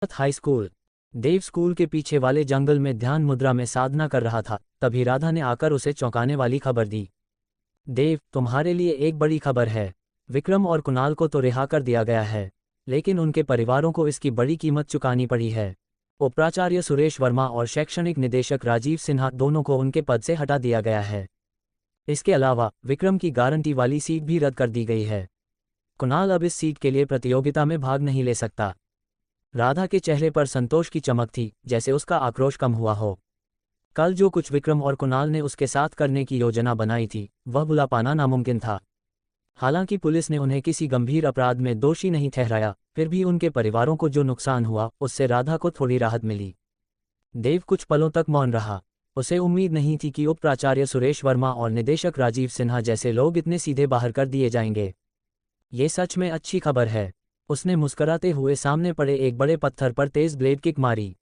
High school. देव school के पीछे वाले जंगल में ध्यान मुद्रा में साधना कर रहा था, तभी राधा ने आकर उसे चौंकाने वाली खबर दी। देव, तुम्हारे लिए एक बड़ी खबर है। विक्रम और कुणाल को तो रिहा कर दिया गया है, लेकिन उनके परिवारों को इसकी बड़ी कीमत चुकानी पड़ी है। उपाचार्य सुरेश वर्मा और शैक्षणिक निदेशक राजीव सिन्हा दोनों को उनके पद से हटा दिया गया है। इसके अलावा विक्रम की गारंटी वाली सीट भी रद्द कर दी गई है। कुणाल अब इस सीट के लिए प्रतियोगिता में भाग नहीं ले सकता। राधा के चेहरे पर संतोष की चमक थी, जैसे उसका आक्रोश कम हुआ हो। कल जो कुछ विक्रम और कुणाल ने उसके साथ करने की योजना बनाई थी, वह भुला पाना नामुमकिन था। हालांकि पुलिस ने उन्हें किसी गंभीर अपराध में दोषी नहीं ठहराया, फिर भी उनके परिवारों को जो नुकसान हुआ, उससे राधा को थोड़ी राहत मिली। देव कुछ पलों तक मौन रहा। उसे उम्मीद नहीं थी कि उप प्राचार्य सुरेश वर्मा और निदेशक राजीव सिन्हा जैसे लोग इतने सीधे बाहर कर दिए जाएंगे। ये सच में अच्छी खबर है। उसने मुस्कराते हुए सामने पड़े एक बड़े पत्थर पर तेज ब्लेड किक मारी।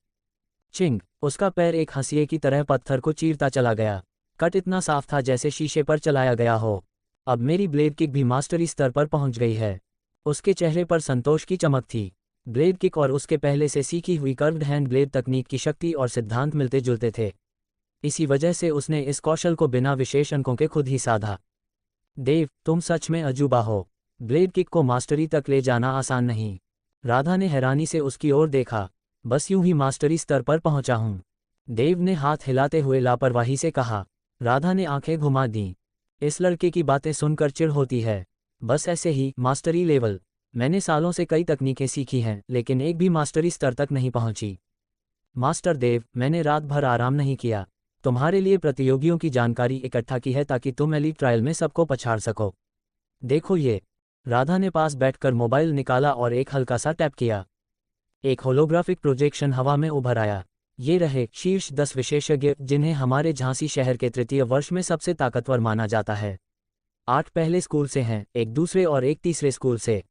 चिंग! उसका पैर एक हंसिए की तरह पत्थर को चीरता चला गया। कट इतना साफ था जैसे शीशे पर चलाया गया हो। अब मेरी ब्लेड किक भी मास्टरी स्तर पर पहुंच गई है। उसके चेहरे पर संतोष की चमक थी। ब्लेड किक और उसके पहले से सीखी हुई कर्व्ड हैंड ब्लेड तकनीक की शक्ति और सिद्धांत मिलते जुलते थे। इसी वजह से उसने इस कौशल को बिना विशेष अंकों के खुद ही साधा। देव, तुम सच में अजूबा हो। ब्लेड किक को मास्टरी तक ले जाना आसान नहीं। राधा ने हैरानी से उसकी ओर देखा। बस यूं ही मास्टरी स्तर पर पहुंचा हूं, देव ने हाथ हिलाते हुए लापरवाही से कहा। राधा ने आंखें घुमा दीं। इस लड़के की बातें सुनकर चिढ़ होती है। बस ऐसे ही, मास्टरी लेवल। मैंने सालों से कई तकनीकें सीखी हैं, लेकिन एक भी मास्टरी स्तर तक नहीं पहुंची। मास्टर देव, मैंने रात भर आराम नहीं किया। तुम्हारे लिए प्रतियोगियों की जानकारी इकट्ठा की है ताकि तुम एलीट ट्रायल में सबको पछाड़ सको। देखो ये। राधा ने पास बैठकर मोबाइल निकाला और एक हल्का सा टैप किया। एक होलोग्राफिक प्रोजेक्शन हवा में उभर आया। ये रहे शीर्ष 10 विशेषज्ञ, जिन्हें हमारे झांसी शहर के तृतीय वर्ष में सबसे ताकतवर माना जाता है। 8 पहले स्कूल से हैं, एक दूसरे और एक तीसरे स्कूल से।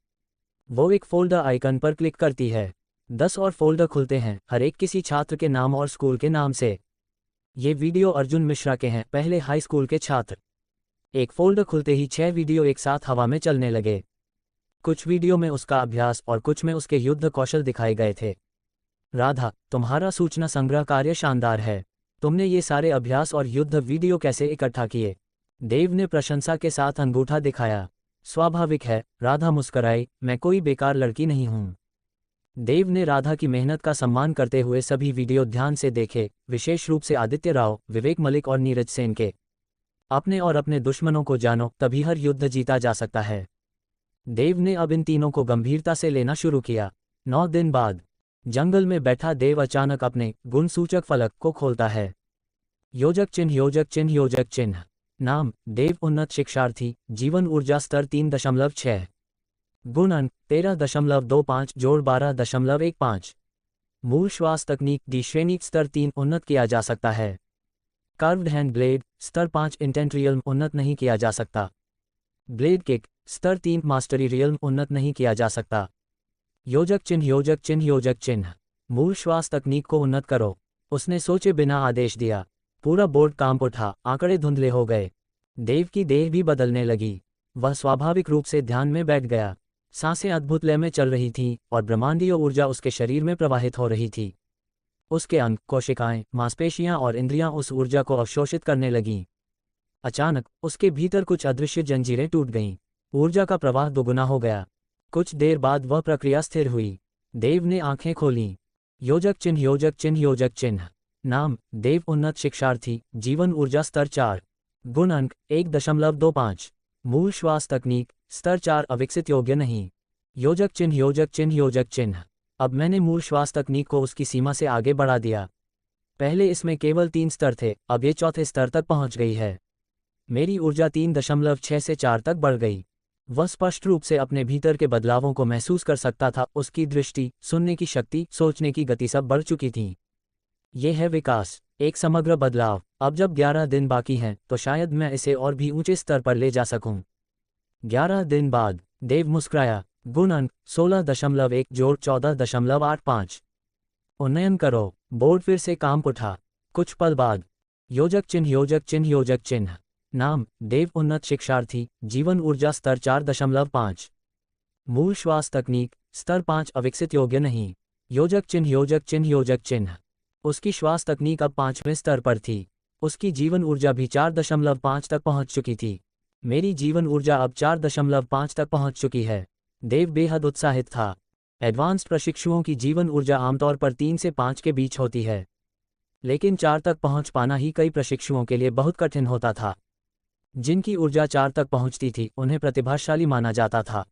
वो एक फोल्डर आइकन पर क्लिक करती है। 10 और फोल्डर खुलते हैं, हर एक किसी छात्र के नाम और स्कूल के नाम से। ये वीडियो अर्जुन मिश्रा के हैं, पहले हाई स्कूल के छात्र। एक फोल्डर खुलते ही 6 वीडियो एक साथ हवा में चलने लगे। कुछ वीडियो में उसका अभ्यास और कुछ में उसके युद्ध कौशल दिखाए गए थे। राधा, तुम्हारा सूचना संग्रह कार्य शानदार है। तुमने ये सारे अभ्यास और युद्ध वीडियो कैसे इकट्ठा किए? देव ने प्रशंसा के साथ अंगूठा दिखाया। स्वाभाविक है, राधा मुस्कराई, मैं कोई बेकार लड़की नहीं हूं। देव ने राधा की मेहनत का सम्मान करते हुए सभी वीडियो ध्यान से देखे, विशेष रूप से आदित्य राव, विवेक मलिक और नीरज सेन के। अपने और अपने दुश्मनों को जानो, तभी हर युद्ध जीता जा सकता है। देव ने अब इन तीनों को गंभीरता से लेना शुरू किया। 9 दिन बाद जंगल में बैठा देव अचानक अपने गुण सूचक फलक को खोलता है। योजक चिन्ह, योजक चिन्ह, योजक चिन्ह। नाम: देव, उन्नत शिक्षार्थी, जीवन ऊर्जा स्तर 3.6। गुण अंक 13.25 जोड़ 12.15। मूल श्वास तकनीक डी श्रेणी स्तर 3 उन्नत किया जा सकता है। कर्व्ड हैंड ब्लेड स्तर 5 इंटेंट रियल्म उन्नत नहीं किया जा सकता। ब्लेड किक स्तर 3 मास्टरी रियल्म उन्नत नहीं किया जा सकता। योजक चिन्ह, योजक चिन्ह, योजक चिन्ह। मूल श्वास तकनीक को उन्नत करो। उसने सोचे बिना आदेश दिया। पूरा बोर्ड कांप उठा, आंकड़े धुंधले हो गए। देव की देह भी बदलने लगी। वह स्वाभाविक रूप से ध्यान में बैठ गया। सांसें अद्भुत लय में चल रही थीं और ब्रह्मांडीय ऊर्जा उसके शरीर में प्रवाहित हो रही थी। उसके अंग, कोशिकाएं, मांसपेशियां और इंद्रियां उस ऊर्जा को अवशोषित करने लगीं। अचानक उसके भीतर कुछ अदृश्य जंजीरें टूट गईं। ऊर्जा का प्रवाह दोगुना हो गया। कुछ देर बाद वह प्रक्रिया स्थिर हुई। देव ने आंखें खोलीं। योजक चिन्ह, योजक चिन्ह, योजक चिन्ह। नाम: देव, उन्नत शिक्षार्थी, जीवन ऊर्जा स्तर 4। गुण अंक 1.25। मूल श्वास तकनीक स्तर 4 अविकसित, योग्य नहीं। योजक चिन्ह, योजक चिन्ह, योजक चिन्ह। अब मैंने मूल श्वास तकनीक को उसकी सीमा से आगे बढ़ा दिया। पहले इसमें केवल 3 स्तर थे, अब ये चौथे स्तर तक पहुंच गई है। मेरी ऊर्जा 3.6 से 4 तक बढ़ गई। वह स्पष्ट रूप से अपने भीतर के बदलावों को महसूस कर सकता था। उसकी दृष्टि, सुनने की शक्ति, सोचने की गति सब बढ़ चुकी थी। ये है विकास, एक समग्र बदलाव। अब जब 11 दिन बाकी हैं, तो शायद मैं इसे और भी ऊंचे स्तर पर ले जा सकूं। 11 दिन बाद देव मुस्कुराया। गुण अंक 16.1 जोड़ 14.85। उन्नयन करो। बोर्ड फिर से कांप उठा। कुछ पल बाद योजक चिन्ह, योजक चिन्ह, योजक चिन्ह। नाम: देव, उन्नत शिक्षार्थी, जीवन ऊर्जा स्तर 4.5। मूल श्वास तकनीक स्तर 5 अविकसित, योग्य नहीं। योजक चिन्ह योजक चिन्ह योजक चिन्ह। उसकी श्वास तकनीक अब 5वें स्तर पर थी। उसकी जीवन ऊर्जा भी 4.5 तक पहुंच चुकी थी। मेरी जीवन ऊर्जा अब 4.5 तक पहुंच चुकी है। देव बेहद उत्साहित था। एडवांस्ड प्रशिक्षुओं की जीवन ऊर्जा आमतौर पर 3 से 5 के बीच होती है, लेकिन 4 तक पहुंच पाना ही कई प्रशिक्षुओं के लिए बहुत कठिन होता था। जिनकी ऊर्जा 4 तक पहुंचती थी उन्हें प्रतिभाशाली माना जाता था,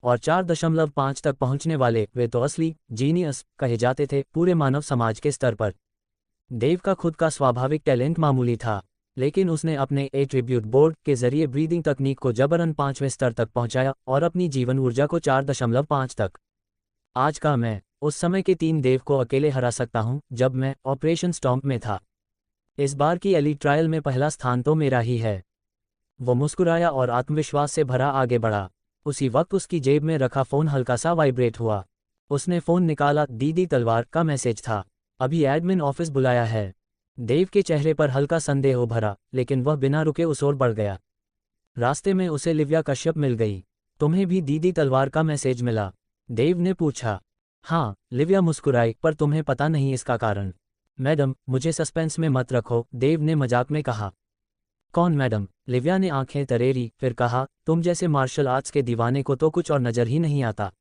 और 4.5 तक पहुंचने वाले वे तो असली जीनियस कहे जाते थे पूरे मानव समाज के स्तर पर। देव का खुद का स्वाभाविक टैलेंट मामूली था, लेकिन उसने अपने एट्रीब्यूट बोर्ड के जरिए ब्रीदिंग तकनीक को जबरन 5वें स्तर तक पहुंचाया और अपनी जीवन ऊर्जा को 4.5 तक। आज का मैं उस समय के 3 देव को अकेले हरा सकता हूं जब मैं ऑपरेशन स्टॉम्प में था। इस बार की एलीट ट्रायल में पहला स्थान तो मेरा ही है। वो मुस्कुराया और आत्मविश्वास से भरा आगे बढ़ा। उसी वक्त उसकी जेब में रखा फ़ोन हल्का सा वाइब्रेट हुआ। उसने फ़ोन निकाला। दीदी तलवार का मैसेज था। अभी एडमिन ऑफिस बुलाया है। देव के चेहरे पर हल्का संदेह उभरा, लेकिन वह बिना रुके उस ओर बढ़ गया। रास्ते में उसे लिव्या कश्यप मिल गई। तुम्हें भी दीदी तलवार का मैसेज मिला? देव ने पूछा। हाँ, लिव्या मुस्कुराई, पर तुम्हें पता नहीं इसका कारण? मैडम, मुझे सस्पेंस में मत रखो, देव ने मजाक में कहा। कौन मैडम? लिव्या ने आंखें तरेरी, फिर कहा, तुम जैसे मार्शल आर्ट्स के दीवाने को तो कुछ और नजर ही नहीं आता।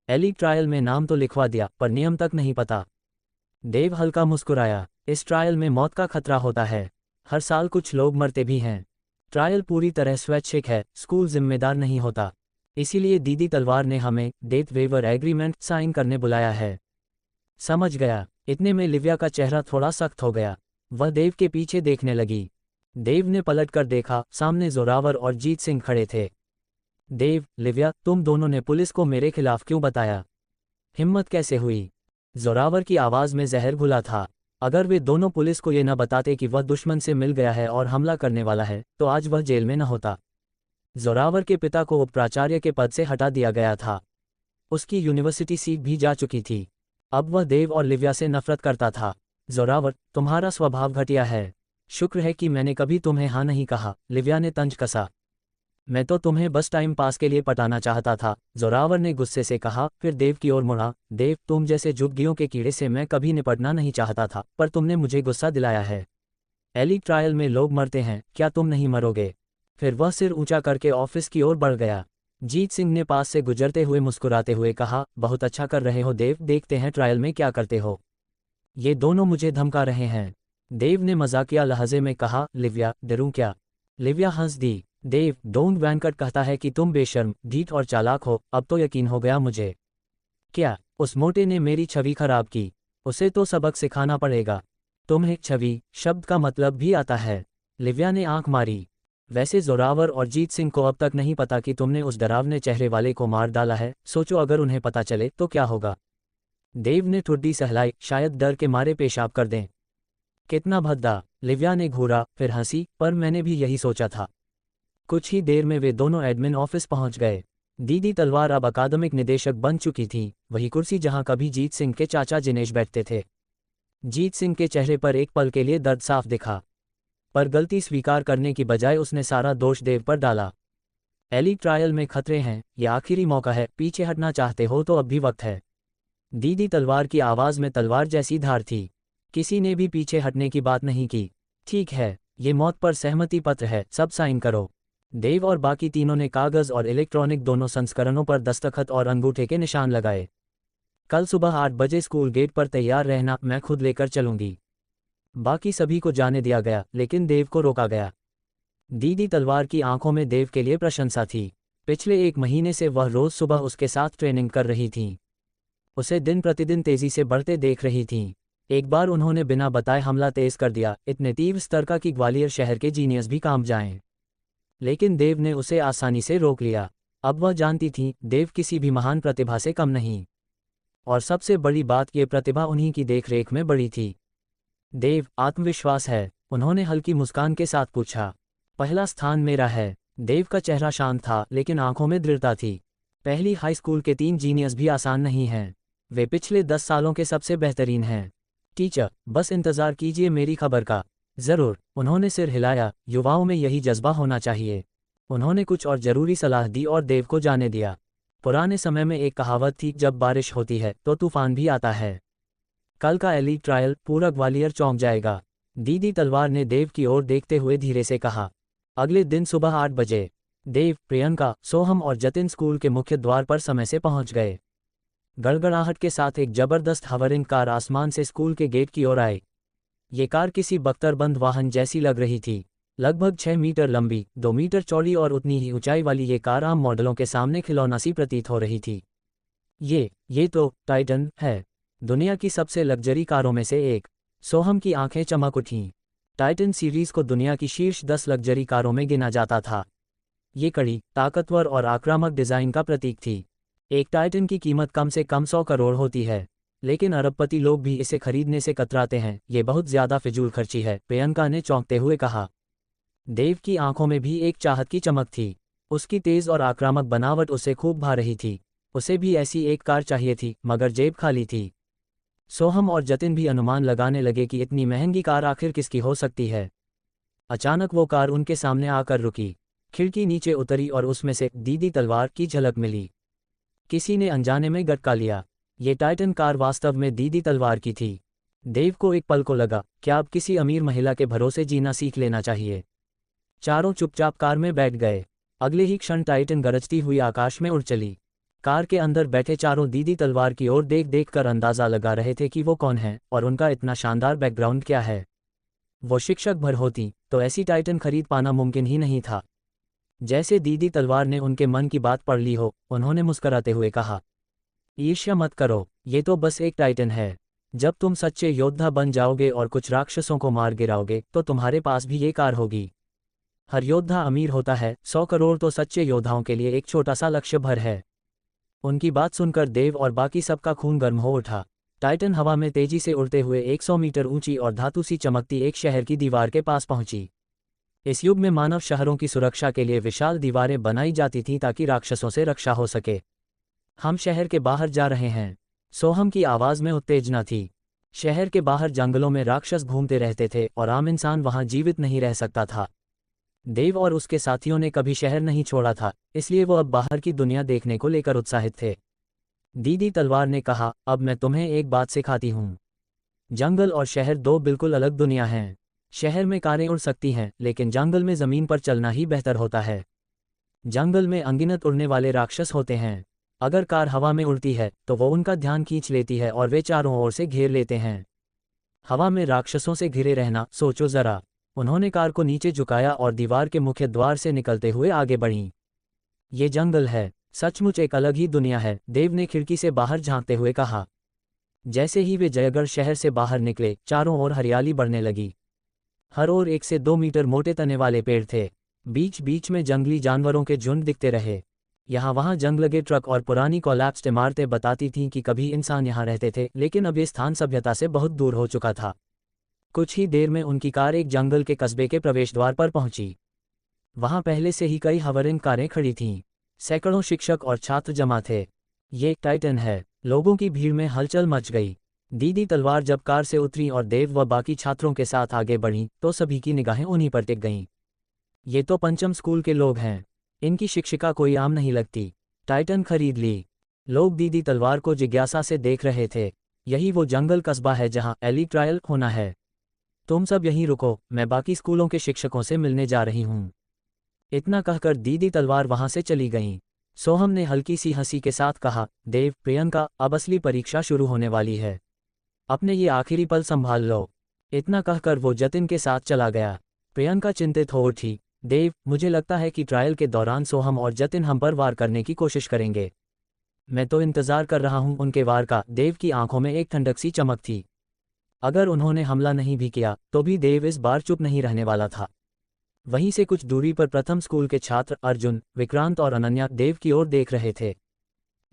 एलीट ट्रायल में नाम तो लिखवा दिया, पर नियम तक नहीं पता। देव हल्का मुस्कुराया। इस ट्रायल में मौत का खतरा होता है। हर साल कुछ लोग मरते भी हैं। ट्रायल पूरी तरह स्वैच्छिक है, स्कूल जिम्मेदार नहीं होता। इसीलिए दीदी तलवार ने हमें डेथ वेवर एग्रीमेंट साइन करने बुलाया है। समझ गया। इतने में लिव्या का चेहरा थोड़ा सख्त हो गया। वह देव के पीछे देखने लगी। देव ने पलटकर देखा। सामने जोरावर और जीत सिंह खड़े थे। देव, लिव्या, तुम दोनों ने पुलिस को मेरे खिलाफ क्यों बताया? हिम्मत कैसे हुई? जोरावर की आवाज़ में जहर घुला था। अगर वे दोनों पुलिस को ये न बताते कि वह दुश्मन से मिल गया है और हमला करने वाला है, तो आज वह जेल में न होता। जोरावर के पिता को उपप्राचार्य के पद से हटा दिया गया था। उसकी यूनिवर्सिटी सीट भी जा चुकी थी। अब वह देव और लिव्या से नफरत करता था। जोरावर, तुम्हारा स्वभाव घटिया है। शुक्र है कि मैंने कभी तुम्हें हाँ नहीं कहा, लिव्या ने तंज कसा। मैं तो तुम्हें बस टाइम पास के लिए पटाना चाहता था, जोरावर ने गुस्से से कहा, फिर देव की ओर मुड़ा। देव, तुम जैसे झुग्गियों के कीड़े से मैं कभी निपटना नहीं चाहता था, पर तुमने मुझे गुस्सा दिलाया है। एलीट ट्रायल में लोग मरते हैं, क्या तुम नहीं मरोगे? फिर वह सिर ऊंचा करके ऑफिस की ओर बढ़ गया। जीत सिंह ने पास से गुजरते हुए मुस्कुराते हुए कहा, बहुत अच्छा कर रहे हो देव, देखते हैं ट्रायल में क्या करते हो। ये दोनों मुझे धमका रहे हैं। देव ने मजाकिया लहजे में कहा, लिव्या, डरूं क्या? लिव्या हंस दी। देव, डोंट वैनकट कहता है कि तुम बेशर्म, ढीठ और चालाक हो, अब तो यकीन हो गया मुझे। क्या? उस मोटे ने मेरी छवि खराब की। उसे तो सबक सिखाना पड़ेगा। तुम्हें छवि शब्द का मतलब भी आता है? लिव्या ने आंख मारी। वैसे जोरावर और जीत सिंह को अब तक नहीं पता कि तुमने उस डरावने चेहरे वाले को मार डाला है। सोचो अगर उन्हें पता चले तो क्या होगा? देव ने ठुड्डी सहलाई, शायद डर के मारे पेशाब कर दें। कितना भद्दा, लिव्या ने घूरा, फिर हंसी, पर मैंने भी यही सोचा था। कुछ ही देर में वे दोनों एडमिन ऑफिस पहुंच गए। दीदी तलवार अब अकादमिक निदेशक बन चुकी थी, वही कुर्सी जहां कभी जीत सिंह के चाचा जिनेश बैठते थे। जीत सिंह के चेहरे पर एक पल के लिए दर्द साफ दिखा, पर गलती स्वीकार करने की बजाय उसने सारा दोष देव पर डाला। एलीट ट्रायल में खतरे हैं, यह आखिरी मौका है, पीछे हटना चाहते हो तो अब भी वक्त है। दीदी तलवार की आवाज़ में तलवार जैसी धार थी। किसी ने भी पीछे हटने की बात नहीं की। ठीक है, ये मौत पर सहमति पत्र है, सब साइन करो। देव और बाकी तीनों ने कागज और इलेक्ट्रॉनिक दोनों संस्करणों पर दस्तखत और अंगूठे के निशान लगाए। कल सुबह 8 बजे स्कूल गेट पर तैयार रहना, मैं खुद लेकर चलूंगी। बाकी सभी को जाने दिया गया, लेकिन देव को रोका गया। दीदी तलवार की आंखों में देव के लिए प्रशंसा थी। पिछले 1 महीने से वह रोज सुबह उसके साथ ट्रेनिंग कर रही थी। उसे दिन प्रतिदिन तेजी से बढ़ते देख रही थीं। एक बार उन्होंने बिना बताए हमला तेज कर दिया, इतने तीव्र स्तर का कि ग्वालियर शहर के जीनियस भी कांप जाएं। लेकिन देव ने उसे आसानी से रोक लिया। अब वह जानती थी, देव किसी भी महान प्रतिभा से कम नहीं। और सबसे बड़ी बात, ये प्रतिभा उन्हीं की देखरेख में बड़ी थी। देव, आत्मविश्वास है? उन्होंने हल्की मुस्कान के साथ पूछा। पहला स्थान मेरा है। देव का चेहरा शांत था, लेकिन आंखों में दृढ़ता थी। पहली हाई स्कूल के 3 जीनियस भी आसान नहीं हैं। वे पिछले 10 सालों के सबसे बेहतरीन हैं। टीचर, बस इंतज़ार कीजिए मेरी खबर का। ज़रूर, उन्होंने सिर हिलाया। युवाओं में यही जज्बा होना चाहिए। उन्होंने कुछ और ज़रूरी सलाह दी और देव को जाने दिया। पुराने समय में एक कहावत थी, जब बारिश होती है तो तूफान भी आता है। कल का एलीट ट्रायल पूरा ग्वालियर चौंक जाएगा। दीदी तलवार ने देव की ओर देखते हुए धीरे से कहा। अगले दिन सुबह 8 बजे देव, प्रियंका, सोहम और जतिन स्कूल के मुख्य द्वार पर समय से पहुंच गए। गड़गड़ाहट के साथ एक जबरदस्त हवरिंग कार आसमान से स्कूल के गेट की ओर आई। ये कार किसी बख्तरबंद वाहन जैसी लग रही थी। लगभग 6 मीटर लंबी, 2 मीटर चौड़ी और उतनी ही ऊंचाई वाली ये कार आम मॉडलों के सामने खिलौना सी प्रतीत हो रही थी। ये तो टाइटन है, दुनिया की सबसे लग्जरी कारों में से एक। सोहम की आंखें चमक उठीं। टाइटन सीरीज को दुनिया की शीर्ष 10 लग्जरी कारों में गिना जाता था। ये कड़ी, ताकतवर और आक्रामक डिज़ाइन का प्रतीक थी। एक टाइटन की कीमत कम से कम 100 करोड़ होती है, लेकिन अरबपति लोग भी इसे खरीदने से कतराते हैं। ये बहुत ज़्यादा फिजूल खर्ची है, प्रियंका ने चौंकते हुए कहा। देव की आंखों में भी एक चाहत की चमक थी। उसकी तेज़ और आक्रामक बनावट उसे खूब भा रही थी। उसे भी ऐसी एक कार चाहिए थी, मगर जेब खाली थी। सोहम और जतिन भी अनुमान लगाने लगे कि इतनी महंगी कार आखिर किसकी हो सकती है। अचानक वो कार उनके सामने आकर रुकी। खिड़की नीचे उतरी और उसमें से दीदी तलवार की झलक मिली। किसी ने अनजाने में गटका लिया। ये टाइटन कार वास्तव में दीदी तलवार की थी। देव को एक पल को लगा, क्या अब किसी अमीर महिला के भरोसे जीना सीख लेना चाहिए। चारों चुपचाप कार में बैठ गए। अगले ही क्षण टाइटन गरजती हुई आकाश में उड़ चली। कार के अंदर बैठे चारों दीदी तलवार की ओर देख देख कर अंदाजा लगा रहे थे कि वो कौन है और उनका इतना शानदार बैकग्राउंड क्या है। वो शिक्षक भर होती तो ऐसी टाइटन खरीद पाना मुमकिन ही नहीं था। जैसे दीदी तलवार ने उनके मन की बात पढ़ ली हो, उन्होंने मुस्कराते हुए कहा, ईर्ष्या मत करो, ये तो बस एक टाइटन है। जब तुम सच्चे योद्धा बन जाओगे और कुछ राक्षसों को मार गिराओगे तो तुम्हारे पास भी ये कार होगी। हर योद्धा अमीर होता है, 100 करोड़ तो सच्चे योद्धाओं के लिए एक छोटा सा लक्ष्य भर है। उनकी बात सुनकर देव और बाकी सबका खून गर्म हो उठा। टाइटन हवा में तेजी से उड़ते हुए 100 मीटर ऊंची और धातु सी चमकती एक शहर की दीवार के पास पहुंची। इस युग में मानव शहरों की सुरक्षा के लिए विशाल दीवारें बनाई जाती थीं ताकि राक्षसों से रक्षा हो सके। हम शहर के बाहर जा रहे हैं। सोहम की आवाज़ में उत्तेजना थी। शहर के बाहर जंगलों में राक्षस घूमते रहते थे और आम इंसान वहां जीवित नहीं रह सकता था। देव और उसके साथियों ने कभी शहर नहीं छोड़ा था, इसलिए वो अब बाहर की दुनिया देखने को लेकर उत्साहित थे। दीदी तलवार ने कहा, अब मैं तुम्हें एक बात सिखाती हूँ। जंगल और शहर दो बिल्कुल अलग दुनिया हैं। शहर में कारें उड़ सकती हैं, लेकिन जंगल में ज़मीन पर चलना ही बेहतर होता है। जंगल में अनगिनत उड़ने वाले राक्षस होते हैं। अगर कार हवा में उड़ती है तो वो उनका ध्यान खींच लेती है और वे चारों ओर से घेर लेते हैं। हवा में राक्षसों से घिरे रहना, सोचो ज़रा। उन्होंने कार को नीचे झुकाया और दीवार के मुख्य द्वार से निकलते हुए आगे बढ़ीं। ये जंगल है, सचमुच एक अलग ही दुनिया है, देव ने खिड़की से बाहर झांकते हुए कहा। जैसे ही वे जयगढ़ शहर से बाहर निकले, चारों ओर हरियाली बढ़ने लगी। हर ओर 1 से 2 मीटर मोटे तने वाले पेड़ थे। बीच बीच में जंगली जानवरों के झुंड दिखते रहे। यहाँ वहाँ जंग लगे ट्रक और पुरानी कोलैप्स्ड इमारतें बताती थीं कि कभी इंसान यहाँ रहते थे, लेकिन अब ये स्थान सभ्यता से बहुत दूर हो चुका था। कुछ ही देर में उनकी कार एक जंगल के कस्बे के प्रवेश द्वार पर पहुंची। वहां पहले से ही कई हवरिंग कारें खड़ी थीं। सैकड़ों शिक्षक और छात्र जमा थे। ये एक टाइटन है। लोगों की भीड़ में हलचल मच गई। दीदी तलवार जब कार से उतरी और देव व बाकी छात्रों के साथ आगे बढ़ीं तो सभी की निगाहें उन्हीं पर टिक गईं। ये तो पंचम स्कूल के लोग हैं। इनकी शिक्षिका कोई आम नहीं लगती। टाइटन खरीद ली। लोग दीदी तलवार को जिज्ञासा से देख रहे थे। यही वो जंगल कस्बा है जहां एलीट ट्रायल होना है। तुम सब यहीं रुको, मैं बाकी स्कूलों के शिक्षकों से मिलने जा रही हूँ। इतना कहकर दीदी तलवार वहां से चली गईं। सोहम ने हल्की सी हंसी के साथ कहा, देव, प्रियंका, अब असली परीक्षा शुरू होने वाली है। अपने ये आखिरी पल संभाल लो। इतना कहकर वो जतिन के साथ चला गया। प्रियंका चिंतित हो उठी। देव, मुझे लगता है कि ट्रायल के दौरान सोहम और जतिन हम पर वार करने की कोशिश करेंगे। मैं तो इंतजार कर रहा हूं उनके वार का। देव की आंखों में एक ठंडक सी चमक थी। अगर उन्होंने हमला नहीं भी किया तो भी देव इस बार चुप नहीं रहने वाला था। वहीं से कुछ दूरी पर प्रथम स्कूल के छात्र अर्जुन, विक्रांत और अनन्या देव की ओर देख रहे थे।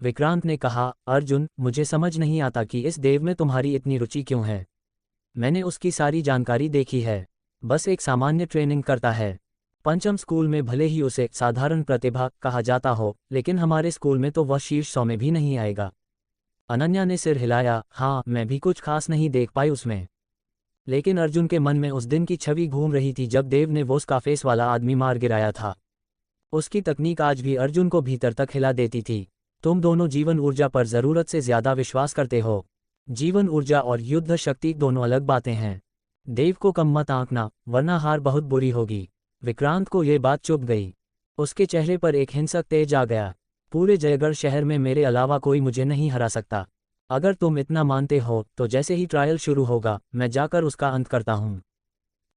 विक्रांत ने कहा, अर्जुन, मुझे समझ नहीं आता कि इस देव में तुम्हारी इतनी रुचि क्यों है। मैंने उसकी सारी जानकारी देखी है। बस एक सामान्य ट्रेनिंग करता है। पंचम स्कूल में भले ही उसे साधारण प्रतिभा कहा जाता हो, लेकिन हमारे स्कूल में तो वह शीर्ष 100 में भी नहीं आएगा। अनन्या ने सिर हिलाया। हाँ, मैं भी कुछ खास नहीं देख पाई उसमें। लेकिन अर्जुन के मन में उस दिन की छवि घूम रही थी जब देव ने वो स्काफेस वाला आदमी मार गिराया था। उसकी तकनीक आज भी अर्जुन को भीतर तक हिला देती थी। तुम दोनों जीवन ऊर्जा पर जरूरत से ज्यादा विश्वास करते हो। जीवन ऊर्जा और युद्ध शक्ति दोनों अलग बातें हैं। देव को कम मत आंकना, वरना हार बहुत बुरी होगी। विक्रांत को ये बात चुभ गई। उसके चेहरे पर एक हिंसक तेज आ गया। पूरे जयगढ़ शहर में मेरे अलावा कोई मुझे नहीं हरा सकता। अगर तुम इतना मानते हो तो जैसे ही ट्रायल शुरू होगा मैं जाकर उसका अंत करता हूँ।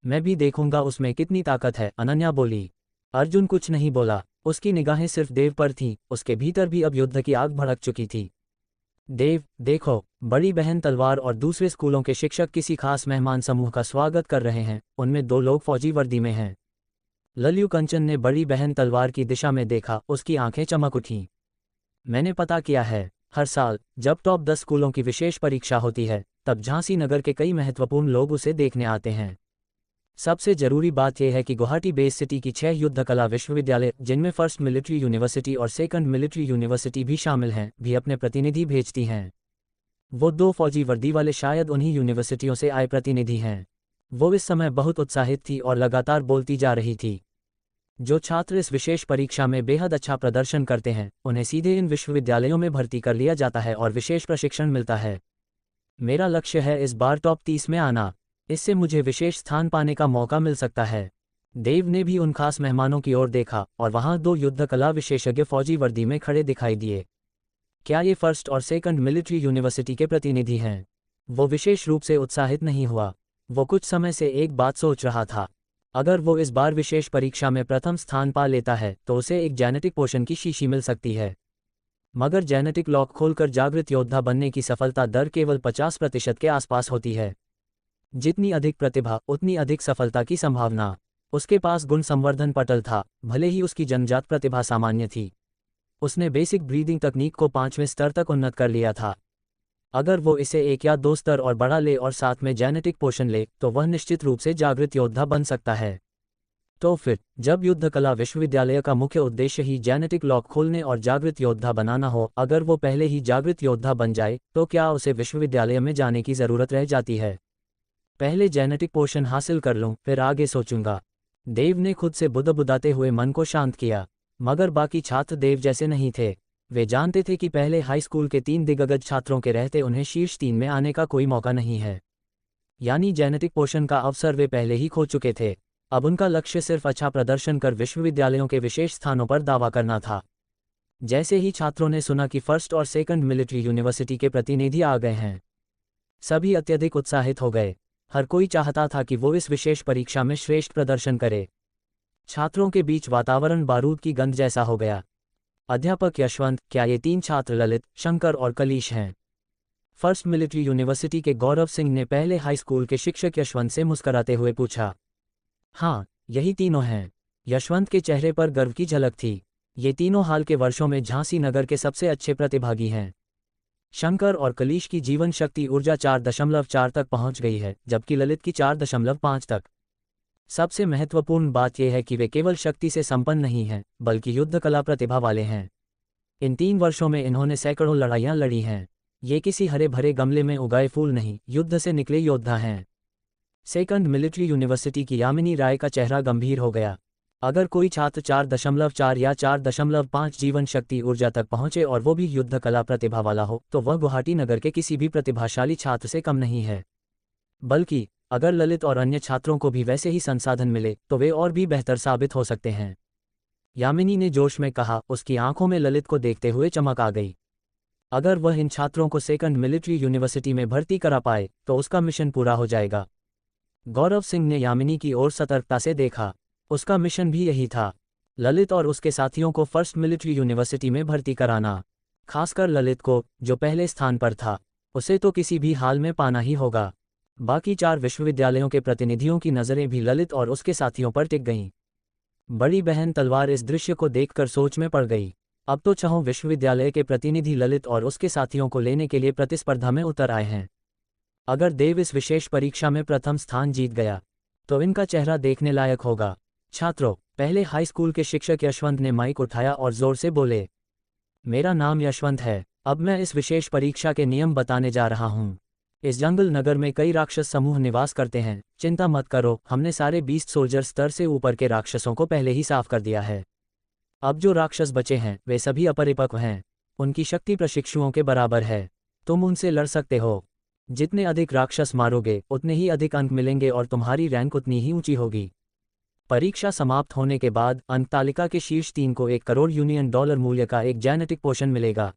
मैं भी देखूंगा उसमें कितनी ताकत है, अनन्या बोली। अर्जुन कुछ नहीं बोला। उसकी निगाहें सिर्फ देव पर थीं, उसके भीतर भी अब युद्ध की आग भड़क चुकी थी। देव, देखो, बड़ी बहन तलवार और दूसरे स्कूलों के शिक्षक किसी खास मेहमान समूह का स्वागत कर रहे हैं। उनमें 2 लोग फौजी वर्दी में हैं। लल्लू कंचन ने बड़ी बहन तलवार की दिशा में देखा, उसकी आंखें चमक उठीं। मैंने पता किया है, हर साल जब टॉप 10 स्कूलों की विशेष परीक्षा होती है तब झांसी नगर के कई महत्वपूर्ण लोग उसे देखने आते हैं। सबसे जरूरी बात यह है कि गुवाहाटी बेस सिटी की 6 युद्ध कला विश्वविद्यालय, जिनमें फर्स्ट मिलिट्री यूनिवर्सिटी और सेकंड मिलिट्री यूनिवर्सिटी भी शामिल हैं, भी अपने प्रतिनिधि भेजती हैं। वो 2 फौजी वर्दी वाले शायद उन्हीं यूनिवर्सिटियों से आए प्रतिनिधि हैं। वो इस समय बहुत उत्साहित थी और लगातार बोलती जा रही थी। जो छात्र इस विशेष परीक्षा में बेहद अच्छा प्रदर्शन करते हैं उन्हें सीधे इन विश्वविद्यालयों में भर्ती कर लिया जाता है और विशेष प्रशिक्षण मिलता है। मेरा लक्ष्य है इस बार टॉप 30 में आना। इससे मुझे विशेष स्थान पाने का मौका मिल सकता है। देव ने भी उन खास मेहमानों की ओर देखा और वहां 2 युद्ध कला विशेषज्ञ फौजी वर्दी में खड़े दिखाई दिए। क्या ये फर्स्ट और सेकंड मिलिट्री यूनिवर्सिटी के प्रतिनिधि हैं? वो विशेष रूप से उत्साहित नहीं हुआ। वो कुछ समय से एक बात सोच रहा था। अगर वो इस बार विशेष परीक्षा में प्रथम स्थान पा लेता है तो उसे एक जेनेटिक पोशन की शीशी मिल सकती है। मगर जेनेटिक लॉक खोलकर जागृत योद्धा बनने की सफलता दर केवल 50% के आसपास होती है। जितनी अधिक प्रतिभा उतनी अधिक सफलता की संभावना। उसके पास गुण संवर्धन पटल था, भले ही उसकी जन्मजात प्रतिभा सामान्य थी। उसने बेसिक ब्रीदिंग तकनीक को 5वें स्तर तक उन्नत कर लिया था। अगर वो इसे 1 या 2 स्तर और बढ़ा ले और साथ में जेनेटिक पोषण ले तो वह निश्चित रूप से जागृत योद्धा बन सकता है। तो फिर जब युद्ध कला विश्वविद्यालय का मुख्य उद्देश्य ही जेनेटिक लॉक खोलने और जागृत योद्धा बनाना हो, अगर वो पहले ही जागृत योद्धा बन जाए तो क्या उसे विश्वविद्यालय में जाने की जरूरत रह जाती है? पहले जेनेटिक पोषण हासिल कर लूं, फिर आगे सोचूंगा। देव ने खुद से बुदबुदाते हुए मन को शांत किया। मगर बाकी छात्र देव जैसे नहीं थे। वे जानते थे कि पहले हाई स्कूल के 3 दिग्गज छात्रों के रहते उन्हें शीर्ष 3 में आने का कोई मौका नहीं है। यानी जेनेटिक पोषण का अवसर वे पहले ही खो चुके थे। अब उनका लक्ष्य सिर्फ अच्छा प्रदर्शन कर विश्वविद्यालयों के विशेष स्थानों पर दावा करना था। जैसे ही छात्रों ने सुना कि फर्स्ट और सेकंड मिलिट्री यूनिवर्सिटी के प्रतिनिधि आ गए हैं, सभी अत्यधिक उत्साहित हो गए। हर कोई चाहता था कि वो इस विशेष परीक्षा में श्रेष्ठ प्रदर्शन करे। छात्रों के बीच वातावरण बारूद की गंध जैसा हो गया। अध्यापक यशवंत, क्या ये 3 छात्र ललित, शंकर और कलीश हैं? फर्स्ट मिलिट्री यूनिवर्सिटी के गौरव सिंह ने पहले हाई स्कूल के शिक्षक यशवंत से मुस्कराते हुए पूछा। हाँ, यही तीनों हैं। यशवंत के चेहरे पर गर्व की झलक थी। ये तीनों हाल के वर्षों में झांसी नगर के सबसे अच्छे प्रतिभागी हैं। शंकर और कलीश की जीवन शक्ति ऊर्जा 4.4 तक पहुंच गई है, जबकि ललित की 4.5 तक। सबसे महत्वपूर्ण बात यह है कि वे केवल शक्ति से संपन्न नहीं हैं, बल्कि युद्ध कला प्रतिभा वाले हैं। इन 3 वर्षों में इन्होंने सैकड़ों लड़ाइयां लड़ी हैं। ये किसी हरे भरे गमले में उगाए फूल नहीं, युद्ध से निकले योद्धा हैं। सेकंड मिलिट्री यूनिवर्सिटी की यामिनी राय का चेहरा गंभीर हो गया। अगर कोई छात्र 4.4 या 4.5 जीवन शक्ति ऊर्जा तक पहुंचे और वो भी युद्ध कला प्रतिभा वाला हो तो वह गुवाहाटी नगर के किसी भी प्रतिभाशाली छात्र से कम नहीं है। बल्कि अगर ललित और अन्य छात्रों को भी वैसे ही संसाधन मिले तो वे और भी बेहतर साबित हो सकते हैं। यामिनी ने जोश में कहा, उसकी आंखों में ललित को देखते हुए चमक आ गई। अगर वह इन छात्रों को सेकंड मिलिट्री यूनिवर्सिटी में भर्ती करा पाए तो उसका मिशन पूरा हो जाएगा। गौरव सिंह ने यामिनी की ओर सतर्कता से देखा। उसका मिशन भी यही था, ललित और उसके साथियों को फर्स्ट मिलिट्री यूनिवर्सिटी में भर्ती कराना। खासकर ललित को, जो पहले स्थान पर था, उसे तो किसी भी हाल में पाना ही होगा। बाकी 4 विश्वविद्यालयों के प्रतिनिधियों की नज़रें भी ललित और उसके साथियों पर टिक गईं। बड़ी बहन तलवार इस दृश्य को देखकर सोच में पड़ गई। अब तो 6 विश्वविद्यालय के प्रतिनिधि ललित और उसके साथियों को लेने के लिए प्रतिस्पर्धा में उतर आए हैं। अगर देव इस विशेष परीक्षा में प्रथम स्थान जीत गया तो इनका चेहरा देखने लायक होगा। छात्रों, पहले हाई स्कूल के शिक्षक यशवंत ने माइक उठाया और जोर से बोले, मेरा नाम यशवंत है। अब मैं इस विशेष परीक्षा के नियम बताने जा रहा हूँ। इस जंगल नगर में कई राक्षस समूह निवास करते हैं। चिंता मत करो, हमने सारे 20 सोल्जर स्तर से ऊपर के राक्षसों को पहले ही साफ कर दिया है। अब जो राक्षस बचे हैं वे सभी अपरिपक्व हैं। उनकी शक्ति प्रशिक्षुओं के बराबर है। तुम उनसे लड़ सकते हो। जितने अधिक राक्षस मारोगे उतने ही अधिक अंक मिलेंगे और तुम्हारी रैंक उतनी ही ऊंची होगी। परीक्षा समाप्त होने के बाद अंक तालिका के शीर्ष 3 को $1 करोड़ मूल्य का एक जेनेटिक पोषण मिलेगा।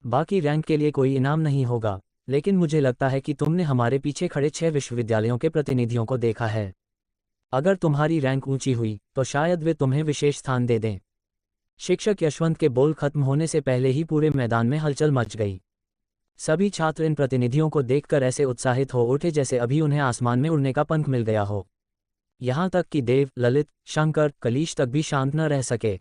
बाकी रैंक के लिए कोई इनाम नहीं होगा, लेकिन मुझे लगता है कि तुमने हमारे पीछे खड़े 6 विश्वविद्यालयों के प्रतिनिधियों को देखा है। अगर तुम्हारी रैंक ऊंची हुई तो शायद वे तुम्हें विशेष स्थान दे दें। शिक्षक यशवंत के बोल खत्म होने से पहले ही पूरे मैदान में हलचल मच गई। सभी छात्र इन प्रतिनिधियों को देखकर ऐसे उत्साहित हो उठे जैसे अभी उन्हें आसमान में उड़ने का पंख मिल गया हो। यहाँ तक कि देव, ललित, शंकर, कलीश तक भी शांत न रह सके,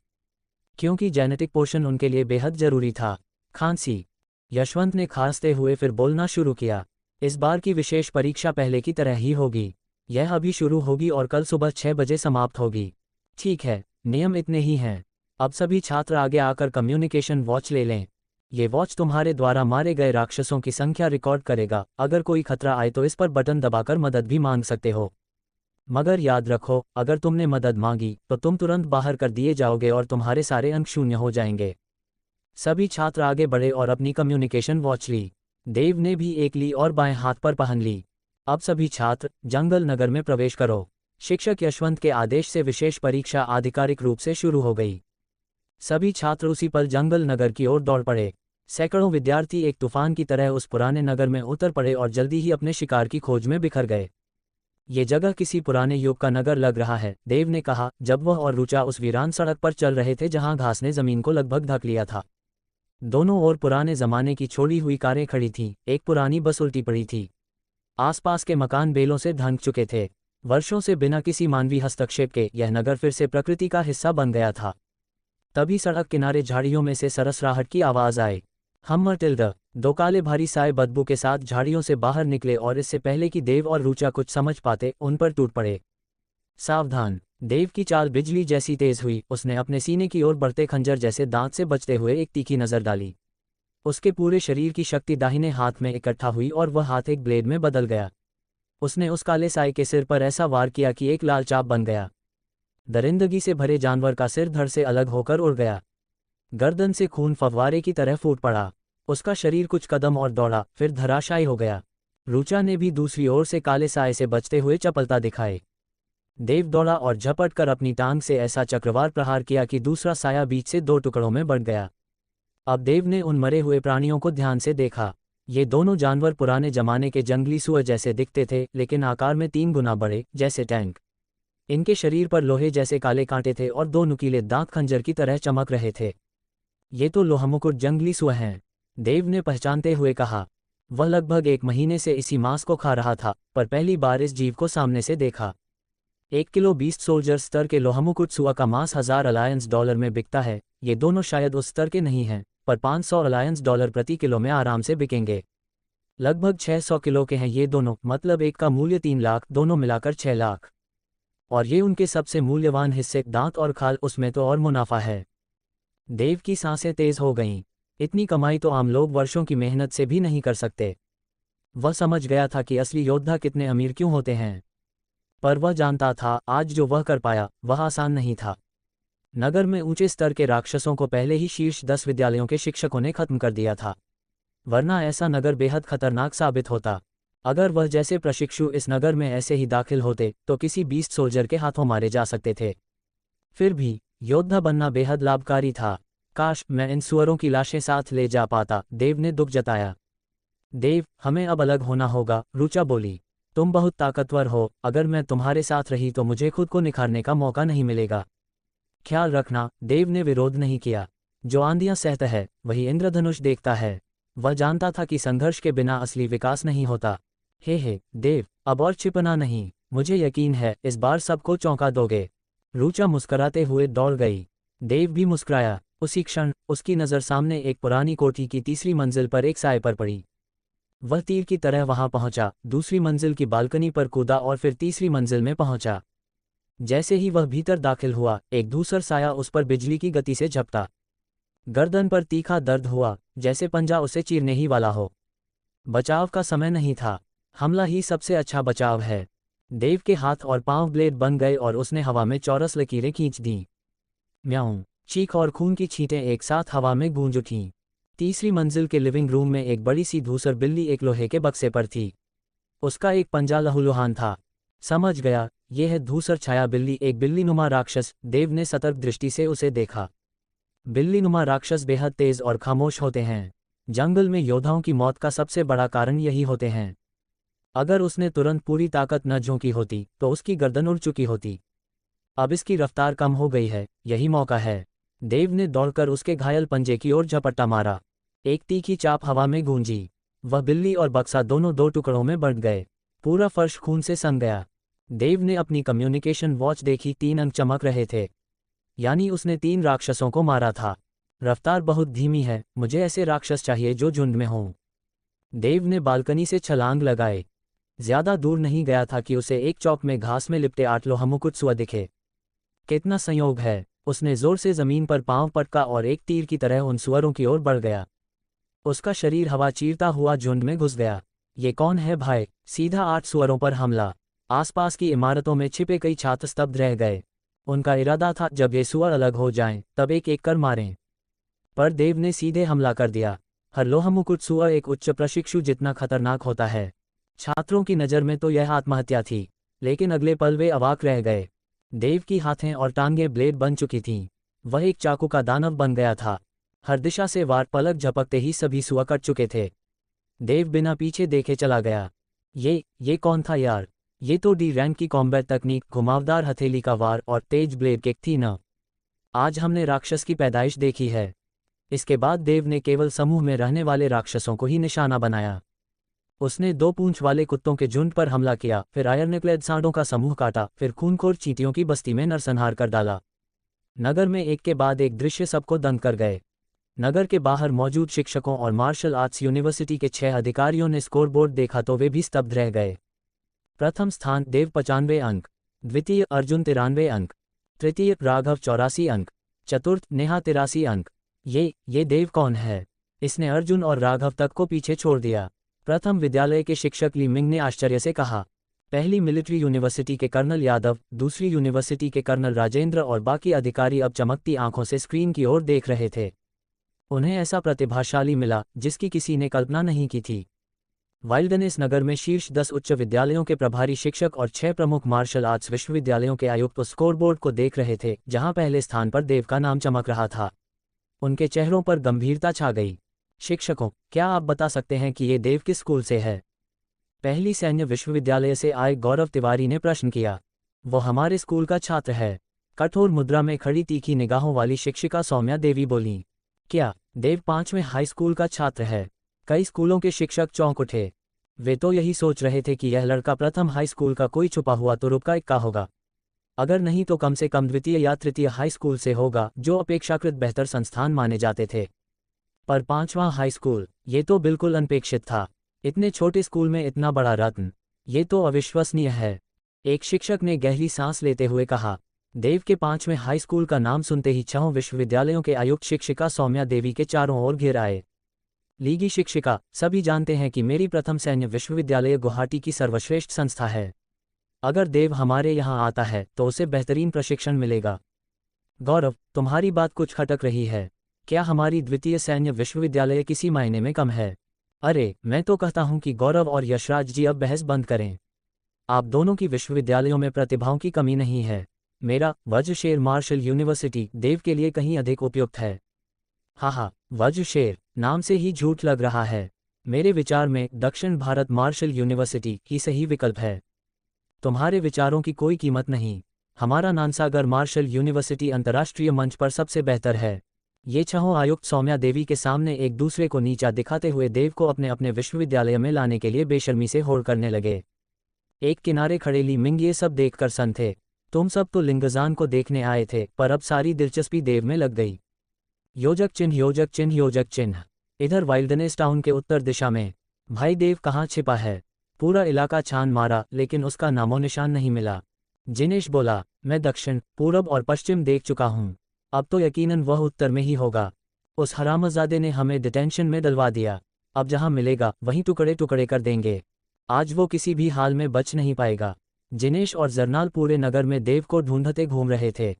क्योंकि जेनेटिक पोषण उनके लिए बेहद जरूरी था। खांसी। यशवंत ने खांसते हुए फिर बोलना शुरू किया। इस बार की विशेष परीक्षा पहले की तरह ही होगी। यह अभी शुरू होगी और कल सुबह 6 बजे समाप्त होगी। ठीक है, नियम इतने ही हैं। अब सभी छात्र आगे आकर कम्युनिकेशन वॉच ले लें। ये वॉच तुम्हारे द्वारा मारे गए राक्षसों की संख्या रिकॉर्ड करेगा। अगर कोई खतरा आए तो इस पर बटन दबाकर मदद भी मांग सकते हो। मगर याद रखो, अगर तुमने मदद मांगी तो तुम तुरंत बाहर कर दिए जाओगे और तुम्हारे सारे अंक शून्य हो जाएंगे। सभी छात्र आगे बढ़े और अपनी कम्युनिकेशन वॉच ली। देव ने भी एक ली और बाएं हाथ पर पहन ली। अब सभी छात्र जंगल नगर में प्रवेश करो। शिक्षक यशवंत के आदेश से विशेष परीक्षा आधिकारिक रूप से शुरू हो गई। सभी छात्र उसी पल जंगल नगर की ओर दौड़ पड़े। सैकड़ों विद्यार्थी एक तूफान की तरह उस पुराने नगर में उतर पड़े और जल्दी ही अपने शिकार की खोज में बिखर गए। ये जगह किसी पुराने युग का नगर लग रहा है, देव ने कहा जब वह और रुचा उस वीरान सड़क पर चल रहे थे जहां घास ने जमीन को लगभग ढक लिया था। दोनों ओर पुराने जमाने की छोड़ी हुई कारें खड़ी थीं। एक पुरानी बस उल्टी पड़ी थी। आसपास के मकान बेलों से ढंक चुके थे। वर्षों से बिना किसी मानवीय हस्तक्षेप के यह नगर फिर से प्रकृति का हिस्सा बन गया था। तभी सड़क किनारे झाड़ियों में से सरसराहट की आवाज आई। हम टिल्ड। 2 काले भारी साए बदबू के साथ झाड़ियों से बाहर निकले और इससे पहले कि देव और रुचा कुछ समझ पाते उन पर टूट पड़े। सावधान। देव की चाल बिजली जैसी तेज हुई। उसने अपने सीने की ओर बढ़ते खंजर जैसे दांत से बचते हुए एक तीखी नजर डाली। उसके पूरे शरीर की शक्ति दाहिने हाथ में इकट्ठा हुई और वह हाथ एक ब्लेड में बदल गया। उसने उस काले साए के सिर पर ऐसा वार किया कि एक लाल चाप बन गया। दरिंदगी से भरे जानवर का सिर धड़ से अलग होकर उड़ गया। गर्दन से खून फव्वारे की तरह फूट पड़ा। उसका शरीर कुछ कदम और दौड़ा, फिर धराशायी हो गया। रुचा ने भी दूसरी ओर से काले साए से बचते हुए चपलता दिखाई। देव दौड़ा और झपट कर अपनी टांग से ऐसा चक्रवार प्रहार किया कि दूसरा साया बीच से 2 टुकड़ों में बढ़ गया। अब देव ने उन मरे हुए प्राणियों को ध्यान से देखा। ये दोनों जानवर पुराने जमाने के जंगली सुअर जैसे दिखते थे, लेकिन आकार में 3 गुना बड़े, जैसे टैंक। इनके शरीर पर लोहे जैसे काले कांटे थे और 2 नुकीले दांत खंजर की तरह चमक रहे थे। ये तो लोहमुकुट जंगली सुअर हैं, देव ने पहचानते हुए कहा। वह लगभग 1 महीने से इसी मांस को खा रहा था, पर पहली बार इस जीव को सामने से देखा। 1 किलो 20 सोल्जर स्तर के लोहमुकुट सुअर का मांस $1000 में बिकता है। ये दोनों शायद उस स्तर के नहीं हैं, पर $500 प्रति किलो में आराम से बिकेंगे। लगभग 600 किलो के हैं ये दोनों, मतलब एक का मूल्य 3 लाख, दोनों मिलाकर 6 लाख। और ये उनके सबसे मूल्यवान हिस्से, दांत और खाल, उसमें तो और मुनाफा है। देव की सांसें तेज हो गईं। इतनी कमाई तो आम लोग वर्षों की मेहनत से भी नहीं कर सकते। वह समझ गया था कि असली योद्धा कितने अमीर क्यों होते हैं, पर वह जानता था आज जो वह कर पाया वह आसान नहीं था। नगर में ऊंचे स्तर के राक्षसों को पहले ही शीर्ष 10 विद्यालयों के शिक्षकों ने खत्म कर दिया था, वरना ऐसा नगर बेहद खतरनाक साबित होता। अगर वह जैसे प्रशिक्षु इस नगर में ऐसे ही दाखिल होते तो किसी 20 सोल्जर के हाथों मारे जा सकते थे। फिर भी योद्धा बनना बेहद लाभकारी था। काश मैं इन सुअरों की लाशें साथ ले जा पाता, देव ने दुख जताया। देव, हमें अब अलग होना होगा, रुचा बोली। तुम बहुत ताकतवर हो, अगर मैं तुम्हारे साथ रही तो मुझे खुद को निखारने का मौका नहीं मिलेगा। ख्याल रखना, देव ने विरोध नहीं किया। जो आंधियां सहता है वही इंद्रधनुष देखता है। वह जानता था कि संघर्ष के बिना असली विकास नहीं होता। हे देव, अब और छिपना नहीं, मुझे यकीन है इस बार सबको चौंका दोगे। रुचा मुस्कुराते हुए दौड़ गई। देव भी मुस्कुराया। उसी क्षण उसकी नज़र सामने एक पुरानी कोठी की तीसरी मंजिल पर एक साए पर पड़ी। वह तीर की तरह वहां पहुंचा, दूसरी मंजिल की बालकनी पर कूदा और फिर तीसरी मंजिल में पहुंचा। जैसे ही वह भीतर दाखिल हुआ, एक दूसरा साया उस पर बिजली की गति से झपटा। गर्दन पर तीखा दर्द हुआ, जैसे पंजा उसे चीरने ही वाला हो। बचाव का समय नहीं था, हमला ही सबसे अच्छा बचाव है। देव के हाथ और पांव ब्लेड बन गए और उसने हवा में चौरस लकीरें खींच दीं। म्याऊं, चीख और खून की छींटें एक साथ हवा में गूंज उठीं। तीसरी मंजिल के लिविंग रूम में एक बड़ी सी धूसर बिल्ली एक लोहे के बक्से पर थी। उसका एक पंजा लहूलुहान था। समझ गया, यह है धूसर छाया बिल्ली, एक बिल्लीनुमा राक्षस। देव ने सतर्क दृष्टि से उसे देखा। बिल्लीनुमा राक्षस बेहद तेज और खामोश होते हैं। जंगल में योद्धाओं की मौत का सबसे बड़ा कारण यही होते हैं। अगर उसने तुरंत पूरी ताकत न झोंकी होती तो उसकी गर्दन उड़ चुकी होती। अब इसकी रफ्तार कम हो गई है, यही मौका है। देव ने दौड़कर उसके घायल पंजे की ओर झपट्टा मारा। एक तीखी चाप हवा में गूंजी। वह बिल्ली और बक्सा दोनों दो टुकड़ों में बंट गए। पूरा फर्श खून से सन गया। देव ने अपनी कम्युनिकेशन वॉच देखी, 3 अंक चमक रहे थे। यानी उसने 3 राक्षसों को मारा था। रफ्तार बहुत धीमी है, मुझे ऐसे राक्षस चाहिए जो झुंड में हों। देव ने बालकनी से छलांग लगाए। ज्यादा दूर नहीं गया था कि उसे एक चौक में घास में लिपटे 8 लोहमुकुट सुअर दिखे। कितना संयोग है! उसने जोर से जमीन पर पांव पटका और एक तीर की तरह उन सुअरों की ओर बढ़ गया। उसका शरीर हवा चीरता हुआ झुंड में घुस गया। ये कौन है भाई? सीधा 8 सुअरों पर हमला। आसपास की इमारतों में छिपे कई छात्र स्तब्ध रह गए। उनका इरादा था जब ये सुअर अलग हो जाएं तब एक एक कर मारें। पर देव ने सीधे हमला कर दिया। हर लोहमुकुट सुअर एक उच्च प्रशिक्षु जितना खतरनाक होता है। छात्रों की नज़र में तो यह आत्महत्या थी, लेकिन अगले पल वे अवाक रह गए। देव की हाथें और टांगें ब्लेड बन चुकी थीं। वह एक चाकू का दानव बन गया था। हर दिशा से वार, पलक झपकते ही सभी सुअर कट चुके थे। देव बिना पीछे देखे चला गया। ये कौन था यार? ये तो डी रैंक की कॉम्बैट तकनीक, घुमावदार हथेली का वार और तेज ब्लेड किक थी न। आज हमने राक्षस की पैदाइश देखी है। इसके बाद देव ने केवल समूह में रहने वाले राक्षसों को ही निशाना बनाया। उसने 2 पूंछ वाले कुत्तों के झुंड पर हमला किया, फिर आयरनक्लेड सांडों का समूह काटा, फिर खूनखोर चींटियों की बस्ती में नरसंहार कर डाला। नगर में एक के बाद एक दृश्य सबको दंग कर गए। नगर के बाहर मौजूद शिक्षकों और मार्शल आर्ट्स यूनिवर्सिटी के 6 अधिकारियों ने स्कोरबोर्ड देखा तो वे भी स्तब्ध रह गए। प्रथम स्थान देव 95 अंक, द्वितीय अर्जुन 93 अंक, तृतीय राघव 84 अंक, चतुर्थ नेहा 83 अंक। ये देव कौन है? इसने अर्जुन और राघव तक को पीछे छोड़ दिया। प्रथम विद्यालय के शिक्षक ली मिंग ने आश्चर्य से कहा। पहली मिलिट्री यूनिवर्सिटी के कर्नल यादव, दूसरी यूनिवर्सिटी के कर्नल राजेंद्र और बाकी अधिकारी अब चमकती आंखों से स्क्रीन की ओर देख रहे थे। उन्हें ऐसा प्रतिभाशाली मिला जिसकी किसी ने कल्पना नहीं की थी। वाइल्डनेस नगर में शीर्ष 10 उच्च विद्यालयों के प्रभारी शिक्षक और 6 प्रमुख मार्शल आर्ट्स विश्वविद्यालयों के आयुक्त उस स्कोरबोर्ड को देख रहे थे जहां पहले स्थान पर देव का नाम चमक रहा था। उनके चेहरों पर गंभीरता छा गई। शिक्षकों, क्या आप बता सकते हैं कि ये देव किस स्कूल से है? पहली सैन्य विश्वविद्यालय से आए गौरव तिवारी ने प्रश्न किया। वो हमारे स्कूल का छात्र है। कठोर मुद्रा में खड़ी तीखी निगाहों वाली शिक्षिका सौम्या देवी बोलीं। क्या देव 5वें हाई स्कूल का छात्र है? कई स्कूलों के शिक्षक चौंक उठे। वे तो यही सोच रहे थे कि यह लड़का प्रथम हाई स्कूल का कोई छुपा हुआ तुरुप का इक्का होगा। अगर नहीं तो कम से कम द्वितीय या तृतीय हाई स्कूल से होगा, जो अपेक्षाकृत बेहतर संस्थान माने जाते थे। पर 5वां हाई स्कूल, ये तो बिल्कुल अनपेक्षित था। इतने छोटे स्कूल में इतना बड़ा रत्न, ये तो अविश्वसनीय है। एक शिक्षक ने गहरी सांस लेते हुए कहा। देव के 5वें हाई स्कूल का नाम सुनते ही 6 विश्वविद्यालयों के आयुक्त शिक्षिका सौम्या देवी के चारों ओर घिर आए। लीगी शिक्षिका, सभी जानते हैं कि मेरी प्रथम सैन्य विश्वविद्यालय गुवाहाटी की सर्वश्रेष्ठ संस्था है। अगर देव हमारे यहाँ आता है तो उसे बेहतरीन प्रशिक्षण मिलेगा। गौरव, तुम्हारी बात कुछ खटक रही है। क्या हमारी द्वितीय सैन्य विश्वविद्यालय किसी मायने में कम है? अरे, मैं तो कहता हूं कि गौरव और यशराज जी अब बहस बंद करें। आप दोनों की विश्वविद्यालयों में प्रतिभाओं की कमी नहीं है। मेरा वज्रशेर मार्शल यूनिवर्सिटी देव के लिए कहीं अधिक उपयुक्त है। हाँ, वज्रशेर नाम से ही झूठ लग रहा है। मेरे विचार में दक्षिण भारत मार्शल यूनिवर्सिटी ही सही विकल्प है। तुम्हारे विचारों की कोई कीमत नहीं। हमारा नानसागर मार्शल यूनिवर्सिटी अंतर्राष्ट्रीय मंच पर सबसे बेहतर है। ये 6 आयुक्त सौम्या देवी के सामने एक दूसरे को नीचा दिखाते हुए देव को अपने अपने विश्वविद्यालय में लाने के लिए बेशर्मी से होड़ करने लगे। एक किनारे खड़े ली मिंग ये सब देखकर सन थे। तुम सब तो लिंगजान को देखने आए थे, पर अब सारी दिलचस्पी देव में लग गई। योजक चिन्ह, योजक चिन्ह, योजक चिन्ह। इधर वाइल्डनेस टाउन के उत्तर दिशा में। भाई देव कहाँ छिपा है? पूरा इलाका छान मारा लेकिन उसका नामो निशान नहीं मिला। जिनेश बोला, मैं दक्षिण, पूरब और पश्चिम देख चुका हूँ। अब तो यकीनन वह उत्तर में ही होगा। उस हरामजादे ने हमें डिटेंशन में डलवा दिया। अब जहाँ मिलेगा वहीं टुकड़े टुकड़े कर देंगे। आज वो किसी भी हाल में बच नहीं पाएगा। जिनेश और जरनाल पूरे नगर में देव को ढूंढते घूम रहे थे।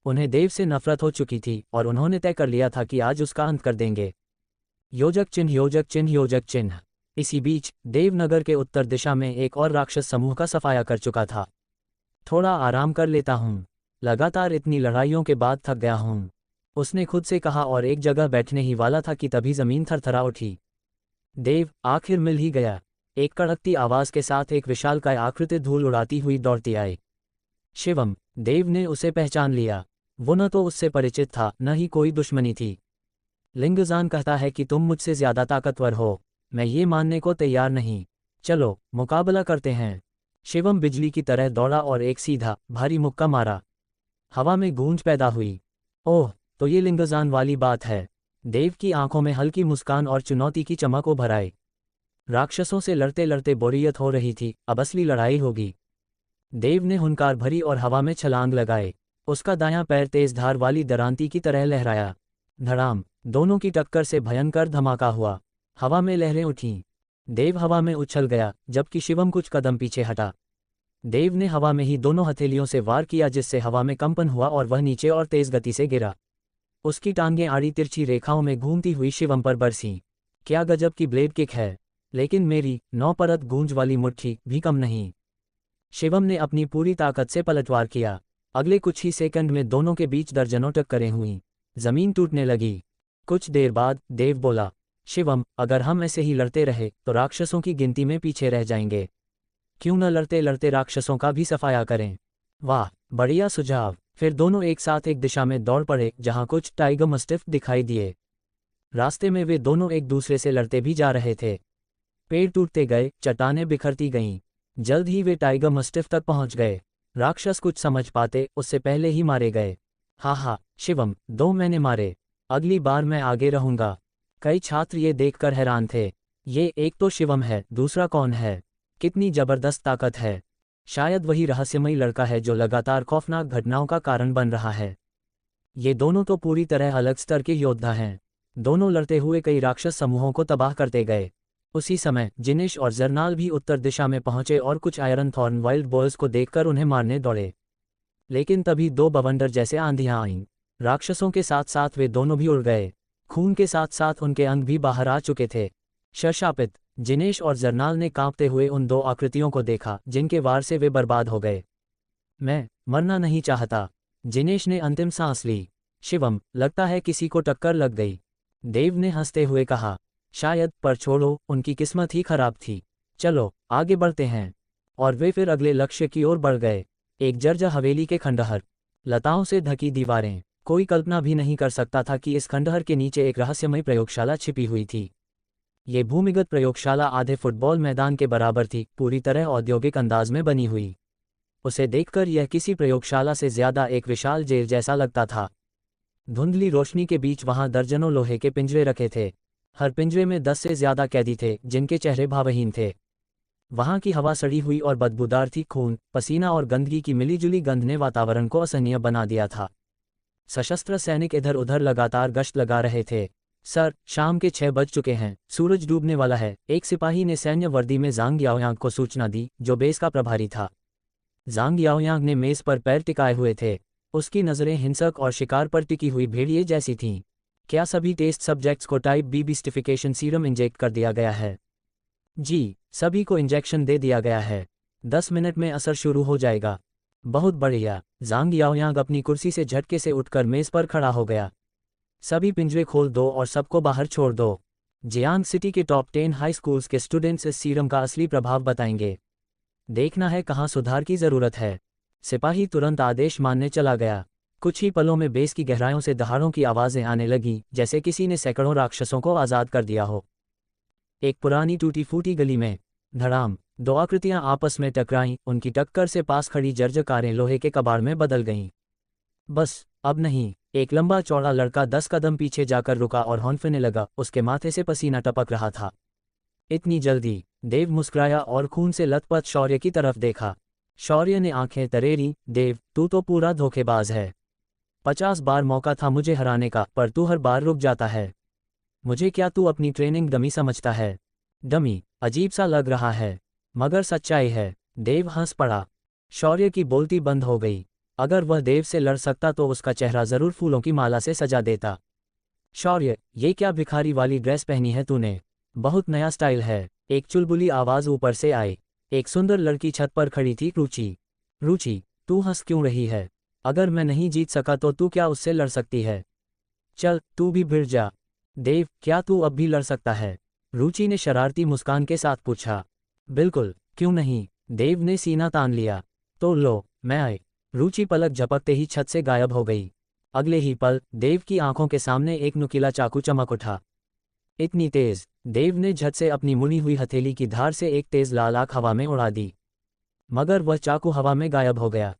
उन्हें देव से नफरत हो चुकी थी और उन्होंने तय कर लिया था कि आज उसका अंत कर देंगे। योजक चिन्ह योजक चिन्ह योजक चिन्ह। इसी बीच देवनगर के उत्तर दिशा में एक और राक्षस समूह का सफाया कर चुका था। थोड़ा आराम कर लेता हूँ, लगातार इतनी लड़ाइयों के बाद थक गया हूँ, उसने खुद से कहा और एक जगह बैठने ही वाला था कि तभी जमीन थरथरा उठी। देव, आखिर मिल ही गया। एक कड़कती आवाज के साथ एक विशालकाय आकृति धूल उड़ाती हुई दौड़ती आई। शिवम, देव ने उसे पहचान लिया। वो न तो उससे परिचित था, न ही कोई दुश्मनी थी। लिंगजान कहता है कि तुम मुझसे ज्यादा ताकतवर हो, मैं ये मानने को तैयार नहीं। चलो मुकाबला करते हैं। शिवम बिजली की तरह दौड़ा और एक सीधा भारी मुक्का मारा। हवा में गूंज पैदा हुई। ओह, तो ये लिंगजान वाली बात है। देव की आंखों में हल्की मुस्कान और चुनौती की चमक उभर आई। राक्षसों से लड़ते लड़ते बोरियत हो रही थी, अब असली लड़ाई होगी। देव ने हुंकार भरी और हवा में छलांग लगाए। उसका दायां पैर तेज धार वाली दरांती की तरह लहराया। धड़ाम, दोनों की टक्कर से भयंकर धमाका हुआ। हवा में लहरें उठीं। देव हवा में उछल गया, जबकि शिवम कुछ कदम पीछे हटा। देव ने हवा में ही दोनों हथेलियों से वार किया, जिससे हवा में कंपन हुआ और वह नीचे और तेज गति से गिरा। उसकी टांगें आड़ी तिरछी रेखाओं में घूमती हुई शिवम पर बरसीं। क्या गजब की ब्लेड किक है, लेकिन मेरी 9 परत गूंज वाली मुट्ठी भी कम नहीं। शिवम ने अपनी पूरी ताकत से पलटवार किया। अगले कुछ ही सेकंड में दोनों के बीच दर्जनों टक्करें हुईं। जमीन टूटने लगी। कुछ देर बाद देव बोला, शिवम, अगर हम ऐसे ही लड़ते रहे तो राक्षसों की गिनती में पीछे रह जाएंगे। क्यों न लड़ते लड़ते राक्षसों का भी सफाया करें। वाह, बढ़िया सुझाव। फिर दोनों एक साथ एक दिशा में दौड़ पड़े जहां कुछ टाइगर मस्टिफ दिखाई दिए। रास्ते में वे दोनों एक दूसरे से लड़ते भी जा रहे थे। पेड़ टूटते गए, चट्टानें बिखरती गईं। जल्द ही वे टाइगर मस्टिफ तक पहुंच गए। राक्षस कुछ समझ पाते उससे पहले ही मारे गए। हा, शिवम, 2 मैंने मारे, अगली बार मैं आगे रहूंगा। कई छात्र ये देखकर हैरान थे। ये एक तो शिवम है, दूसरा कौन है? कितनी जबरदस्त ताकत है। शायद वही रहस्यमयी लड़का है जो लगातार खौफनाक घटनाओं का कारण बन रहा है। ये दोनों तो पूरी तरह अलग स्तर के योद्धा हैं। दोनों लड़ते हुए कई राक्षस समूहों को तबाह करते गए। उसी समय जिनेश और जरनाल भी उत्तर दिशा में पहुंचे और कुछ आयरन थॉर्न वाइल्ड बॉयज को देखकर उन्हें मारने दौड़े। लेकिन तभी 2 बवंडर जैसे आंधियां आईं। राक्षसों के साथ साथ वे दोनों भी उड़ गए। खून के साथ साथ उनके अंग भी बाहर आ चुके थे। शशापित जिनेश और जरनाल ने कांपते हुए उन 2 आकृतियों को देखा जिनके वार से वे बर्बाद हो गए। मैं मरना नहीं चाहता। जिनेश ने अंतिम सांस ली। शिवम, लगता है किसी को टक्कर लग गई। देव ने हंसते हुए कहा, शायद, पर छोड़ो, उनकी किस्मत ही खराब थी। चलो आगे बढ़ते हैं। और वे फिर अगले लक्ष्य की ओर बढ़ गए। एक जर्जर हवेली के खंडहर, लताओं से ढकी दीवारें। कोई कल्पना भी नहीं कर सकता था कि इस खंडहर के नीचे एक रहस्यमयी प्रयोगशाला छिपी हुई थी। ये भूमिगत प्रयोगशाला आधे फुटबॉल मैदान के बराबर थी, पूरी तरह औद्योगिक अंदाज में बनी हुई। उसे देखकर यह किसी प्रयोगशाला से ज्यादा एक विशाल जेल जैसा लगता था। धुंधली रोशनी के बीच वहां दर्जनों लोहे के पिंजरे रखे थे। हर पिंजरे में 10 से ज्यादा कैदी थे जिनके चेहरे भावहीन थे। वहां की हवा सड़ी हुई और बदबूदार थी। खून, पसीना और गंदगी की मिलीजुली गंध ने वातावरण को असहनीय बना दिया था। सशस्त्र सैनिक इधर उधर लगातार गश्त लगा रहे थे। सर, शाम के 6 बज चुके हैं, सूरज डूबने वाला है, एक सिपाही ने सैन्य वर्दी में जांग याओयांग को सूचना दी, जो बेस का प्रभारी था। जांग याओयांग ने मेज पर पैर टिकाए हुए थे। उसकी नज़रें हिंसक और शिकार पर टिकी हुई भेड़िए जैसी थीं। क्या सभी टेस्ट सब्जेक्ट्स को टाइप बी बीस्टिफिकेशन सीरम इंजेक्ट कर दिया गया है? जी, सभी को इंजेक्शन दे दिया गया है। 10 मिनट में असर शुरू हो जाएगा। बहुत बढ़िया। जांग याओयांग अपनी कुर्सी से झटके से उठकर मेज पर खड़ा हो गया। सभी पिंजरे खोल दो और सबको बाहर छोड़ दो। जियांग सिटी के टॉप 10 हाई स्कूल्स के स्टूडेंट्स इस सीरम का असली प्रभाव बताएंगे। देखना है कहाँ सुधार की ज़रूरत है। सिपाही तुरंत आदेश मानने चला गया। कुछ ही पलों में बेस की गहराइयों से दहाड़ों की आवाज़ें आने लगीं, जैसे किसी ने सैकड़ों राक्षसों को आज़ाद कर दिया हो। एक पुरानी टूटी फूटी गली में धड़ाम, 2 आकृतियां आपस में टकराईं। उनकी टक्कर से पास खड़ी जर्जर कारें लोहे के कबाड़ में बदल गईं। बस अब नहीं। एक लंबा चौड़ा लड़का 10 कदम पीछे जाकर रुका और हौंफने लगा। उसके माथे से पसीना टपक रहा था। इतनी जल्दी? देव मुस्कुराया और खून से लथपथ शौर्य की तरफ देखा। शौर्य ने आंखें तरेरी। देव, तू तो पूरा धोखेबाज है। 50 बार मौका था मुझे हराने का, पर तू हर बार रुक जाता है। मुझे क्या तू अपनी ट्रेनिंग डमी समझता है? डमी अजीब सा लग रहा है, मगर सच्चाई है। देव हंस पड़ा। शौर्य की बोलती बंद हो गई। अगर वह देव से लड़ सकता तो उसका चेहरा जरूर फूलों की माला से सजा देता। शौर्य, ये क्या भिखारी वाली ड्रेस पहनी है तूने? बहुत नया स्टाइल है। एक चुलबुली आवाज ऊपर से आई। एक सुंदर लड़की छत पर खड़ी थी। रुचि। रुचि, तू हंस क्यों रही है? अगर मैं नहीं जीत सका तो तू क्या उससे लड़ सकती है? चल तू भी भिड़ जा। देव, क्या तू अब भी लड़ सकता है? रुचि ने शरारती मुस्कान के साथ पूछा। बिल्कुल, क्यों नहीं? देव ने सीना तान लिया। तो लो, मैं आई। रुचि पलक झपकते ही छत से गायब हो गई। अगले ही पल देव की आंखों के सामने एक नुकीला चाकू चमक उठा। इतनी तेज! देव ने झट से अपनी मुड़ी हुई हथेली की धार से एक तेज लाल आंख हवा में उड़ा दी, मगर वह चाकू हवा में गायब हो गया।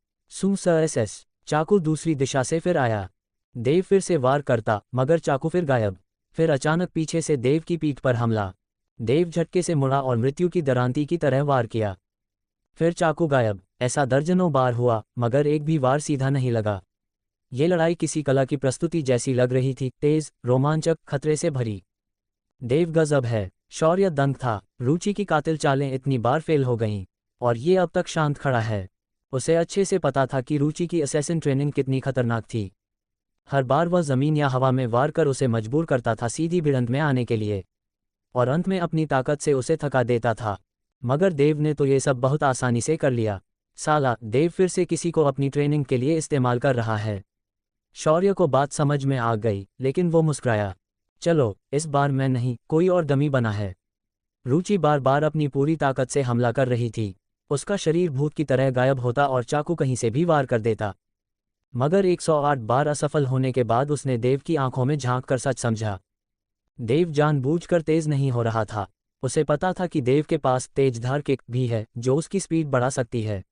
एस चाकू दूसरी दिशा से फिर आया। देव फिर से वार करता, मगर चाकू फिर गायब। फिर अचानक पीछे से देव की पीठ पर हमला। देव झटके से मुड़ा और मृत्यु की दरांती की तरह वार किया। फिर चाकू गायब। ऐसा दर्जनों बार हुआ, मगर एक भी वार सीधा नहीं लगा। ये लड़ाई किसी कला की प्रस्तुति जैसी लग रही थी, तेज, रोमांचक, खतरे से भरी। देव गजब है। शौर्य दंग था। रुचि की कातिल चालें इतनी बार फेल हो गईं, और ये अब तक शांत खड़ा है। उसे अच्छे से पता था कि रुचि की असैसिन ट्रेनिंग कितनी खतरनाक थी। हर बार वह जमीन या हवा में वार कर उसे मजबूर करता था सीधी भिड़ंत में आने के लिए, और अंत में अपनी ताकत से उसे थका देता था। मगर देव ने तो ये सब बहुत आसानी से कर लिया। साला, देव फिर से किसी को अपनी ट्रेनिंग के लिए इस्तेमाल कर रहा है। शौर्य को बात समझ में आ गई, लेकिन वो मुस्कुराया। चलो, इस बार मैं नहीं, कोई और डमी बना है। रुचि बार बार अपनी पूरी ताकत से हमला कर रही थी। उसका शरीर भूत की तरह गायब होता और चाकू कहीं से भी वार कर देता। मगर 108 बार असफल होने के बाद उसने देव की आंखों में झांक कर सच समझा। देव जानबूझकर तेज नहीं हो रहा था। उसे पता था कि देव के पास तेजधार किक भी है जो उसकी स्पीड बढ़ा सकती है,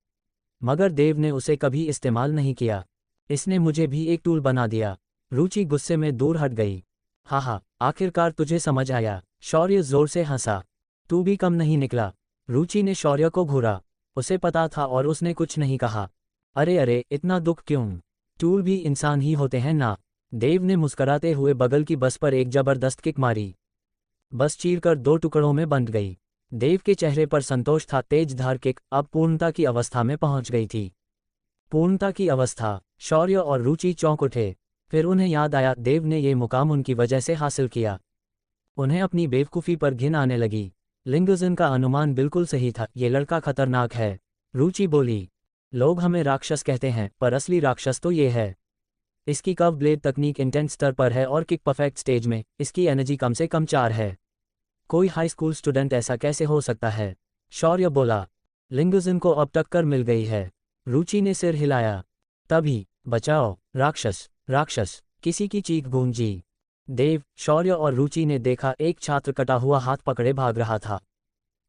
मगर देव ने उसे कभी इस्तेमाल नहीं किया। इसने मुझे भी एक टूल बना दिया। रुचि गुस्से में दूर हट गई। हाँ, आखिरकार तुझे समझ आया। शौर्य जोर से हंसा। तू भी कम नहीं निकला। रुचि ने शौर्य को घूरा। उसे पता था और उसने कुछ नहीं कहा। अरे, इतना दुख क्यों? टूल भी इंसान ही होते हैं ना? देव ने मुस्कराते हुए बगल की बस पर एक जबरदस्त किक मारी। बस चीरकर 2 टुकड़ों में बंध गई। देव के चेहरे पर संतोष था। तेज धार किक अब पूर्णता की अवस्था में पहुंच गई थी। पूर्णता की अवस्था। शौर्य और रुचि चौंक उठे। फिर उन्हें याद आया, देव ने ये मुकाम उनकी वजह से हासिल किया। उन्हें अपनी बेवकूफ़ी पर घिन आने लगी। लिंगजन का अनुमान बिल्कुल सही था, ये लड़का खतरनाक है। रुचि बोली। लोग हमें राक्षस कहते हैं, पर असली राक्षस तो ये है। इसकी कर्व ब्लेड तकनीक इंटेंस स्तर पर है और किक परफेक्ट स्टेज में। इसकी एनर्जी कम से कम 4 है। कोई हाई स्कूल स्टूडेंट ऐसा कैसे हो सकता है? शौर्य बोला। लिंगजन को अब टक्कर मिल गई है। रुचि ने सिर हिलाया। तभी, बचाओ, राक्षस, राक्षस, किसी की चीख गूंजी। देव, शौर्य और रुचि ने देखा एक छात्र कटा हुआ हाथ पकड़े भाग रहा था।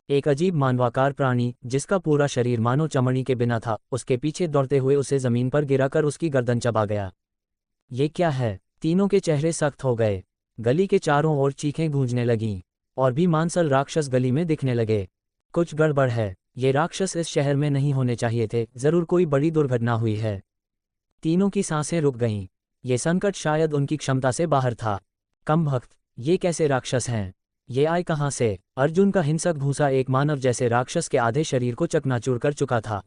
एक अजीब मानवाकार प्राणी, जिसका पूरा शरीर मानो चमड़ी के बिना था, उसके पीछे दौड़ते हुए उसे जमीन पर गिराकर उसकी गर्दन चबा गया। ये क्या है? तीनों के चेहरे सख्त हो गए। गली के चारों ओर चीखें गूंजने लगीं, और भी मांसल राक्षस गली में दिखने लगे। कुछ गड़बड़ है। ये राक्षस इस शहर में नहीं होने चाहिए थे। जरूर कोई बड़ी दुर्घटना हुई है। तीनों की सांसें रुक गईं। ये संकट शायद उनकी क्षमता से बाहर था। कमबख्त, ये कैसे राक्षस हैं? ये आए कहाँ से? अर्जुन का हिंसक भूसा एक मानव जैसे राक्षस के आधे शरीर को चकनाचूर कर चुका था।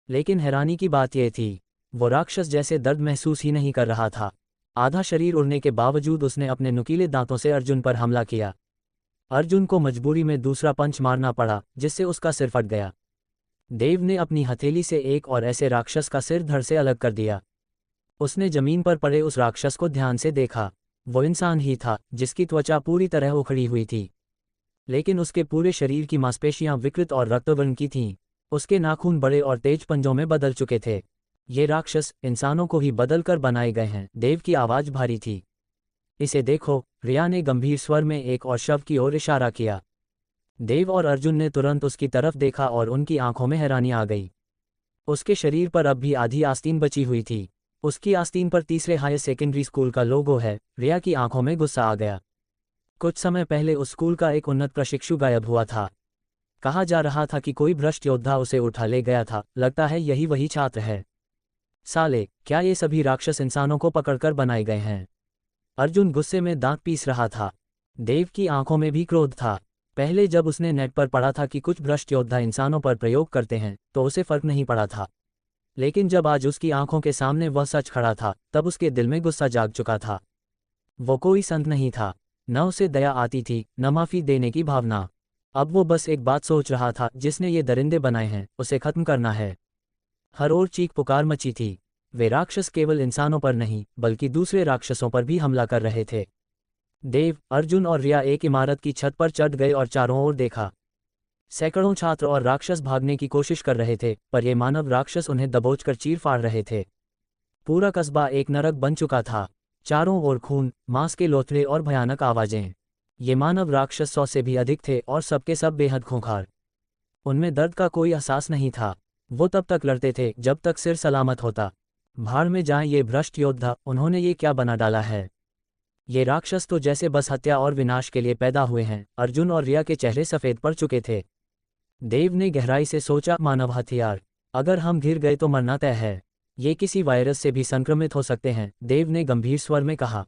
लेकिन हैरानी की बात यह थी, वो राक्षस जैसे दर्द महसूस ही नहीं कर रहा था। आधा शरीर उड़ने के बावजूद उसने अपने नुकीले दांतों से अर्जुन पर हमला किया। अर्जुन को मजबूरी में दूसरा पंच मारना पड़ा, जिससे उसका सिर फट गया। देव ने अपनी हथेली से एक और ऐसे राक्षस का सिर धड़ से अलग कर दिया। उसने जमीन पर पड़े उस राक्षस को ध्यान से देखा। वो इंसान ही था, जिसकी त्वचा पूरी तरह उखड़ी हुई थी, लेकिन उसके पूरे शरीर की मांसपेशियां विकृत और रक्तवर्ण की थीं। उसके नाखून बड़े और तेज पंजों में बदल चुके थे। ये राक्षस इंसानों को ही बदल कर बनाए गए हैं। देव की आवाज़ भारी थी। इसे देखो, रिया ने गंभीर स्वर में एक और शव की ओर इशारा किया। देव और अर्जुन ने तुरंत उसकी तरफ देखा और उनकी आंखों में हैरानी आ गई। उसके शरीर पर अब भी आधी आस्तीन बची हुई थी। उसकी आस्तीन पर तीसरे हायर सेकेंडरी स्कूल का लोगो है। रिया की आंखों में गुस्सा आ गया। कुछ समय पहले उस स्कूल का एक उन्नत प्रशिक्षु गायब हुआ था। कहा जा रहा था कि कोई भ्रष्ट योद्धा उसे उठा ले गया था। लगता है यही वही छात्र है। साले, क्या ये सभी राक्षस इंसानों को पकड़कर बनाए गए हैं? अर्जुन गुस्से में दांत पीस रहा था। देव की आंखों में भी क्रोध था। पहले जब उसने नेट पर पढ़ा था कि कुछ भ्रष्ट योद्धा इंसानों पर प्रयोग करते हैं, तो उसे फर्क नहीं पड़ा था। लेकिन जब आज उसकी आंखों के सामने वह सच खड़ा था, तब उसके दिल में गुस्सा जाग चुका था। वो कोई संत नहीं था, न उसे दया आती थी न माफ़ी देने की भावना। अब वो बस एक बात सोच रहा था, जिसने ये दरिंदे बनाए हैं उसे खत्म करना है। हर ओर चीख पुकार मची थी। वे राक्षस केवल इंसानों पर नहीं बल्कि दूसरे राक्षसों पर भी हमला कर रहे थे। देव, अर्जुन और रिया एक इमारत की छत पर चढ़ गए और चारों ओर देखा। सैकड़ों छात्र और राक्षस भागने की कोशिश कर रहे थे, पर ये मानव राक्षस उन्हें दबोचकर चीर फाड़ रहे थे। पूरा कस्बा एक नरक बन चुका था। चारों ओर खून, मांस के लोथड़े और भयानक आवाजें। ये मानव राक्षस 100 से भी अधिक थे और सबके सब बेहद खूंखार। उनमें दर्द का कोई एहसास नहीं था। वो तब तक लड़ते थे जब तक सिर सलामत होता। भाड़ में जाएं ये भ्रष्ट योद्धा, उन्होंने ये क्या बना डाला है। ये राक्षस तो जैसे बस हत्या और विनाश के लिए पैदा हुए हैं। अर्जुन और रिया के चेहरे सफ़ेद पड़ चुके थे। देव ने गहराई से सोचा, मानव हथियार, अगर हम घिर गए तो मरना तय है। ये किसी वायरस से भी संक्रमित हो सकते हैं, देव ने गंभीर स्वर में कहा।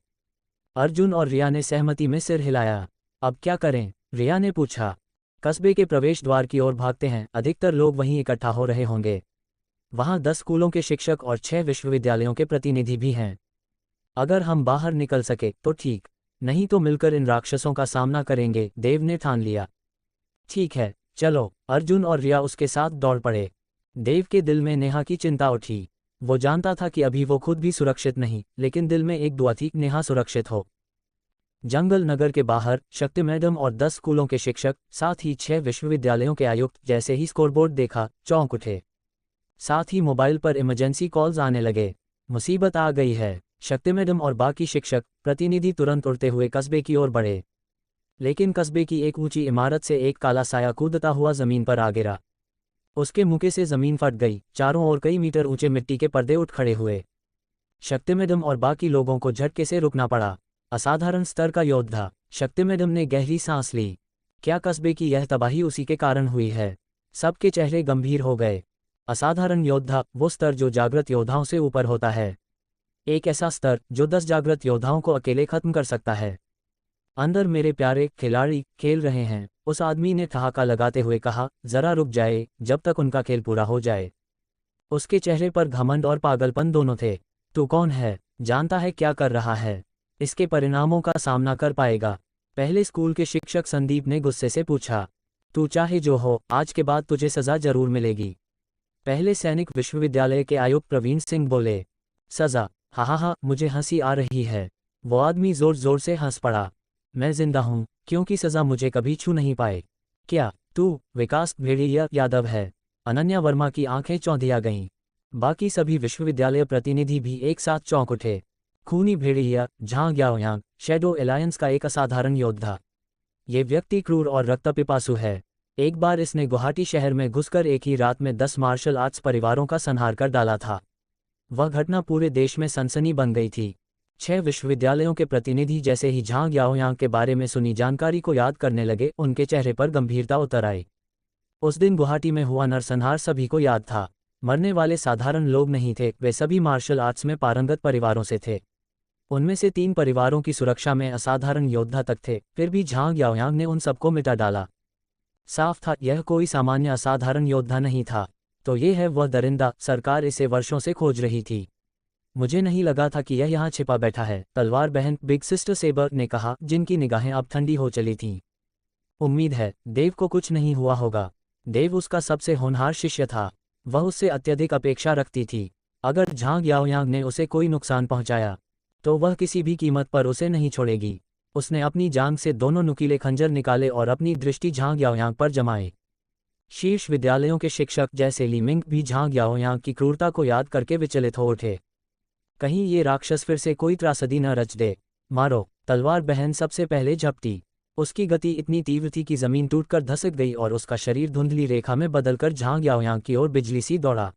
अर्जुन और रिया ने सहमति में सिर हिलाया। अब क्या करें, रिया ने पूछा। कस्बे के प्रवेश द्वार की ओर भागते हैं, अधिकतर लोग वहीं इकट्ठा हो रहे होंगे। वहाँ 10 स्कूलों के शिक्षक और 6 विश्वविद्यालयों के प्रतिनिधि भी हैं। अगर हम बाहर निकल सके तो ठीक, नहीं तो मिलकर इन राक्षसों का सामना करेंगे, देव ने ठान लिया। ठीक है, चलो। अर्जुन और रिया उसके साथ दौड़ पड़े। देव के दिल में नेहा की चिंता उठी। वो जानता था कि अभी वो खुद भी सुरक्षित नहीं, लेकिन दिल में एक दुआ थी, नेहा सुरक्षित हो। जंगल नगर के बाहर शक्ति मैडम और 10 स्कूलों के शिक्षक, साथ ही 6 विश्वविद्यालयों के आयुक्त जैसे ही स्कोरबोर्ड देखा, चौंक उठे। साथ ही मोबाइल पर इमरजेंसी कॉल्स आने लगे। मुसीबत आ गई है। शक्ति मैडम और बाकी शिक्षक प्रतिनिधि तुरंत उड़ते हुए कस्बे की ओर बढ़े। लेकिन कस्बे की एक ऊंची इमारत से एक काला साया कूदता हुआ जमीन पर आ गिरा। उसके मुके से जमीन फट गई। चारों ओर कई मीटर ऊंचे मिट्टी के पर्दे उठ खड़े हुए। शक्ति मैडम और बाकी लोगों को झटके से रुकना पड़ा। असाधारण स्तर का योद्धा। शक्ति मैडम ने गहरी सांस ली। क्या कस्बे की यह तबाही उसी के कारण हुई है? सबके चेहरे गंभीर हो गए। असाधारण योद्धा, वो स्तर जो जागृत योद्धाओं से ऊपर होता है। एक ऐसा स्तर जो 10 जागृत योद्धाओं को अकेले खत्म कर सकता है। अंदर मेरे प्यारे खिलाड़ी खेल रहे हैं, उस आदमी ने ठहाका लगाते हुए कहा। जरा रुक जाए, जब तक उनका खेल पूरा हो जाए। उसके चेहरे पर घमंड और पागलपन दोनों थे। तू कौन है? जानता है क्या कर रहा है? इसके परिणामों का सामना कर पाएगा? पहले स्कूल के शिक्षक संदीप ने गुस्से से पूछा। तू चाहे जो हो, आज के बाद तुझे सजा जरूर मिलेगी। पहले सैनिक विश्वविद्यालय के आयुक्त प्रवीण सिंह बोले। सजा? हा, मुझे हंसी आ रही है। वो आदमी जोर जोर से हंस पड़ा। मैं जिंदा हूं क्योंकि सजा मुझे कभी छू नहीं पाए। क्या तू विकास भेड़िया यादव है? अनन्या वर्मा की आंखें चौंधिया गईं। बाकी सभी विश्वविद्यालय प्रतिनिधि भी एक साथ चौंक उठे। खूनी भेड़िया, झांग याओयांग, शैडो एलायंस का एक असाधारण योद्धा। ये व्यक्ति क्रूर और रक्तपिपासु है। एक बार इसने गुवाहाटी शहर में घुसकर एक ही रात में 10 मार्शल आर्ट्स परिवारों का संहार कर डाला था। वह घटना पूरे देश में सनसनी बन गई थी। 6 विश्वविद्यालयों के प्रतिनिधि जैसे ही झांग याओयांग के बारे में सुनी जानकारी को याद करने लगे, उनके चेहरे पर गंभीरता उतर आई। उस दिन गुवाहाटी में हुआ नरसंहार सभी को याद था। मरने वाले साधारण लोग नहीं थे, वे सभी मार्शल आर्ट्स में पारंगत परिवारों से थे। उनमें से 3 परिवारों की सुरक्षा में असाधारण योद्धा तक थे, फिर भी झांग याओयांग ने उन सबको मिटा डाला। साफ था, यह कोई सामान्य असाधारण योद्धा नहीं था। तो ये है वह दरिंदा, सरकार इसे वर्षों से खोज रही थी। मुझे नहीं लगा था कि यह यहाँ छिपा बैठा है, तलवार बहन बिग सिस्टर सेबर ने कहा, जिनकी निगाहें अब ठंडी हो चली थीं। उम्मीद है देव को कुछ नहीं हुआ होगा। देव उसका सबसे होनहार शिष्य था। वह उससे अत्यधिक अपेक्षा रखती थी। अगर झांग याओयांग ने उसे कोई नुकसान पहुंचाया तो वह किसी भी कीमत पर उसे नहीं छोड़ेगी। उसने अपनी जांघ से दोनों नुकीले खंजर निकाले और अपनी दृष्टि झांग याओयांग पर जमाए। शीर्ष विद्यालयों के शिक्षक जैसे ली मिंग भी झांग याओयांग की क्रूरता को याद करके विचलित हो उठे। कहीं ये राक्षस फिर से कोई त्रासदी न रच दे। मारो! तलवार बहन सबसे पहले झपटी। उसकी गति इतनी तीव्र थी कि जमीन टूटकर धसक गई और उसका शरीर धुंधली रेखा में बदलकर झांग याओयांग की ओर बिजली सी दौड़ा।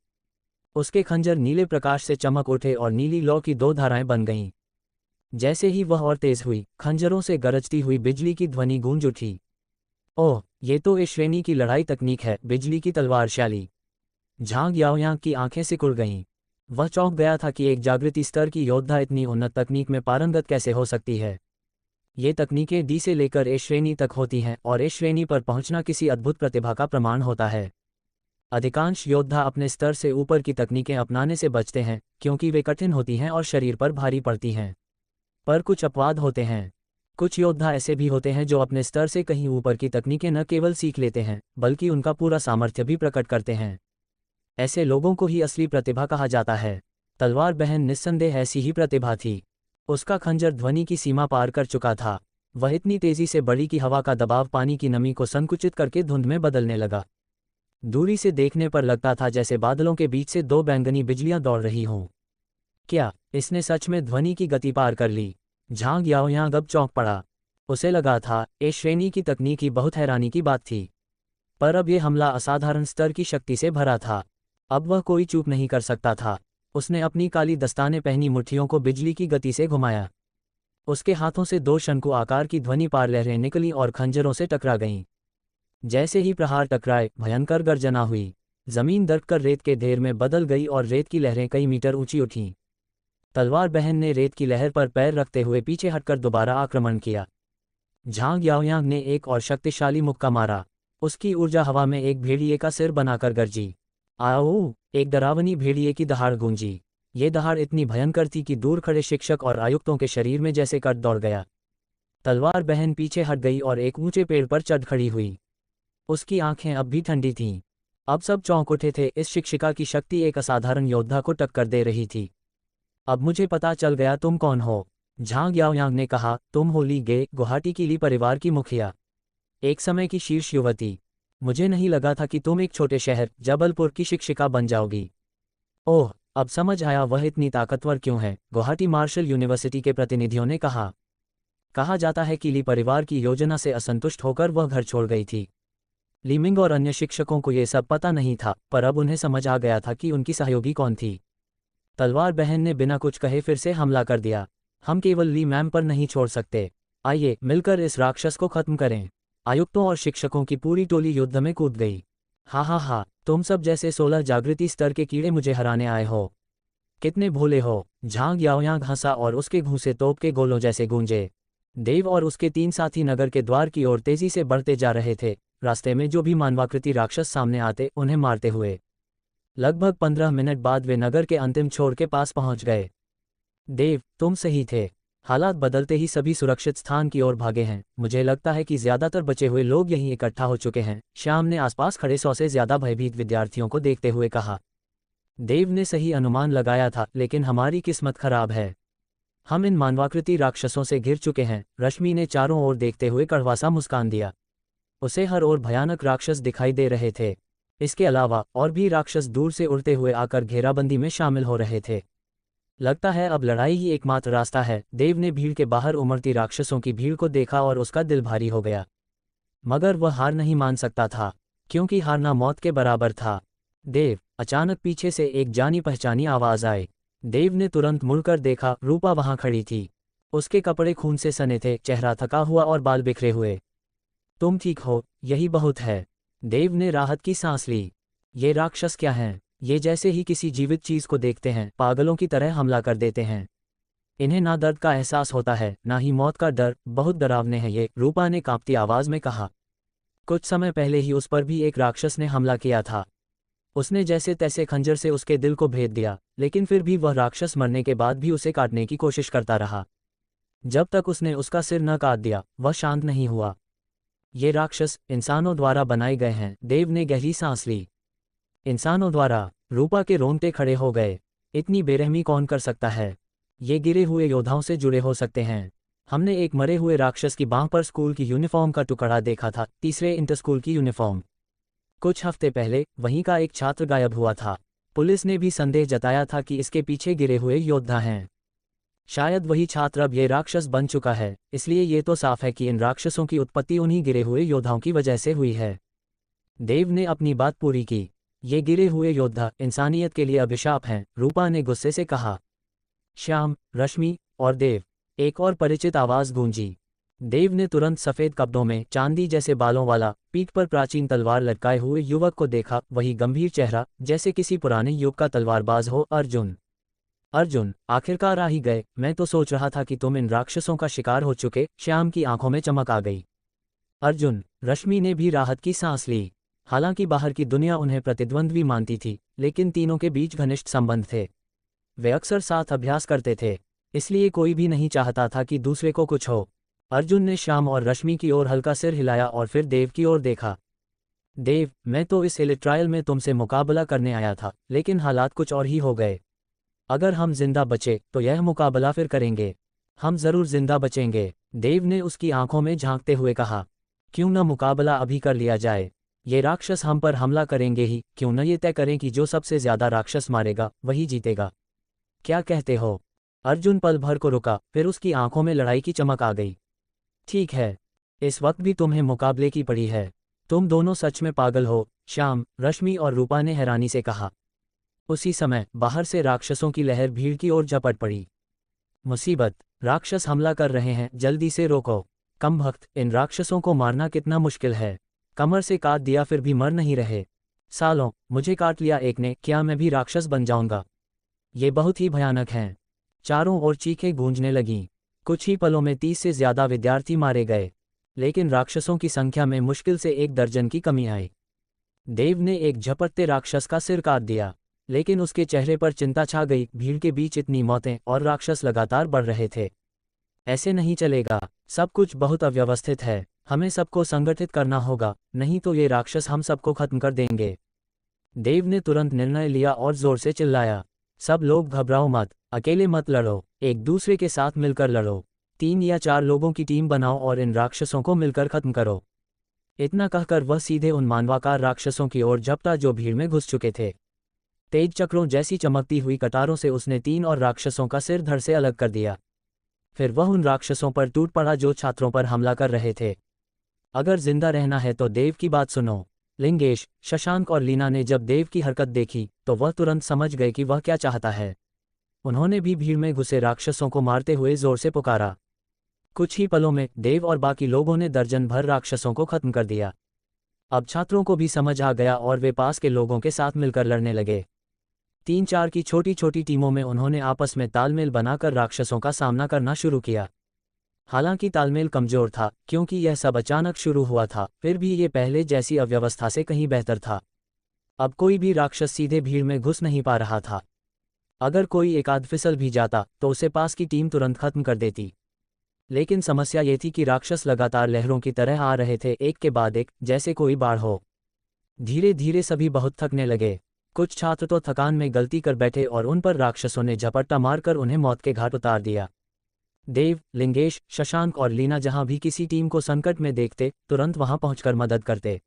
उसके खंजर नीले प्रकाश से चमक उठे और नीली लौ की 2 धाराएं बन गईं। जैसे ही वह और तेज हुई, खंजरों से गरजती हुई बिजली की ध्वनि गूंज उठी। ओह, ये तो ए श्रेणी की लड़ाई तकनीक है, बिजली की तलवारशाली। झांग याओयांग की आंखें सिकुड़ गईं। वह चौंक गया था कि एक जागृति स्तर की योद्धा इतनी उन्नत तकनीक में पारंगत कैसे हो सकती है। ये तकनीकें डी से लेकर ए श्रेणी तक होती हैं और ए श्रेणी पर पहुंचना किसी अद्भुत प्रतिभा का प्रमाण होता है। अधिकांश योद्धा अपने स्तर से ऊपर की तकनीकें अपनाने से बचते हैं क्योंकि वे कठिन होती हैं और शरीर पर भारी पड़ती हैं। पर कुछ अपवाद होते हैं। कुछ योद्धा ऐसे भी होते हैं जो अपने स्तर से कहीं ऊपर की तकनीकें न केवल सीख लेते हैं बल्कि उनका पूरा सामर्थ्य भी प्रकट करते हैं। ऐसे लोगों को ही असली प्रतिभा कहा जाता है। तलवार बहन निस्संदेह ऐसी ही प्रतिभा थी। उसका खंजर ध्वनि की सीमा पार कर चुका था। वह इतनी तेजी से बढ़ी कि हवा का दबाव पानी की नमी को संकुचित करके धुंध में बदलने लगा। दूरी से देखने पर लगता था जैसे बादलों के बीच से दो बैंगनी बिजलियां दौड़ रही हों। क्या इसने सच में ध्वनि की गति पार कर ली? झांग याओयांग अब चौंक पड़ा। उसे लगा था ए श्रेणी की तकनीक ही बहुत हैरानी की बात थी, पर अब यह हमला असाधारण स्तर की शक्ति से भरा था। अब वह कोई चूक नहीं कर सकता था। उसने अपनी काली दस्ताने पहनी मुट्ठियों को बिजली की गति से घुमाया। उसके हाथों से दो शंकु आकार की ध्वनि पार लहरें निकलीं और खंजरों से टकरा गईं। जैसे ही प्रहार टकराए, भयंकर गर्जना हुई। जमीन दरककर रेत के ढेर में बदल गई और रेत की लहरें कई मीटर ऊंची उठीं। तलवार बहन ने रेत की लहर पर पैर रखते हुए पीछे हटकर दोबारा आक्रमण किया। झांग याओयांग ने एक और शक्तिशाली मुक्का मारा। उसकी ऊर्जा हवा में एक भेड़िए का सिर बनाकर गरजी। आओ! एक डरावनी भेड़िए की दहाड़ गूंजी। ये दहाड़ इतनी भयंकर थी कि दूर खड़े शिक्षक और आयुक्तों के शरीर में जैसे कट दौड़ गया। तलवार बहन पीछे हट गई और एक ऊंचे पेड़ पर चढ़ खड़ी हुई। उसकी आंखें अब भी ठंडी थीं। अब सब चौंक उठे थे। इस शिक्षिका की शक्ति एक असाधारण योद्धा को टक्कर दे रही थी। अब मुझे पता चल गया तुम कौन हो, झांग याओयांग ने कहा। तुम हो ली गे, गुवाहाटी की ली परिवार की मुखिया, एक समय की शीर्ष युवती। मुझे नहीं लगा था कि तुम एक छोटे शहर जबलपुर की शिक्षिका बन जाओगी। ओह, अब समझ आया वह इतनी ताकतवर क्यों है, गुवाहाटी मार्शल यूनिवर्सिटी के प्रतिनिधियों ने कहा। कहा जाता है कि ली परिवार की योजना से असंतुष्ट होकर वह घर छोड़ गई थी। लीमिंग और अन्य शिक्षकों को ये सब पता नहीं था, पर अब उन्हें समझ आ गया था कि उनकी सहयोगी कौन थी। तलवार बहन ने बिना कुछ कहे फिर से हमला कर दिया। हम केवल ली मैम पर नहीं छोड़ सकते। आइए मिलकर इस राक्षस को खत्म करें। आयुक्तों और शिक्षकों की पूरी टोली युद्ध में कूद गई। हा, तुम सब जैसे 16 जागृति स्तर के कीड़े मुझे हराने आए हो। कितने भोले हो। झांग याओयांग हंसा और उसके घूंसे तोप के गोलों जैसे गूंजे। देव और उसके 3 साथी नगर के द्वार की ओर तेजी से बढ़ते जा रहे थे, रास्ते में जो भी मानवाकृति राक्षस सामने आते उन्हें मारते हुए। लगभग 15 मिनट बाद वे नगर के अंतिम छोर के पास पहुंच गए। देव, तुम सही थे। हालात बदलते ही सभी सुरक्षित स्थान की ओर भागे हैं। मुझे लगता है कि ज्यादातर बचे हुए लोग यहीं इकट्ठा हो चुके हैं, श्याम ने आसपास खड़े 100 से ज्यादा भयभीत विद्यार्थियों को देखते हुए कहा। देव ने सही अनुमान लगाया था, लेकिन हमारी किस्मत खराब है। हम इन मानवाकृति राक्षसों से घिर चुके हैं। रश्मि ने चारों ओर देखते हुए कड़वा सा मुस्कान दिया। उसे हर ओर भयानक राक्षस दिखाई दे रहे थे। इसके अलावा और भी राक्षस दूर से उड़ते हुए आकर घेराबंदी में शामिल हो रहे थे। लगता है अब लड़ाई ही एकमात्र रास्ता है। देव ने भीड़ के बाहर उमड़ती राक्षसों की भीड़ को देखा और उसका दिल भारी हो गया। मगर वह हार नहीं मान सकता था, क्योंकि हारना मौत के बराबर था। देव, अचानक पीछे से एक जानी पहचानी आवाज आई। देव ने तुरंत मुड़कर देखा, रूपा वहां खड़ी थी। उसके कपड़े खून से सने थे, चेहरा थका हुआ और बाल बिखरे हुए। तुम ठीक हो, यही बहुत है। देव ने राहत की सांस ली। ये राक्षस क्या हैं? ये जैसे ही किसी जीवित चीज को देखते हैं, पागलों की तरह हमला कर देते हैं। इन्हें ना दर्द का एहसास होता है, ना ही मौत का डर। बहुत डरावने हैं ये, रूपा ने कांपती आवाज में कहा। कुछ समय पहले ही उस पर भी एक राक्षस ने हमला किया था। उसने जैसे तैसे खंजर से उसके दिल को भेद दिया, लेकिन फिर भी वह राक्षस मरने के बाद भी उसे काटने की कोशिश करता रहा। जब तक उसने उसका सिर न काट दिया, वह शांत नहीं हुआ। ये राक्षस इंसानों द्वारा बनाए गए हैं। देव ने गहरी सांस ली। इंसानों द्वारा? रूपा के रोंगटे खड़े हो गए। इतनी बेरहमी कौन कर सकता है? ये गिरे हुए योद्धाओं से जुड़े हो सकते हैं। हमने एक मरे हुए राक्षस की बांह पर स्कूल की यूनिफॉर्म का टुकड़ा देखा था, तीसरे इंटर स्कूल की यूनिफॉर्म। कुछ हफ्ते पहले वहीं का एक छात्र गायब हुआ था। पुलिस ने भी संदेह जताया था कि इसके पीछे गिरे हुए योद्धा हैं। शायद वही छात्र अब ये राक्षस बन चुका है, इसलिए ये तो साफ है कि इन राक्षसों की उत्पत्ति उन्हीं गिरे हुए योद्धाओं की वजह से हुई है। देव ने अपनी बात पूरी की। ये गिरे हुए योद्धा इंसानियत के लिए अभिशाप हैं, रूपा ने गुस्से से कहा। श्याम, रश्मि और देव, एक और परिचित आवाज गूंजी। देव ने तुरंत सफेद कपड़ों में चांदी जैसे बालों वाला, पीठ पर प्राचीन तलवार लटकाए हुए युवक को देखा। वही गंभीर चेहरा, जैसे किसी पुराने युग का तलवारबाज हो। अर्जुन, आखिरकार आ ही गए। मैं तो सोच रहा था कि तुम इन राक्षसों का शिकार हो चुके। श्याम की आंखों में चमक आ गई। अर्जुन, रश्मि ने भी राहत की सांस ली। हालांकि बाहर की दुनिया उन्हें प्रतिद्वंद्वी मानती थी, लेकिन तीनों के बीच घनिष्ठ संबंध थे। वे अक्सर साथ अभ्यास करते थे। इसलिए कोई भी नहीं चाहता था कि दूसरे को कुछ हो। अर्जुन ने श्याम और रश्मि की ओर हल्का सिर हिलाया और फिर देव की ओर देखा। देव, मैं तो इस एलिट ट्रायल में तुमसे मुकाबला करने आया था, लेकिन हालात कुछ और ही हो गए। अगर हम जिंदा बचे तो यह मुकाबला फिर करेंगे। हम जरूर जिंदा बचेंगे, देव ने उसकी आंखों में झांकते हुए कहा। क्यों न मुकाबला अभी कर लिया जाए। ये राक्षस हम पर हमला करेंगे ही, क्यों न ये तय करें कि जो सबसे ज्यादा राक्षस मारेगा वही जीतेगा। क्या कहते हो? अर्जुन पल भर को रुका, फिर उसकी आंखों में लड़ाई की चमक आ गई। ठीक है, इस वक्त भी तुम्हें मुकाबले की पड़ी है। तुम दोनों सच में पागल हो, श्याम, रश्मि और रूपा ने हैरानी से कहा। उसी समय बाहर से राक्षसों की लहर भीड़ की ओर झपट पड़ी। मुसीबत, राक्षस हमला कर रहे हैं, जल्दी से रोको। कम भक्त, इन राक्षसों को मारना कितना मुश्किल है। कमर से काट दिया फिर भी मर नहीं रहे। सालों, मुझे काट लिया एक ने, क्या मैं भी राक्षस बन जाऊंगा? ये बहुत ही भयानक हैं। चारों ओर चीखें गूंजने लगीं। कुछ ही पलों में 30 से ज्यादा विद्यार्थी मारे गए, लेकिन राक्षसों की संख्या में मुश्किल से 1 दर्जन की कमी आई। देव ने एक झपटते राक्षस का सिर काट दिया, लेकिन उसके चेहरे पर चिंता छा गई। भीड़ के बीच इतनी मौतें और राक्षस लगातार बढ़ रहे थे। ऐसे नहीं चलेगा, सब कुछ बहुत अव्यवस्थित है। हमें सबको संगठित करना होगा, नहीं तो ये राक्षस हम सबको खत्म कर देंगे। देव ने तुरंत निर्णय लिया और जोर से चिल्लाया। सब लोग घबराओ मत, अकेले मत लड़ो, एक दूसरे के साथ मिलकर लड़ो। 3 या 4 लोगों की टीम बनाओ और इन राक्षसों को मिलकर खत्म करो। इतना कहकर वह सीधे उन मानवाकार राक्षसों की ओर झपटा जो भीड़ में घुस चुके थे। तेज चक्रों जैसी चमकती हुई कटारों से उसने 3 और राक्षसों का सिर धड़ से अलग कर दिया। फिर वह उन राक्षसों पर टूट पड़ा जो छात्रों पर हमला कर रहे थे। अगर जिंदा रहना है तो देव की बात सुनो। लिंगेश, शशांक और लीना ने जब देव की हरकत देखी तो वह तुरंत समझ गए कि वह क्या चाहता है। उन्होंने भी भीड़ में घुसे राक्षसों को मारते हुए जोर से पुकारा। कुछ ही पलों में देव और बाकी लोगों ने दर्जन भर राक्षसों को खत्म कर दिया। अब छात्रों को भी समझ आ गया और वे पास के लोगों के साथ मिलकर लड़ने लगे। 3-4 की छोटी छोटी टीमों में उन्होंने आपस में तालमेल बनाकर राक्षसों का सामना करना शुरू किया। हालांकि तालमेल कमजोर था, क्योंकि यह सब अचानक शुरू हुआ था, फिर भी ये पहले जैसी अव्यवस्था से कहीं बेहतर था। अब कोई भी राक्षस सीधे भीड़ में घुस नहीं पा रहा था। अगर कोई एक आध फिसल भी जाता तो उसे पास की टीम तुरंत खत्म कर देती। लेकिन समस्या ये थी कि राक्षस लगातार लहरों की तरह आ रहे थे, एक के बाद एक, जैसे कोई बाढ़ हो। धीरे धीरे सभी बहुत थकने लगे। कुछ छात्र तो थकान में गलती कर बैठे और उन पर राक्षसों ने झपट्टा मारकर उन्हें मौत के घाट उतार दिया। देव, लिंगेश, शशांक और लीना जहां भी किसी टीम को संकट में देखते तुरंत वहां पहुंचकर मदद करते।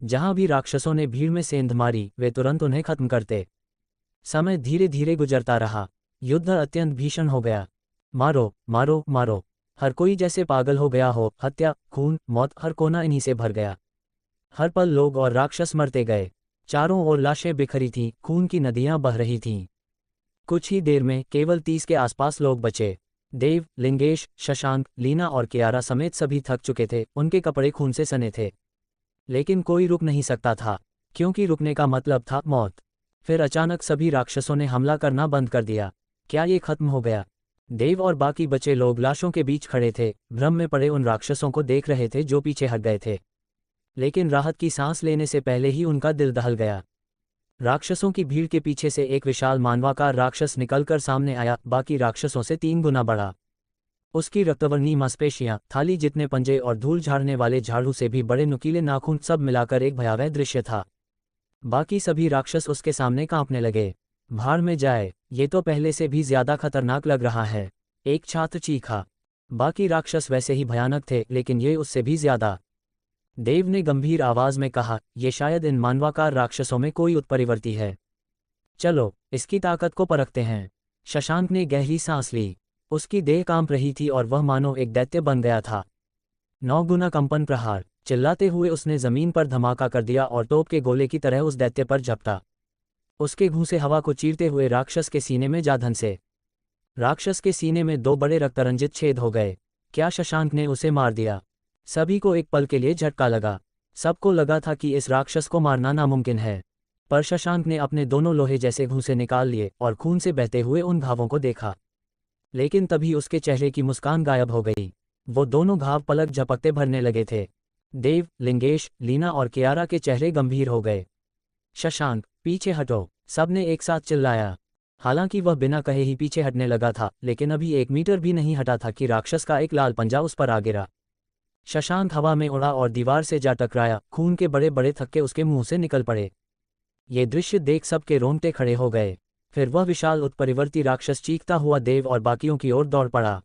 जहां भी राक्षसों ने भीड़ में सेंध मारी वे तुरंत उन्हें खत्म करते। समय धीरे धीरे गुजरता रहा। युद्ध अत्यंत भीषण हो गया। मारो मारो मारो, हर कोई जैसे पागल हो गया हो। हत्या, खून, मौत, हर कोना इन्हीं से भर गया। हर पल लोग और राक्षस मरते गए। चारों ओर लाशें बिखरी थीं, खून की नदियां बह रही थीं। कुछ ही देर में केवल 30 के आसपास लोग बचे। देव, लिंगेश, शशांक, लीना और कियारा समेत सभी थक चुके थे, उनके कपड़े खून से सने थे। लेकिन कोई रुक नहीं सकता था, क्योंकि रुकने का मतलब था मौत। फिर अचानक सभी राक्षसों ने हमला करना बंद कर दिया। क्या ये खत्म हो गया? देव और बाकी बचे लोग लाशों के बीच खड़े थे, भ्रम में पड़े उन राक्षसों को देख रहे थे जो पीछे हट गए थे। लेकिन राहत की सांस लेने से पहले ही उनका दिल दहल गया। राक्षसों की भीड़ के पीछे से एक विशाल मानवाकार राक्षस निकलकर सामने आया, बाकी राक्षसों से 3 गुना बड़ा। उसकी रक्तवर्णी मांसपेशियां, थाली जितने पंजे और धूल झाड़ने वाले झाड़ू से भी बड़े नुकीले नाखून, सब मिलाकर एक भयावह दृश्य था। बाकी सभी राक्षस उसके सामने कांपने लगे। भाड़ में जाए, ये तो पहले से भी ज्यादा खतरनाक लग रहा है, एक छात्र चीखा। बाकी राक्षस वैसे ही भयानक थे, लेकिन ये उससे भी ज्यादा। देव ने गंभीर आवाज में कहा, ये शायद इन मानवाकार राक्षसों में कोई उत्परिवर्ती है। चलो इसकी ताकत को परखते हैं। शशांक ने गहरी सांस ली। उसकी देह कांप रही थी और वह मानो एक दैत्य बन गया था। 9 गुना कंपन प्रहार, चिल्लाते हुए उसने जमीन पर धमाका कर दिया और तोप के गोले की तरह उस दैत्य पर झपटा। उसके घूंसे हवा को चीरते हुए राक्षस के सीने में जा धंसे। राक्षस के सीने में 2 बड़े रक्तरंजित छेद हो गए। क्या शशांक ने उसे मार दिया? सभी को एक पल के लिए झटका लगा। सबको लगा था कि इस राक्षस को मारना नामुमकिन है, पर शशांक ने अपने दोनों लोहे जैसे घूंसे निकाल लिए और खून से बहते हुए उन घावों को देखा। लेकिन तभी उसके चेहरे की मुस्कान गायब हो गई। वो दोनों घाव पलक झपकते भरने लगे थे। देव, लिंगेश, लीना और कियारा के चेहरे गंभीर हो गए। शशांक, पीछे हटो, सबने एक साथ चिल्लाया। हालांकि वह बिना कहे ही पीछे हटने लगा था, लेकिन अभी 1 मीटर भी नहीं हटा था कि राक्षस का एक लाल पंजा उस पर आ गिरा। शशांक हवा में उड़ा और दीवार से जा टकराया, खून के बड़े बड़े थक्के उसके मुंह से निकल पड़े। ये दृश्य देख सबके रोंगटे खड़े हो गए। फिर वह विशाल उत्परिवर्ती राक्षस चीखता हुआ देव और बाकियों की ओर दौड़ पड़ा।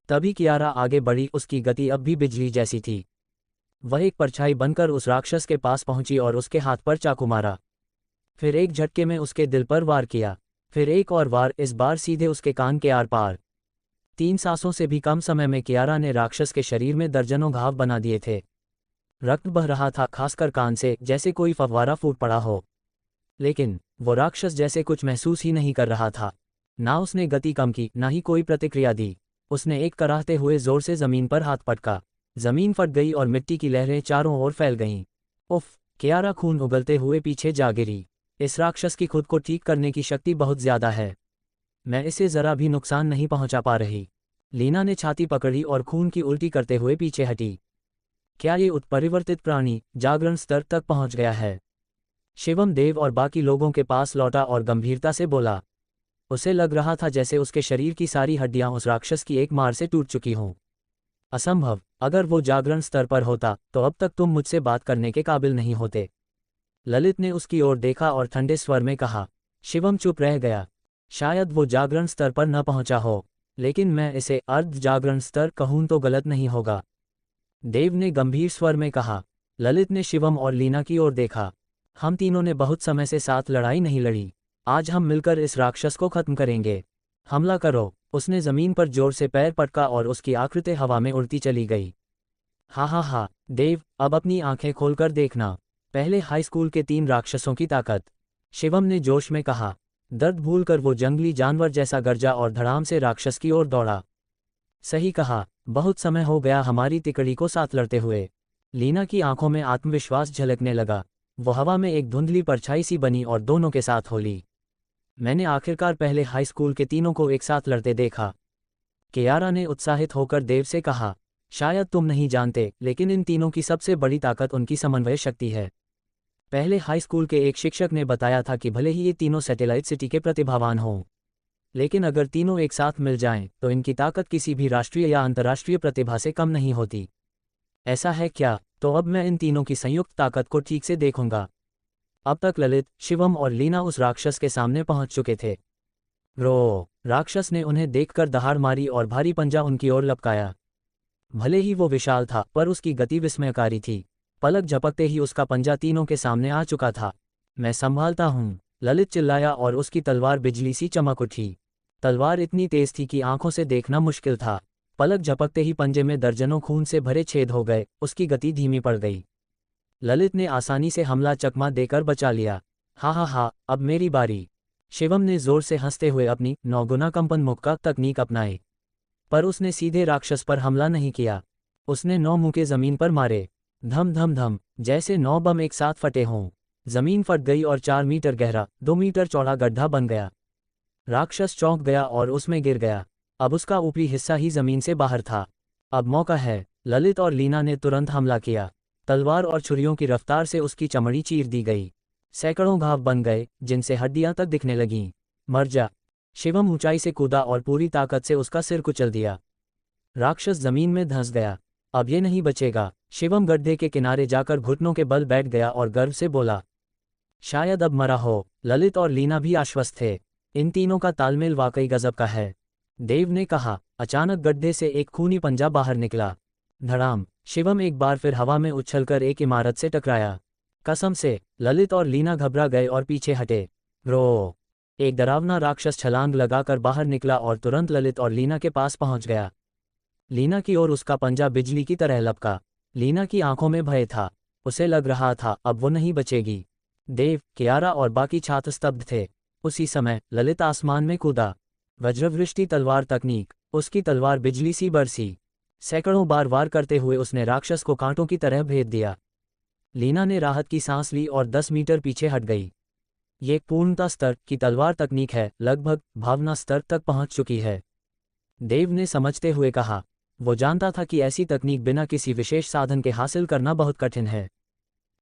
तभी कियारा आगे बढ़ी, उसकी गति अब भी बिजली जैसी थी। वह एक परछाई बनकर उस राक्षस के पास पहुंची और उसके हाथ पर चाकू मारा। फिर एक झटके में उसके दिल पर वार किया। फिर एक और वार, इस बार सीधे उसके कान के आर पार। 3 सांसों से भी कम समय में कियारा ने राक्षस के शरीर में दर्जनों घाव बना दिए थे। रक्त बह रहा था, खासकर कान से, जैसे कोई फव्वारा फूट पड़ा हो। लेकिन वो राक्षस जैसे कुछ महसूस ही नहीं कर रहा था। ना उसने गति कम की, ना ही कोई प्रतिक्रिया दी। उसने एक कराहते हुए जोर से जमीन पर हाथ पटका। जमीन फट गई और मिट्टी की लहरें चारों ओर फैल गईं। उफ! कियारा खून उगलते हुए पीछे जा गिरी। इस राक्षस की खुद को ठीक करने की शक्ति बहुत ज्यादा है। मैं इसे जरा भी नुकसान नहीं पहुंचा पा रही। लीना ने छाती पकड़ी और खून की उल्टी करते हुए पीछे हटी। क्या ये उत्परिवर्तित प्राणी जागरण स्तर तक पहुंच गया है? शिवम देव और बाकी लोगों के पास लौटा और गंभीरता से बोला। उसे लग रहा था जैसे उसके शरीर की सारी हड्डियां उस राक्षस की एक मार से टूट चुकी हों। असंभव! अगर वो जागरण स्तर पर होता तो अब तक तुम मुझसे बात करने के काबिल नहीं होते। ललित ने उसकी ओर देखा और ठंडे स्वर में कहा। शिवम चुप रह गया। शायद वो जागरण स्तर पर न पहुंचा हो, लेकिन मैं इसे अर्ध जागरण स्तर कहूं तो गलत नहीं होगा, देव ने गंभीर स्वर में कहा। ललित ने शिवम और लीना की ओर देखा। हम तीनों ने बहुत समय से साथ लड़ाई नहीं लड़ी। आज हम मिलकर इस राक्षस को खत्म करेंगे। हमला करो! उसने जमीन पर जोर से पैर पटका और उसकी आकृति हवा में उड़ती चली गई। हा हा हा! देव, अब अपनी आंखें खोलकर देखना। पहले हाई स्कूल के 3 राक्षसों की ताकत, शिवम ने जोश में कहा। दर्द भूलकर वो जंगली जानवर जैसा गरजा और धड़ाम से राक्षस की ओर दौड़ा। सही कहा, बहुत समय हो गया हमारी तिकड़ी को साथ लड़ते हुए। लीना की आंखों में आत्मविश्वास झलकने लगा। वो हवा में एक धुंधली परछाई सी बनी और दोनों के साथ होली। मैंने आखिरकार पहले हाई स्कूल के तीनों को एक साथ लड़ते देखा, कियारा ने उत्साहित होकर देव से कहा। शायद तुम नहीं जानते, लेकिन इन तीनों की सबसे बड़ी ताकत उनकी समन्वय शक्ति है। पहले हाई स्कूल के एक शिक्षक ने बताया था कि भले ही ये तीनों सैटेलाइट सिटी के प्रतिभावान हों, लेकिन अगर तीनों एक साथ मिल जाएं, तो इनकी ताकत किसी भी राष्ट्रीय या अंतर्राष्ट्रीय प्रतिभा से कम नहीं होती। ऐसा है क्या? तो अब मैं इन तीनों की संयुक्त ताकत को ठीक से देखूंगा। अब तक ललित, शिवम और लीना उस राक्षस के सामने पहुंच चुके थे। रो! राक्षस ने उन्हें देखकर दहाड़ मारी और भारी पंजा उनकी ओर लपकाया। भले ही वो विशाल था, पर उसकी गति विस्मयकारी थी। पलक झपकते ही उसका पंजा तीनों के सामने आ चुका था। मैं संभालता हूँ, ललित चिल्लाया और उसकी तलवार बिजली सी चमक उठी। तलवार इतनी तेज थी कि आंखों से देखना मुश्किल था। पलक झपकते ही पंजे में दर्जनों खून से भरे छेद हो गए, उसकी गति धीमी पड़ गई। ललित ने आसानी से हमला चकमा देकर बचा लिया। हा हा हा, अब मेरी बारी। शिवम ने जोर से हंसते हुए अपनी 9 गुना कंपन मुक्का तकनीक अपनाई। पर उसने सीधे राक्षस पर हमला नहीं किया। उसने 9 मुक्के जमीन पर मारे। धम धम धम, जैसे 9 बम एक साथ फटे हों। जमीन फट गई और 4 मीटर गहरा, 2 मीटर चौड़ा गड्ढा बन गया। राक्षस चौंक गया और उसमें गिर गया। अब उसका ऊपरी हिस्सा ही जमीन से बाहर था। अब मौका है। ललित और लीना ने तुरंत हमला किया। तलवार और छुरियों की रफ्तार से उसकी चमड़ी चीर दी गई। सैकड़ों घाव बन गए, जिनसे हड्डियां तक दिखने लगीं। मर जा! शिवम ऊंचाई से कूदा और पूरी ताकत से उसका सिर कुचल दिया। राक्षस जमीन में धंस गया। अब ये नहीं बचेगा। शिवम गड्ढे के किनारे जाकर घुटनों के बल बैठ गया और गर्व से बोला। शायद अब मरा हो। ललित और लीना भी आश्वस्त थे। इन तीनों का तालमेल वाकई गजब का है, देव ने कहा। अचानक गड्ढे से एक खूनी पंजा बाहर निकला। धड़ाम! शिवम एक बार फिर हवा में उछलकर एक इमारत से टकराया। कसम से! ललित और लीना घबरा गए और पीछे हटे। रो! एक डरावना राक्षस छलांग लगाकर बाहर निकला और तुरंत ललित और लीना के पास पहुंच गया। लीना की ओर उसका पंजा बिजली की तरह लपका। लीना की आंखों में भय था। उसे लग रहा था अब वो नहीं बचेगी। देव, कियारा और बाकी छात्र स्तब्ध थे। उसी समय ललित आसमान में कूदा। वज्रवृष्टि तलवार तकनीक, उसकी तलवार बिजली सी बरसी। सैकड़ों बार वार करते हुए उसने राक्षस को कांटों की तरह भेद दिया। लीना ने राहत की सांस ली और 10 मीटर पीछे हट गई। ये पूर्णता स्तर की तलवार तकनीक है, लगभग भावना स्तर तक पहुंच चुकी है, देव ने समझते हुए कहा। वो जानता था कि ऐसी तकनीक बिना किसी विशेष साधन के हासिल करना बहुत कठिन है।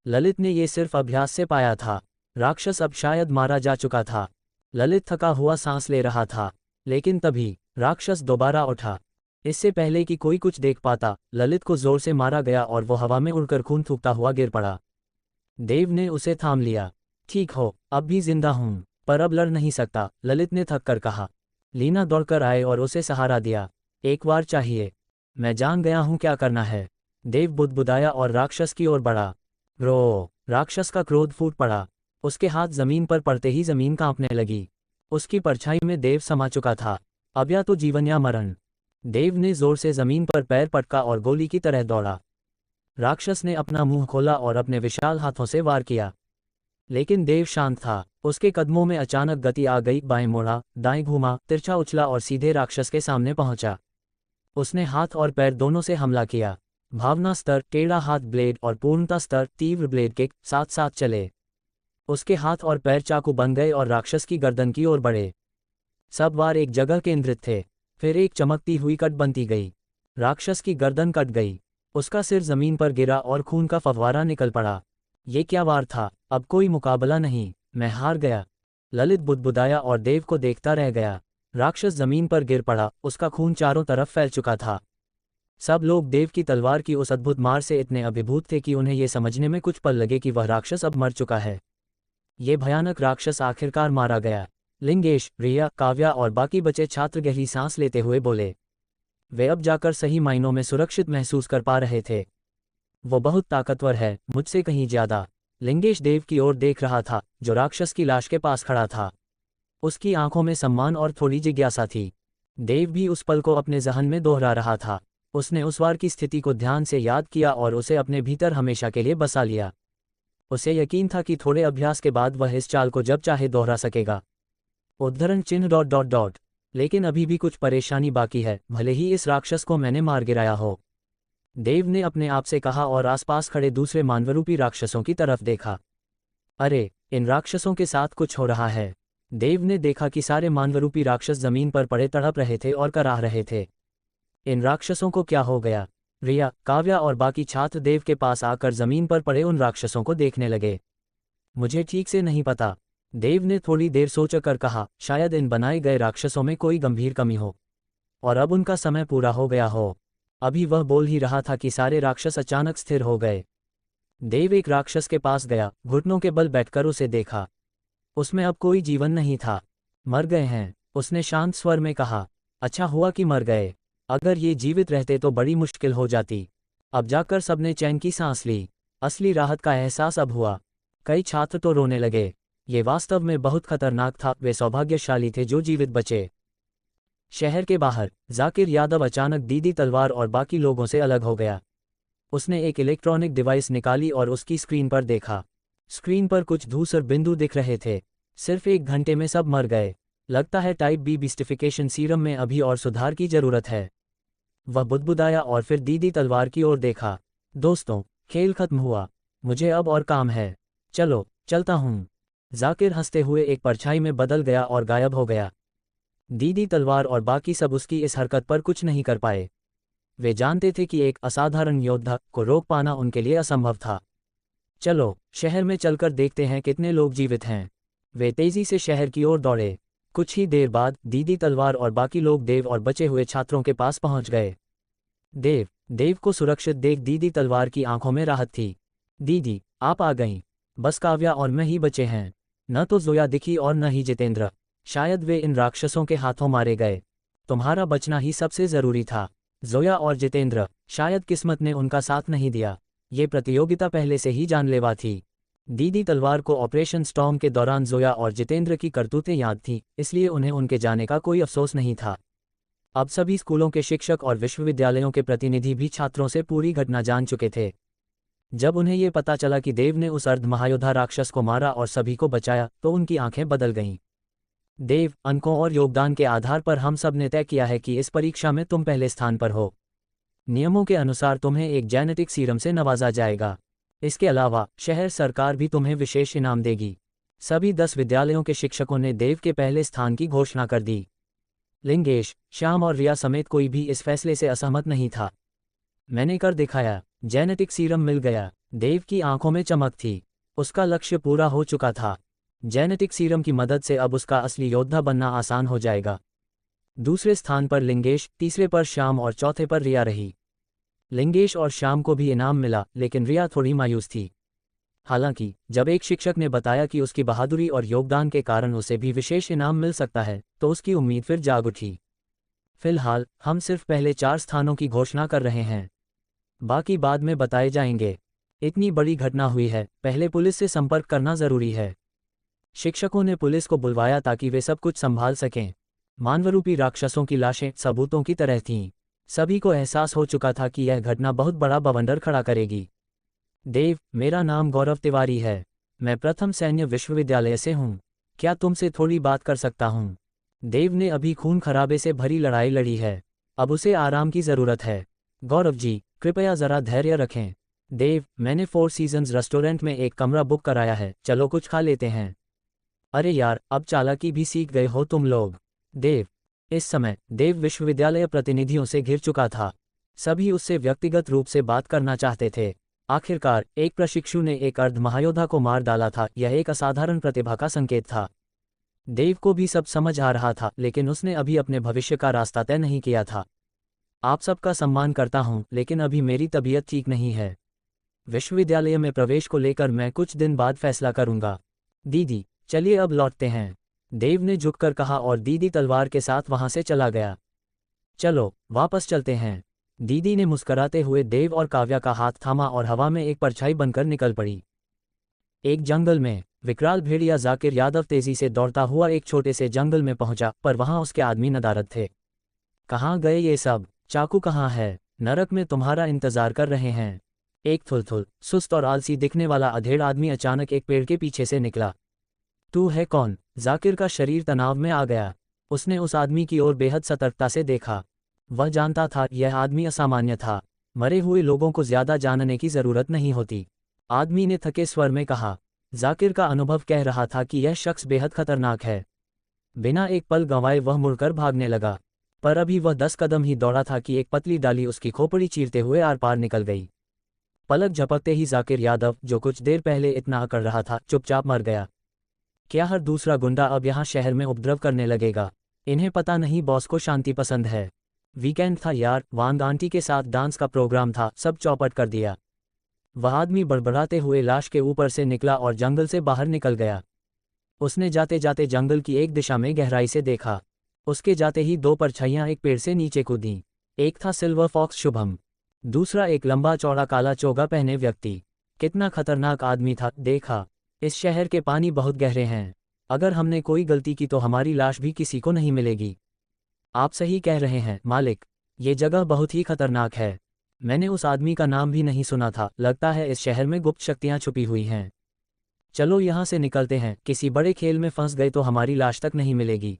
ललित ने ये सिर्फ अभ्यास से पाया था। राक्षस अब शायद मारा जा चुका था। ललित थका हुआ सांस ले रहा था, लेकिन तभी राक्षस दोबारा उठा। इससे पहले कि कोई कुछ देख पाता, ललित को जोर से मारा गया और वो हवा में उड़कर खून थूकता हुआ गिर पड़ा। देव ने उसे थाम लिया। ठीक हो, अब भी जिंदा हूं, पर अब लड़ नहीं सकता, ललित ने थक कर कहा। लीना दौड़कर आए और उसे सहारा दिया। एक बार चाहिए, मैं जान गया हूं क्या करना है। देव बुदबुदाया और राक्षस की ओर बढ़ा। रो! राक्षस का क्रोध फूट पड़ा। उसके हाथ जमीन पर पड़ते ही जमीन कांपने लगी। उसकी परछाई में देव समा चुका था। अब या तो जीवन या मरण। देव ने जोर से जमीन पर पैर पटका और गोली की तरह दौड़ा। राक्षस ने अपना मुंह खोला और अपने विशाल हाथों से वार किया, लेकिन देव शांत था। उसके कदमों में अचानक गति आ गई, बाएं मुड़ा, दाएं घूमा, तिरछा उछला और सीधे राक्षस के सामने पहुंचा। उसने हाथ और पैर दोनों से हमला किया। भावना स्तर टेढ़ा हाथ ब्लेड और पूर्णता स्तर तीव्र ब्लेड किक साथ साथ चले। उसके हाथ और पैर चाकू बन गए और राक्षस की गर्दन की ओर बढ़े। सब वार एक जगह केंद्रित थे। फिर एक चमकती हुई कट बनती गई। राक्षस की गर्दन कट गई। उसका सिर जमीन पर गिरा और खून का फव्वारा निकल पड़ा। ये क्या वार था? अब कोई मुकाबला नहीं, मैं हार गया। ललित बुदबुदाया और देव को देखता रह गया। राक्षस जमीन पर गिर पड़ा, उसका खून चारों तरफ फैल चुका था। सब लोग देव की तलवार की उस अद्भुत मार से इतने अभिभूत थे कि उन्हें यह समझने में कुछ पल लगे कि वह राक्षस अब मर चुका है। ये भयानक राक्षस आखिरकार मारा गया। लिंगेश, रिया, काव्या और बाकी बचे छात्र गहरी सांस लेते हुए बोले। वे अब जाकर सही मायनों में सुरक्षित महसूस कर पा रहे थे। वो बहुत ताकतवर है, मुझसे कहीं ज्यादा। लिंगेश देव की ओर देख रहा था, जो राक्षस की लाश के पास खड़ा था। उसकी आंखों में सम्मान और थोड़ी जिज्ञासा थी। देव भी उस पल को अपने जहन में दोहरा रहा था। उसने उस वार की स्थिति को ध्यान से याद किया और उसे अपने भीतर हमेशा के लिए बसा लिया। उसे यकीन था कि थोड़े अभ्यास के बाद वह इस चाल को जब चाहे दोहरा सकेगा। उद्धरण चिन्ह ... लेकिन अभी भी कुछ परेशानी बाकी है, भले ही इस राक्षस को मैंने मार गिराया हो, देव ने अपने आप से कहा और आसपास खड़े दूसरे मानवरूपी राक्षसों की तरफ देखा। अरे, इन राक्षसों के साथ कुछ हो रहा है। देव ने देखा कि सारे मानवरूपी राक्षस जमीन पर पड़े तड़प रहे थे और कराह रहे थे। इन राक्षसों को क्या हो गया? रिया, काव्या और बाकी छात्र देव के पास आकर जमीन पर पड़े उन राक्षसों को देखने लगे। मुझे ठीक से नहीं पता, देव ने थोड़ी देर सोचकर कहा। शायद इन बनाए गए राक्षसों में कोई गंभीर कमी हो और अब उनका समय पूरा हो गया हो। अभी वह बोल ही रहा था कि सारे राक्षस अचानक स्थिर हो गए। देव एक राक्षस के पास गया, घुटनों के बल बैठकर उसे देखा। उसमें अब कोई जीवन नहीं था। मर गए हैं, उसने शांत स्वर में कहा। अच्छा हुआ कि मर गए, अगर ये जीवित रहते तो बड़ी मुश्किल हो जाती। अब जाकर सबने चैन की सांस ली। असली राहत का एहसास अब हुआ। कई छात्र तो रोने लगे। ये वास्तव में बहुत खतरनाक था। वे सौभाग्यशाली थे जो जीवित बचे। शहर के बाहर जाकिर यादव अचानक दीदी तलवार और बाकी लोगों से अलग हो गया। उसने एक इलेक्ट्रॉनिक डिवाइस निकाली और उसकी स्क्रीन पर देखा। स्क्रीन पर कुछ धूसर बिंदु दिख रहे थे। सिर्फ 1 घंटे में सब मर गए। लगता है टाइप बी बिस्टिफिकेशन सीरम में अभी और सुधार की जरूरत है। वह बुदबुदाया और फिर दीदी तलवार की ओर देखा। दोस्तों, खेल खत्म हुआ, मुझे अब और काम है। चलो, चलता हूँ। जाकिर हंसते हुए एक परछाई में बदल गया और गायब हो गया। दीदी तलवार और बाकी सब उसकी इस हरकत पर कुछ नहीं कर पाए। वे जानते थे कि एक असाधारण योद्धा को रोक पाना उनके लिए असंभव था। चलो, शहर में चलकर देखते हैं कितने लोग जीवित हैं। वे तेजी से शहर की ओर दौड़े। कुछ ही देर बाद दीदी तलवार और बाकी लोग देव और बचे हुए छात्रों के पास पहुंच गए। देव को सुरक्षित देख दीदी तलवार की आंखों में राहत थी। दीदी, आप आ गईं। बस काव्या और मैं ही बचे हैं। न तो जोया दिखी और न ही जितेंद्र। शायद वे इन राक्षसों के हाथों मारे गए। तुम्हारा बचना ही सबसे जरूरी था। जोया और जितेंद्र, शायद किस्मत ने उनका साथ नहीं दिया। ये प्रतियोगिता पहले से ही जानलेवा थी। दीदी तलवार को ऑपरेशन स्टॉर्म के दौरान जोया और जितेंद्र की करतूतें याद थीं, इसलिए उन्हें उनके जाने का कोई अफसोस नहीं था। अब सभी स्कूलों के शिक्षक और विश्वविद्यालयों के प्रतिनिधि भी छात्रों से पूरी घटना जान चुके थे। जब उन्हें ये पता चला कि देव ने उस अर्ध महायोद्धा राक्षस को मारा और सभी को बचाया, तो उनकी आंखें बदल गईं। देव, अंकों और योगदान के आधार पर हम सब ने तय किया है कि इस परीक्षा में तुम पहले स्थान पर हो। नियमों के अनुसार तुम्हें एक जेनेटिक सीरम से नवाजा जाएगा। इसके अलावा शहर सरकार भी तुम्हें विशेष इनाम देगी। सभी 10 विद्यालयों के शिक्षकों ने देव के पहले स्थान की घोषणा कर दी। लिंगेश, श्याम और रिया समेत कोई भी इस फैसले से असहमत नहीं था। मैंने कर दिखाया, जेनेटिक सीरम मिल गया। देव की आंखों में चमक थी। उसका लक्ष्य पूरा हो चुका था। जेनेटिक सीरम की मदद से अब उसका असली योद्धा बनना आसान हो जाएगा। दूसरे स्थान पर लिंगेश, तीसरे पर श्याम और चौथे पर रिया रही। लिंगेश और श्याम को भी इनाम मिला, लेकिन रिया थोड़ी मायूस थी। हालांकि जब एक शिक्षक ने बताया कि उसकी बहादुरी और योगदान के कारण उसे भी विशेष इनाम मिल सकता है, तो उसकी उम्मीद फिर जाग उठी। फिलहाल हम सिर्फ पहले 4 स्थानों की घोषणा कर रहे हैं, बाकी बाद में बताए जाएंगे। इतनी बड़ी घटना हुई है, पहले पुलिस से संपर्क करना जरूरी है। शिक्षकों ने पुलिस को बुलवाया ताकि वे सब कुछ संभाल सकें। मानवरूपी राक्षसों की लाशें सबूतों की तरह थीं। सभी को एहसास हो चुका था कि यह घटना बहुत बड़ा बवंडर खड़ा करेगी। देव, मेरा नाम गौरव तिवारी है। मैं प्रथम सैन्य विश्वविद्यालय से हूँ। क्या तुमसे थोड़ी बात कर सकता हूँ? देव ने अभी खून खराबे से भरी लड़ाई लड़ी है, अब उसे आराम की ज़रूरत है। गौरव जी, कृपया ज़रा धैर्य रखें। देव, मैंने 4 सीजन्स रेस्टोरेंट में एक कमरा बुक कराया है, चलो कुछ खा लेते हैं। अरे यार, अब चालाकी भी सीख गए हो तुम लोग। देव, इस समय देव विश्वविद्यालय प्रतिनिधियों से घिर चुका था। सभी उससे व्यक्तिगत रूप से बात करना चाहते थे। आखिरकार एक प्रशिक्षु ने एक अर्ध महायोद्धा को मार डाला था, यह एक असाधारण प्रतिभा का संकेत था। देव को भी सब समझ आ रहा था, लेकिन उसने अभी अपने भविष्य का रास्ता तय नहीं किया था। आप सबका सम्मान करता हूँ, लेकिन अभी मेरी तबीयत ठीक नहीं है। विश्वविद्यालय में प्रवेश को लेकर मैं कुछ दिन बाद फैसला करूंगा। दीदी, चलिए अब लौटते हैं, देव ने झुककर कहा और दीदी तलवार के साथ वहां से चला गया। चलो वापस चलते हैं। दीदी ने मुस्कुराते हुए देव और काव्या का हाथ थामा और हवा में एक परछाई बनकर निकल पड़ी। एक जंगल में विकराल भेड़िया जाकिर यादव तेजी से दौड़ता हुआ एक छोटे से जंगल में पहुंचा, पर वहां उसके आदमी नदारद थे। कहाँ गए ये सब? चाकू कहाँ है? नरक में तुम्हारा इंतजार कर रहे हैं। एक थुलथुल, सुस्त और आलसी दिखने वाला अधेड़ आदमी अचानक एक पेड़ के पीछे से निकला। तू है कौन? जाकिर का शरीर तनाव में आ गया। उसने उस आदमी की ओर बेहद सतर्कता से देखा। वह जानता था यह आदमी असामान्य था। मरे हुए लोगों को ज्यादा जानने की जरूरत नहीं होती, आदमी ने थके स्वर में कहा। जाकिर का अनुभव कह रहा था कि यह शख्स बेहद खतरनाक है। बिना एक पल गंवाए वह मुड़कर भागने लगा, पर अभी वह 10 कदम ही दौड़ा था कि एक पतली डाली उसकी खोपड़ी चीरते हुए आर पार निकल गई। पलक झपकते ही जाकिर यादव, जो कुछ देर पहले इतना अकड़ रहा था, चुपचाप मर गया। क्या हर दूसरा गुंडा अब यहाँ शहर में उपद्रव करने लगेगा? इन्हें पता नहीं बॉस को शांति पसंद है। वीकेंड था यार, वांग आंटी के साथ डांस का प्रोग्राम था, सब चौपट कर दिया। वह आदमी बड़बड़ाते हुए लाश के ऊपर से निकला और जंगल से बाहर निकल गया। उसने जाते जाते जंगल की एक दिशा में गहराई से देखा। उसके जाते ही 2 परछाइयां एक पेड़ से नीचे कूदीं। एक था सिल्वर फॉक्स शुभम, दूसरा एक लंबा चौड़ा काला चोगा पहने व्यक्ति। कितना खतरनाक आदमी था, देखा। इस शहर के पानी बहुत गहरे हैं, अगर हमने कोई गलती की तो हमारी लाश भी किसी को नहीं मिलेगी। आप सही कह रहे हैं मालिक, ये जगह बहुत ही खतरनाक है। मैंने उस आदमी का नाम भी नहीं सुना था, लगता है इस शहर में गुप्त शक्तियां छुपी हुई हैं। चलो यहाँ से निकलते हैं, किसी बड़े खेल में फंस गए तो हमारी लाश तक नहीं मिलेगी।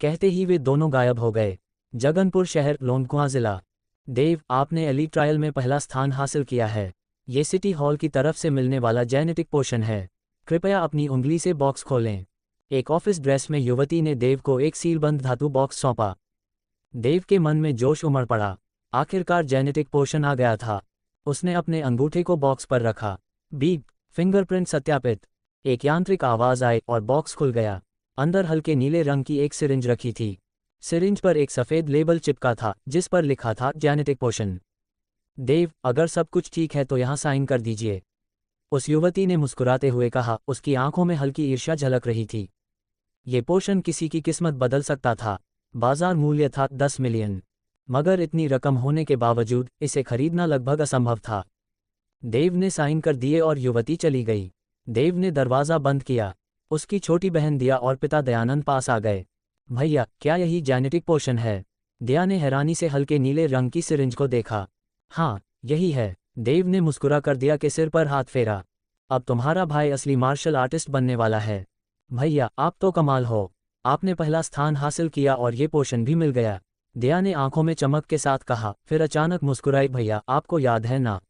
कहते ही वे दोनों गायब हो गए। जगनपुर शहर, लोंगकुआं जिला। देव, आपने एलीट ट्रायल में पहला स्थान हासिल किया है। ये सिटी हॉल की तरफ से मिलने वाला जेनेटिक पोशन है। कृपया अपनी उंगली से बॉक्स खोलें। एक ऑफिस ड्रेस में युवती ने देव को एक सीलबंद धातु बॉक्स सौंपा। देव के मन में जोश उमड़ पड़ा। आखिरकार जेनेटिक पोशन आ गया था। उसने अपने अंगूठे को बॉक्स पर रखा। बीप, फिंगरप्रिंट सत्यापित। एक यांत्रिक आवाज आई और बॉक्स खुल गया। अंदर हल्के नीले रंग की एक सिरिंज रखी थी। सिरिंज पर एक सफेद लेबल चिपका था, जिस पर लिखा था जेनेटिक पोशन। देव, अगर सब कुछ ठीक है तो यहाँ साइन कर दीजिए, उस युवती ने मुस्कुराते हुए कहा। उसकी आंखों में हल्की ईर्ष्या झलक रही थी। ये पोशन किसी की किस्मत बदल सकता था। बाजार मूल्य था 10 मिलियन, मगर इतनी रकम होने के बावजूद इसे खरीदना लगभग असंभव था। देव ने साइन कर दिए और युवती चली गई। देव ने दरवाज़ा बंद किया। उसकी छोटी बहन दिया और पिता दयानंद पास आ गए। भैया, क्या यही जेनेटिक पोशन है? दिया ने हैरानी से हल्के नीले रंग की सिरिंज को देखा। हाँ, यही है, देव ने मुस्कुरा कर दिया के सिर पर हाथ फेरा। अब तुम्हारा भाई असली मार्शल आर्टिस्ट बनने वाला है। भैया, आप तो कमाल हो, आपने पहला स्थान हासिल किया और ये पोशन भी मिल गया। दिया ने आंखों में चमक के साथ कहा, फिर अचानक मुस्कुराई। भैया, आपको याद है ना,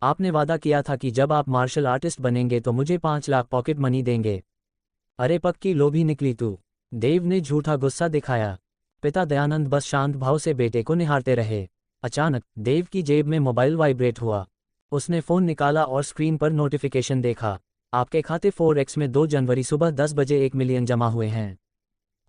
आपने वादा किया था कि जब आप मार्शल आर्टिस्ट बनेंगे तो मुझे 5 लाख पॉकेट मनी देंगे। अरे पक्की लोभी निकली तू, देव ने झूठा गुस्सा दिखाया। पिता दयानंद बस शांत भाव से बेटे को निहारते रहे। अचानक देव की जेब में मोबाइल वाइब्रेट हुआ। उसने फ़ोन निकाला और स्क्रीन पर नोटिफिकेशन देखा। आपके खाते फोरेक्स में 2 जनवरी सुबह 10 बजे 1 मिलियन जमा हुए हैं।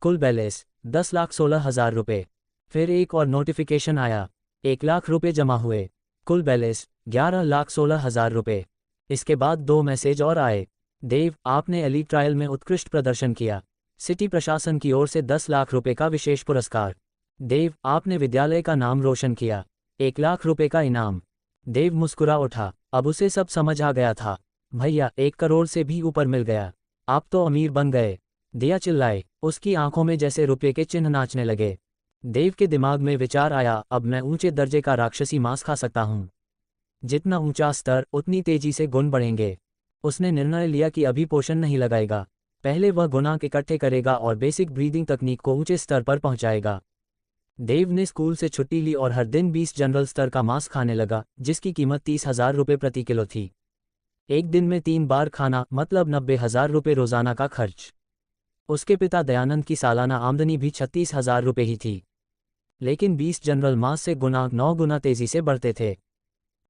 कुल बैलेंस 10,16,000 रुपये। फिर एक और नोटिफिकेशन आया, 1 लाख रुपये जमा हुए। कुल बैलेंस 11,16,000 रुपये। इसके बाद 2 मैसेज और आए। देव, आपने एलीट ट्रायल में उत्कृष्ट प्रदर्शन किया। सिटी प्रशासन की ओर से 10 लाख रुपये का विशेष पुरस्कार। देव, आपने विद्यालय का नाम रोशन किया। 1 लाख रुपये का इनाम। देव मुस्कुरा उठा, अब उसे सब समझ आ गया था। भैया, 1 करोड़ से भी ऊपर मिल गया। आप तो अमीर बन गए। दिया चिल्लाए, उसकी आंखों में जैसे रुपये के चिन्ह नाचने लगे। देव के दिमाग में विचार आया, अब मैं ऊंचे दर्जे का राक्षसी मांस खा सकता हूं। जितना ऊंचा स्तर उतनी तेजी से गुण बढ़ेंगे। उसने निर्णय लिया कि अभी पोषण नहीं लगाएगा। पहले वह गुणांक इकट्ठे करेगा और बेसिक ब्रीदिंग तकनीक को ऊंचे स्तर पर पहुंचाएगा। देव ने स्कूल से छुट्टी ली और हर दिन 20 जनरल स्तर का मांस खाने लगा, जिसकी कीमत 30,000 रुपये प्रति किलो थी। एक दिन में 3 बार खाना, मतलब 90,000 रुपये रोजाना का खर्च। उसके पिता दयानंद की सालाना आमदनी भी 36,000 रुपये ही थी। लेकिन 20 जनरल मांस से गुणांक 9 गुना तेजी से बढ़ते थे।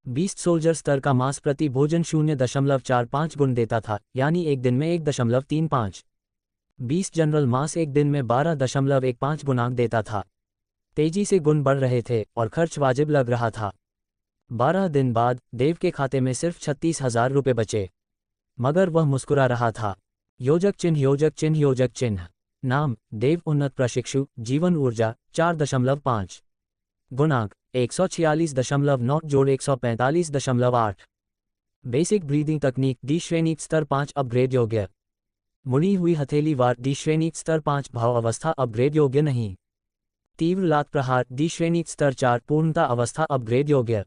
20 सोल्जर स्तर का मांस प्रति भोजन 0.45 गुण देता था, यानी एक दिन में 1.35। 20 जनरल मांस एक दिन में 12.15 गुणांक देता था। तेजी से गुण बढ़ रहे थे और खर्च वाजिब लग रहा था। 12 दिन बाद देव के खाते में सिर्फ 36,000 रुपये बचे। मगर वह मुस्कुरा रहा था। योजक चिन्ह, योजक चिन्ह, योजक चिन्ह। नाम, देव उन्नत प्रशिक्षु, जीवन ऊर्जा 4.5। गुणांक 146.9 जोड़ 145.8। बेसिक ब्रीदिंग तकनीक डी श्रेणी स्तर 5 अपग्रेड योग्य। मुड़ी हुई हथेली वार डी श्रेणी स्तर 5 भाव अवस्था अपग्रेड योग्य नहीं। तीव्र लात प्रहार डी श्रेणी स्तर 4 पूर्णता अवस्था अपग्रेड योग्य।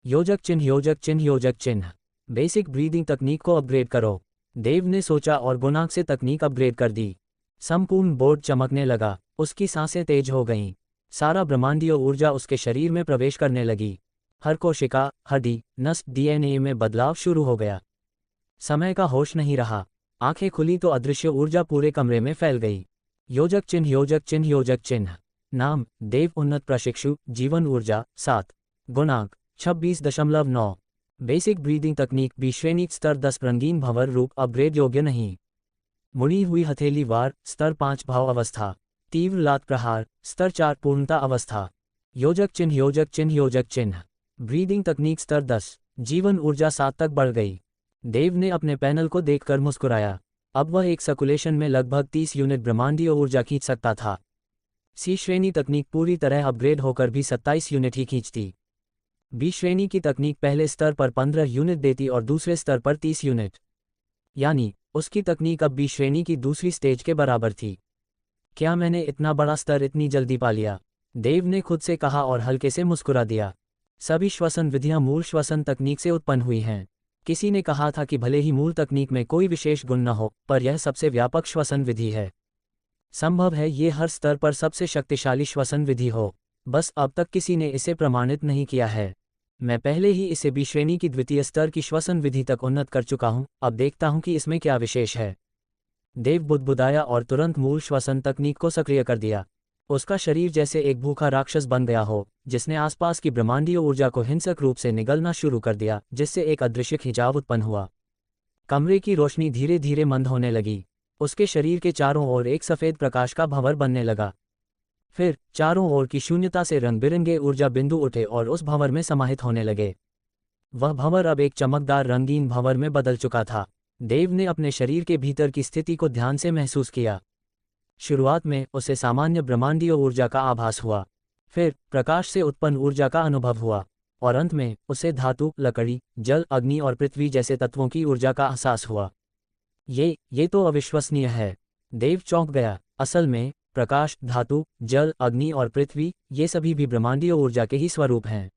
योजक चिन्ह, योजक चिन्ह, योजक चिन्ह। बेसिक ब्रीदिंग तकनीक को अपग्रेड करो। देव ने सोचा और गुणांक से तकनीक अपग्रेड कर दी। संपूर्ण बोर्ड चमकने लगा, उसकी सांसें तेज हो गईं। सारा ब्रह्मांडीय ऊर्जा उसके शरीर में प्रवेश करने लगी। हर कोशिका, हड्डी, नस, डीएनए में बदलाव शुरू हो गया। समय का होश नहीं रहा। आंखें खुली तो अदृश्य ऊर्जा पूरे कमरे में फैल गई। योजक चिन्ह, योजक चिन्ह, योजक चिन्ह। नाम, देव उन्नत प्रशिक्षु, जीवन ऊर्जा 7। गुणांक 26.9। बेसिक ब्रीदिंग तकनीक बी श्रेणी स्तर 10 रंगीन भंवर रूप अपग्रेड योग्य नहीं। मुड़ी हुई हथेली वार स्तर 5 भाव अवस्था। तीव्र लात प्रहार स्तर 4 पूर्णता अवस्था। योजक चिन्ह, योजक चिन्ह, योजक चिन्ह। ब्रीदिंग तकनीक स्तर 10, जीवन ऊर्जा 7 तक बढ़ गई। देव ने अपने पैनल को देखकर मुस्कुराया। अब वह एक सर्कुलेशन में लगभग 30 यूनिट ब्रह्मांडीय ऊर्जा खींच सकता था। सी श्रेणी तकनीक पूरी तरह अपग्रेड होकर भी 27 यूनिट ही खींचती। बी श्रेणी की तकनीक पहले स्तर पर 15 यूनिट देती और दूसरे स्तर पर 30 यूनिट। यानी उसकी तकनीक अब बी श्रेणी की दूसरी स्टेज के बराबर थी। क्या मैंने इतना बड़ा स्तर इतनी जल्दी पा लिया? देव ने खुद से कहा और हल्के से मुस्कुरा दिया। सभी श्वसन विधियां मूल श्वसन तकनीक से उत्पन्न हुई हैं। किसी ने कहा था कि भले ही मूल तकनीक में कोई विशेष गुण न हो, पर यह सबसे व्यापक श्वसन विधि है। संभव है ये हर स्तर पर सबसे शक्तिशाली श्वसन विधि हो, बस अब तक किसी ने इसे प्रमाणित नहीं किया है। मैं पहले ही इसे बी श्रेणी की द्वितीय स्तर की श्वसन विधि तक उन्नत कर चुका हूं, अब देखता हूं कि इसमें क्या विशेष है। देव बुदबुदाया और तुरंत मूल श्वसन तकनीक को सक्रिय कर दिया। उसका शरीर जैसे एक भूखा राक्षस बन गया हो, जिसने आसपास की ब्रह्मांडीय ऊर्जा को हिंसक रूप से निगलना शुरू कर दिया, जिससे एक अदृश्य खिंचाव उत्पन्न हुआ। कमरे की रोशनी धीरे धीरे मंद होने लगी। उसके शरीर के चारों ओर एक सफ़ेद प्रकाश का भंवर बनने लगा। फिर चारों ओर की शून्यता से रंग बिरंगे ऊर्जा बिंदु उठे और उस भंवर में समाहित होने लगे। वह भंवर अब एक चमकदार रंगीन भंवर में बदल चुका था। देव ने अपने शरीर के भीतर की स्थिति को ध्यान से महसूस किया। शुरुआत में उसे सामान्य ब्रह्मांडीय ऊर्जा का आभास हुआ, फिर प्रकाश से उत्पन्न ऊर्जा का अनुभव हुआ, और अंत में उसे धातु, लकड़ी, जल, अग्नि और पृथ्वी जैसे तत्वों की ऊर्जा का एहसास हुआ। ये तो अविश्वसनीय है। देव चौंक गया। असल में प्रकाश, धातु, जल, अग्नि और पृथ्वी, ये सभी भी ब्रह्मांडीय ऊर्जा के ही स्वरूप हैं।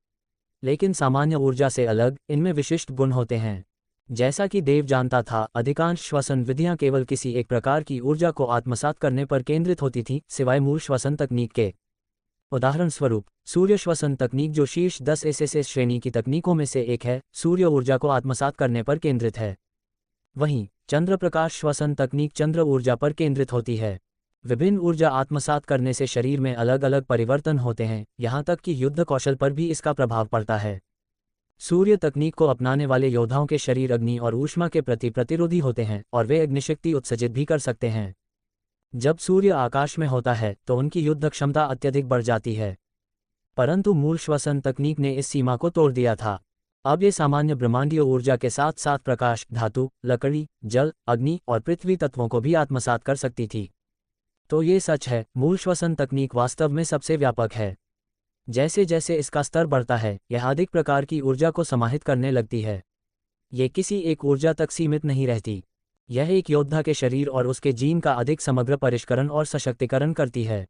लेकिन सामान्य ऊर्जा से अलग इनमें विशिष्ट गुण होते हैं। जैसा कि देव जानता था, अधिकांश श्वसन विधियां केवल किसी एक प्रकार की ऊर्जा को आत्मसात करने पर केंद्रित होती थीं, सिवाय मूल श्वसन तकनीक के। उदाहरण स्वरूप, सूर्य श्वसन तकनीक, जो शीर्ष 10 एसएसएस श्रेणी की तकनीकों में से एक है, सूर्य ऊर्जा को आत्मसात करने पर केंद्रित है। वहीं चंद्र प्रकाश श्वसन तकनीक चंद्र ऊर्जा पर केंद्रित होती है। विभिन्न ऊर्जा आत्मसात करने से शरीर में अलग अलग परिवर्तन होते हैं, यहाँ तक कि युद्ध कौशल पर भी इसका प्रभाव पड़ता है। सूर्य तकनीक को अपनाने वाले योद्धाओं के शरीर अग्नि और ऊष्मा के प्रति प्रतिरोधी होते हैं और वे अग्निशक्ति उत्सर्जित भी कर सकते हैं। जब सूर्य आकाश में होता है तो उनकी युद्ध क्षमता अत्यधिक बढ़ जाती है। परंतु मूल श्वसन तकनीक ने इस सीमा को तोड़ दिया था। अब ये सामान्य ब्रह्मांडीय ऊर्जा के साथ साथ प्रकाश, धातु, लकड़ी, जल, अग्नि और पृथ्वी तत्वों को भी आत्मसात कर सकती थी। तो ये सच है, मूल श्वसन तकनीक वास्तव में सबसे व्यापक है। जैसे जैसे इसका स्तर बढ़ता है, यह अधिक प्रकार की ऊर्जा को समाहित करने लगती है। ये किसी एक ऊर्जा तक सीमित नहीं रहती। यह एक योद्धा के शरीर और उसके जीन का अधिक समग्र परिष्करण और सशक्तिकरण करती है।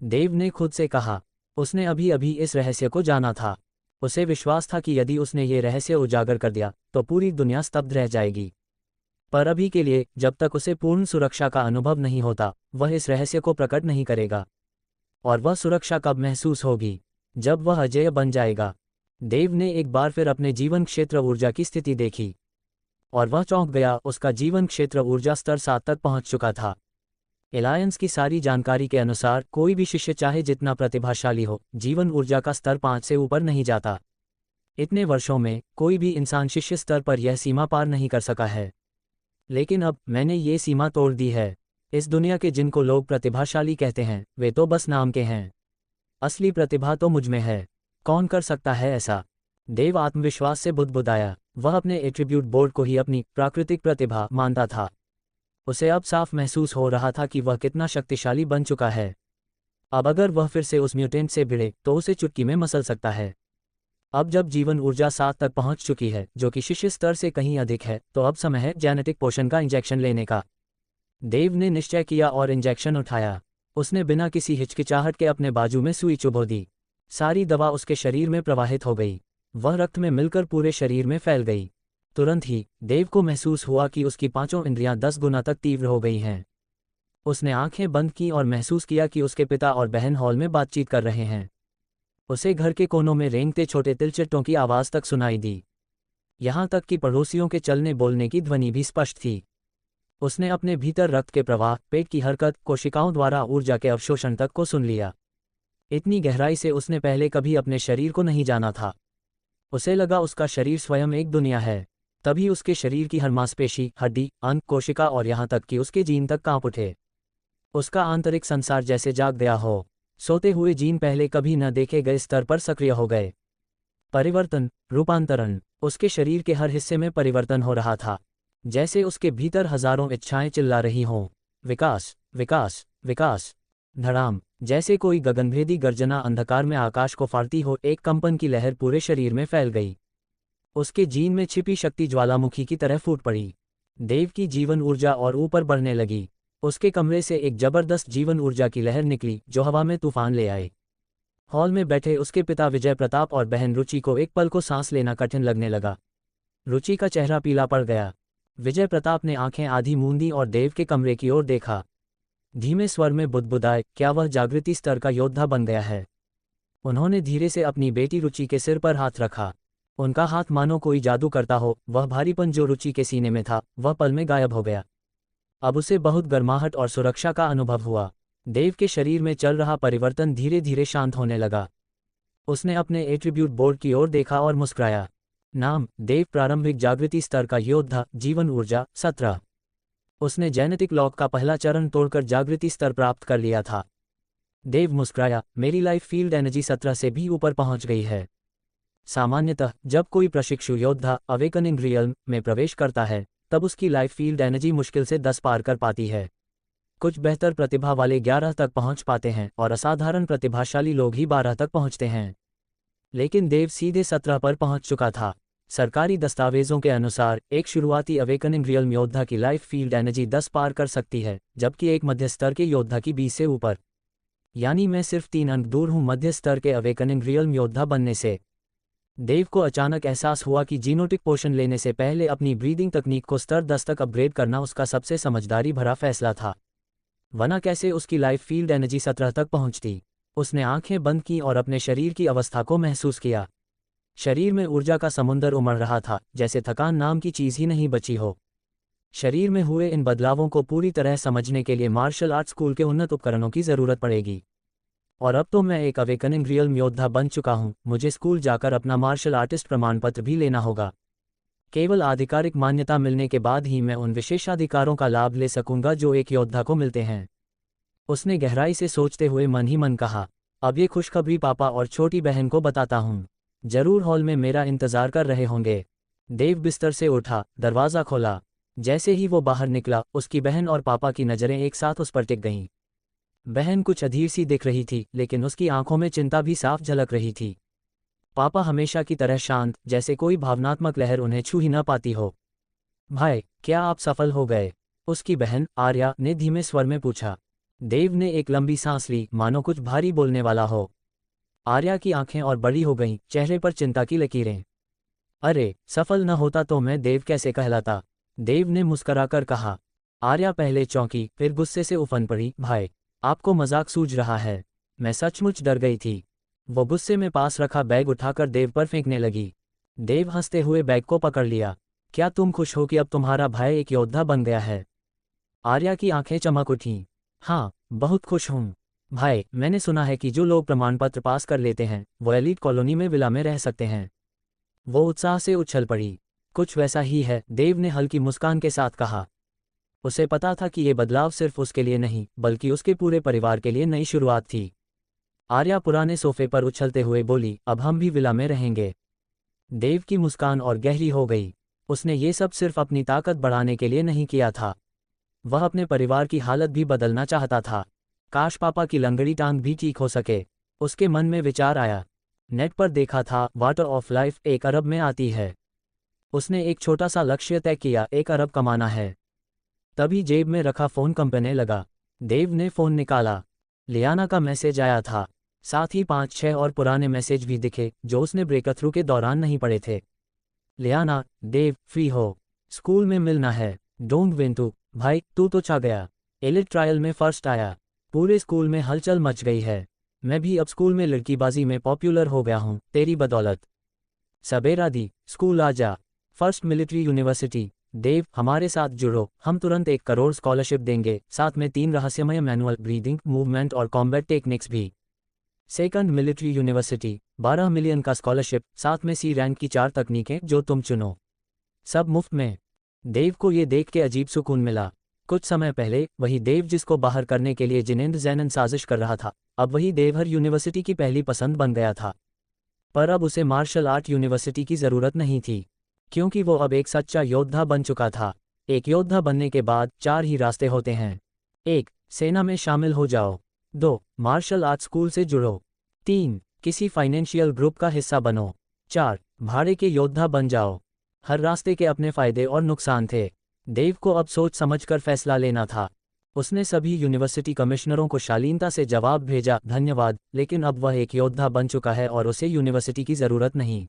देव ने खुद से कहा, उसने अभी अभी इस रहस्य को जाना था। उसे विश्वास था कि यदि उसने ये रहस्य उजागर कर दिया तो पूरी दुनिया स्तब्ध रह जाएगी। पर अभी के लिए, जब तक उसे पूर्ण सुरक्षा का अनुभव नहीं होता, वह इस रहस्य को प्रकट नहीं करेगा। और वह सुरक्षा कब महसूस होगी? जब वह अजेय बन जाएगा। देव ने एक बार फिर अपने जीवन क्षेत्र ऊर्जा की स्थिति देखी और वह चौंक गया। उसका जीवन क्षेत्र ऊर्जा स्तर 7 तक पहुंच चुका था। एलायंस की सारी जानकारी के अनुसार कोई भी शिष्य चाहे जितना प्रतिभाशाली हो, जीवन ऊर्जा का स्तर 5 से ऊपर नहीं जाता। इतने वर्षों में कोई भी इंसान शिष्य स्तर पर यह सीमा पार नहीं कर सका है। लेकिन अब मैंने ये सीमा तोड़ दी है। इस दुनिया के जिनको लोग प्रतिभाशाली कहते हैं, वे तो बस नाम के हैं। असली प्रतिभा तो मुझ में है। कौन कर सकता है ऐसा? देव आत्मविश्वास से बुदबुदाया। वह अपने एट्रीब्यूट बोर्ड को ही अपनी प्राकृतिक प्रतिभा मानता था। उसे अब साफ महसूस हो रहा था कि वह कितना शक्तिशाली बन चुका है। अब अगर वह फिर से उस म्यूटेंट से भिड़े तो उसे चुटकी में मसल सकता है। अब जब जीवन ऊर्जा 7 तक पहुंच चुकी है, जो कि शिष्य स्तर से कहीं अधिक है, तो अब समय है जेनेटिक पोषण का इंजेक्शन लेने का। देव ने निश्चय किया और इंजेक्शन उठाया। उसने बिना किसी हिचकिचाहट के अपने बाजू में सुई चुभो दी। सारी दवा उसके शरीर में प्रवाहित हो गई। वह रक्त में मिलकर पूरे शरीर में फैल गई। तुरंत ही देव को महसूस हुआ कि उसकी 5 इंद्रियां 10 गुना तक तीव्र हो गई हैं। उसने आंखें बंद की और महसूस किया कि उसके पिता और बहन हॉल में बातचीत कर रहे हैं। उसे घर के कोनों में रेंगते छोटे तिलचिट्टों की आवाज़ तक सुनाई दी। यहाँ तक कि पड़ोसियों के चलने बोलने की ध्वनि भी स्पष्ट थी। उसने अपने भीतर रक्त के प्रवाह, पेट की हरकत, कोशिकाओं द्वारा ऊर्जा के अवशोषण तक को सुन लिया। इतनी गहराई से उसने पहले कभी अपने शरीर को नहीं जाना था। उसे लगा उसका शरीर स्वयं एक दुनिया है। तभी उसके शरीर की हर मांसपेशी, हड्डी, अंग, कोशिका और यहाँ तक कि उसके जीन तक कांप उठे। उसका आंतरिक संसार जैसे जाग गया हो। सोते हुए जीन पहले कभी न देखे गए स्तर पर सक्रिय हो गए। परिवर्तन, रूपांतरण। उसके शरीर के हर हिस्से में परिवर्तन हो रहा था, जैसे उसके भीतर हजारों इच्छाएं चिल्ला रही हों। विकास, विकास, विकास। धड़ाम, जैसे कोई गगनभेदी गर्जना अंधकार में आकाश को फाड़ती हो, एक कंपन की लहर पूरे शरीर में फैल गई। उसके जीन में छिपी शक्ति ज्वालामुखी की तरह फूट पड़ी। देव की जीवन ऊर्जा और ऊपर बढ़ने लगी। उसके कमरे से एक जबरदस्त जीवन ऊर्जा की लहर निकली जो हवा में तूफान ले आए। हॉल में बैठे उसके पिता विजय प्रताप और बहन रुचि को एक पल को सांस लेना कठिन लगने लगा। रुचि का चेहरा पीला पड़ गया। विजय प्रताप ने आंखें आधी मूंदी और देव के कमरे की ओर देखा। धीमे स्वर में बुदबुदाए, क्या वह जागृति स्तर का योद्धा बन गया है? उन्होंने धीरे से अपनी बेटी रुचि के सिर पर हाथ रखा। उनका हाथ मानो कोई जादू करता हो। वह भारीपन जो रुचि के सीने में था, वह पल में गायब हो गया। अब उसे बहुत गर्माहट और सुरक्षा का अनुभव हुआ। देव के शरीर में चल रहा परिवर्तन धीरे धीरे शांत होने लगा। उसने अपने एट्रीब्यूट बोर्ड की ओर देखा और मुस्कुराया। नाम, देव, प्रारंभिक जागृति स्तर का योद्धा, जीवन ऊर्जा 17। उसने जेनेटिक लॉक का पहला चरण तोड़कर जागृति स्तर प्राप्त कर लिया था। देव मुस्कुराया, मेरी लाइफ फील्ड एनर्जी 17 से भी ऊपर पहुंच गई है। सामान्यतः जब कोई प्रशिक्षु योद्धा अवेकनिंग रियल्म में प्रवेश करता है, तब उसकी लाइफ फील्ड एनर्जी मुश्किल से 10 पार कर पाती है। कुछ बेहतर प्रतिभा वाले 11 तक पहुंच पाते हैं और असाधारण प्रतिभाशाली लोग ही 12 तक पहुंचते हैं। लेकिन देव सीधे 17 पर पहुंच चुका था। सरकारी दस्तावेजों के अनुसार एक शुरुआती अवेकनिंग रियल्म योद्धा की लाइफ फील्ड एनर्जी 10 पार कर सकती है, जबकि एक मध्य स्तर के योद्धा की 20 से ऊपर। यानी मैं सिर्फ 3 अंक दूर हूं मध्य स्तर के अवेकनिंग रियल्म योद्धा बनने से। देव को अचानक एहसास हुआ कि जीनोटिक पोषण लेने से पहले अपनी ब्रीदिंग तकनीक को स्तर 10 तक अपग्रेड करना उसका सबसे समझदारी भरा फैसला था। वरना कैसे उसकी लाइफ फील्ड एनर्जी 17 तक पहुंचती? उसने आंखें बंद की और अपने शरीर की अवस्था को महसूस किया। शरीर में ऊर्जा का समुंदर उमड़ रहा था, जैसे थकान नाम की चीज ही नहीं बची हो। शरीर में हुए इन बदलावों को पूरी तरह समझने के लिए मार्शल आर्ट स्कूल के उन्नत उपकरणों की जरूरत पड़ेगी। और अब तो मैं एक अवेकनिंग रियल योद्धा बन चुका हूँ। मुझे स्कूल जाकर अपना मार्शल आर्टिस्ट प्रमाण पत्र भी लेना होगा। केवल आधिकारिक मान्यता मिलने के बाद ही मैं उन विशेषाधिकारों का लाभ ले सकूंगा जो एक योद्धा को मिलते हैं। उसने गहराई से सोचते हुए मन ही मन कहा, अब ये खुशखबरी पापा और छोटी बहन को बताता हूँ। जरूर हॉल में मेरा इंतजार कर रहे होंगे। देव बिस्तर से उठा, दरवाज़ा खोला। जैसे ही वो बाहर निकला, उसकी बहन और पापा की नज़रें एक साथ उस पर टिक गईं। बहन कुछ अधीर सी दिख रही थी, लेकिन उसकी आंखों में चिंता भी साफ झलक रही थी। पापा हमेशा की तरह शांत, जैसे कोई भावनात्मक लहर उन्हें छू ही न पाती हो। भाई, क्या आप सफल हो गए? उसकी बहन आर्या ने धीमे स्वर में पूछा। देव ने एक लंबी सांस ली, मानो कुछ भारी बोलने वाला हो। आर्या की आंखें और बड़ी हो गईं, चेहरे पर चिंता की लकीरें। अरे, सफल न होता तो मैं देव कैसे कहलाता? देव ने मुस्कराकर कहा। आर्या पहले चौंकी, फिर गुस्से से उफन पड़ी। भाई, आपको मजाक सूझ रहा है? मैं सचमुच डर गई थी। वो गुस्से में पास रखा बैग उठाकर देव पर फेंकने लगी। देव हंसते हुए बैग को पकड़ लिया। क्या तुम खुश हो कि अब तुम्हारा भाई एक योद्धा बन गया है? आर्या की आंखें चमक उठीं। हाँ, बहुत खुश हूँ। भाई, मैंने सुना है कि जो लोग प्रमाण पत्र पास कर लेते हैं वो एलीट कॉलोनी में विला में रह सकते हैं। वो उत्साह से उछल पड़ी। कुछ वैसा ही है, देव ने हल्की मुस्कान के साथ कहा। उसे पता था कि ये बदलाव सिर्फ उसके लिए नहीं, बल्कि उसके पूरे परिवार के लिए नई शुरुआत थी। आर्या पुराने सोफे पर उछलते हुए बोली, अब हम भी विला में रहेंगे। देव की मुस्कान और गहरी हो गई। उसने ये सब सिर्फ अपनी ताकत बढ़ाने के लिए नहीं किया था। वह अपने परिवार की हालत भी बदलना चाहता था। काश पापा की लंगड़ी टांग भी ठीक हो सके। उसके मन में विचार आया। नेट पर देखा था, वाटर ऑफ लाइफ 1 अरब में आती है। उसने एक छोटा सा लक्ष्य तय किया, 1 अरब कमाना है। तभी जेब में रखा फ़ोन कंपने लगा। देव ने फ़ोन निकाला। लियाना का मैसेज आया था। साथ ही 5-6 और पुराने मैसेज भी दिखे जो उसने ब्रेकथ्रू के दौरान नहीं पढ़े थे। लियाना, देव, फ्री हो? स्कूल में मिलना है। डोंट वेंटू, भाई तू तो छा गया। एलिट ट्रायल में फर्स्ट आया। पूरे स्कूल में हलचल मच गई है। मैं भी अब स्कूल में लड़कीबाजी में पॉपुलर हो गया हूँ, तेरी बदौलत। सबेरा दी, स्कूल आ जा। First military university. देव, हमारे साथ जुड़ो, हम तुरंत 1 करोड़ स्कॉलरशिप देंगे, साथ में 3 रहस्यमय मैनुअल, ब्रीदिंग, मूवमेंट और कॉम्बैट टेक्निक्स भी। सेकंड मिलिट्री यूनिवर्सिटी, 12 मिलियन का स्कॉलरशिप, साथ में सी रैंक की 4 तकनीकें जो तुम चुनो, सब मुफ्त में। देव को ये देख के अजीब सुकून मिला। कुछ समय पहले वही देव जिसको बाहर करने के लिए जिनेंद्र जैनन साजिश कर रहा था, अब वही देव हर यूनिवर्सिटी की पहली पसंद बन गया था। पर अब उसे मार्शल आर्ट यूनिवर्सिटी की ज़रूरत नहीं थी, क्योंकि वो अब एक सच्चा योद्धा बन चुका था। एक योद्धा बनने के बाद 4 ही रास्ते होते हैं। 1. सेना में शामिल हो जाओ। 2. मार्शल आर्ट स्कूल से जुड़ो। 3. किसी फाइनेंशियल ग्रुप का हिस्सा बनो। 4. भाड़े के योद्धा बन जाओ। हर रास्ते के अपने फायदे और नुकसान थे। देव को अब सोच समझकर फैसला लेना था। उसने सभी यूनिवर्सिटी कमिश्नरों को शालीनता से जवाब भेजा, धन्यवाद, लेकिन अब वह एक योद्धा बन चुका है और उसे यूनिवर्सिटी की ज़रूरत नहीं।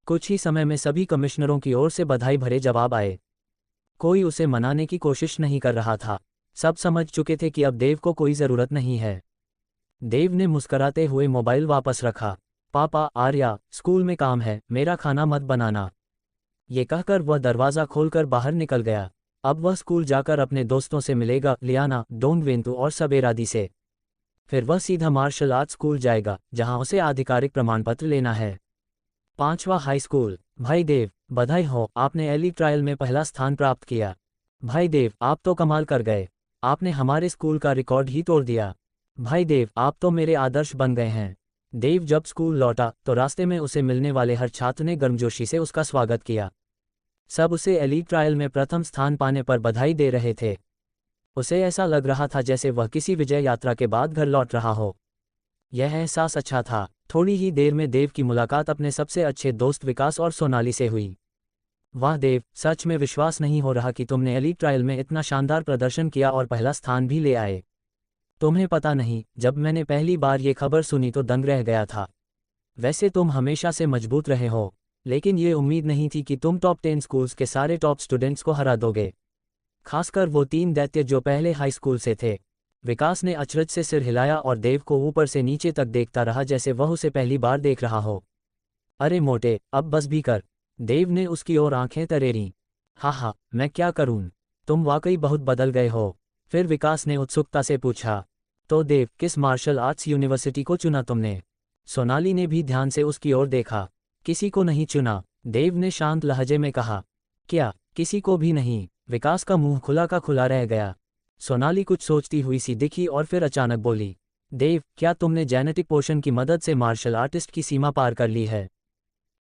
कुछ ही समय में सभी कमिश्नरों की ओर से बधाई भरे जवाब आए। कोई उसे मनाने की कोशिश नहीं कर रहा था। सब समझ चुके थे कि अब देव को कोई ज़रूरत नहीं है। देव ने मुस्कराते हुए मोबाइल वापस रखा। पापा, आर्या, स्कूल में काम है, मेरा खाना मत बनाना। ये कहकर वह दरवाज़ा खोलकर बाहर निकल गया। अब वह स्कूल जाकर अपने दोस्तों से मिलेगा, लियाना, डोंग वेंतु और सबेरादी से। फिर वह सीधा मार्शल आर्ट स्कूल जाएगा, जहां उसे आधिकारिक प्रमाण पत्र लेना है। 5वां हाई स्कूल। भाई देव, बधाई हो, आपने एली ट्रायल में पहला स्थान प्राप्त किया। भाई देव, आप तो कमाल कर गए। आपने हमारे स्कूल का रिकॉर्ड ही तोड़ दिया। भाई देव, आप तो मेरे आदर्श बन गए हैं। देव जब स्कूल लौटा तो रास्ते में उसे मिलने वाले हर छात्र ने गर्मजोशी से उसका स्वागत किया। सब उसे एलीट ट्रायल में प्रथम स्थान पाने पर बधाई दे रहे थे। उसे ऐसा लग रहा था जैसे वह किसी विजय यात्रा के बाद घर लौट रहा हो। यह एहसास अच्छा था। थोड़ी ही देर में देव की मुलाकात अपने सबसे अच्छे दोस्त विकास और सोनाली से हुई। वाह देव, सच में विश्वास नहीं हो रहा कि तुमने एलीट ट्रायल में इतना शानदार प्रदर्शन किया और पहला स्थान भी ले आए। तुम्हें पता नहीं, जब मैंने पहली बार ये खबर सुनी तो दंग रह गया था। वैसे तुम हमेशा से मजबूत रहे हो, लेकिन ये उम्मीद नहीं थी कि तुम टॉप 10 स्कूल्स के सारे टॉप स्टूडेंट्स को हरा दोगे, खासकर वो 3 दैत्य जो पहले हाई स्कूल से थे। विकास ने अचरज से सिर हिलाया और देव को ऊपर से नीचे तक देखता रहा जैसे वह उसे पहली बार देख रहा हो। अरे मोटे, अब बस भी कर। देव ने उसकी ओर आंखें तरेरीं। हाँ, मैं क्या करूं? तुम वाकई बहुत बदल गए हो। फिर विकास ने उत्सुकता से पूछा। तो देव, किस मार्शल आर्ट्स यूनिवर्सिटी को चुना तुमने? सोनाली ने भी ध्यान से उसकी ओर देखा। किसी को नहीं चुना, देव ने शांत लहजे में कहा। क्या, किसी को भी नहीं? विकास का मुंह खुला का खुला रह गया। सोनाली कुछ सोचती हुई सी दिखी और फिर अचानक बोली, देव, क्या तुमने जेनेटिक पोषण की मदद से मार्शल आर्टिस्ट की सीमा पार कर ली है?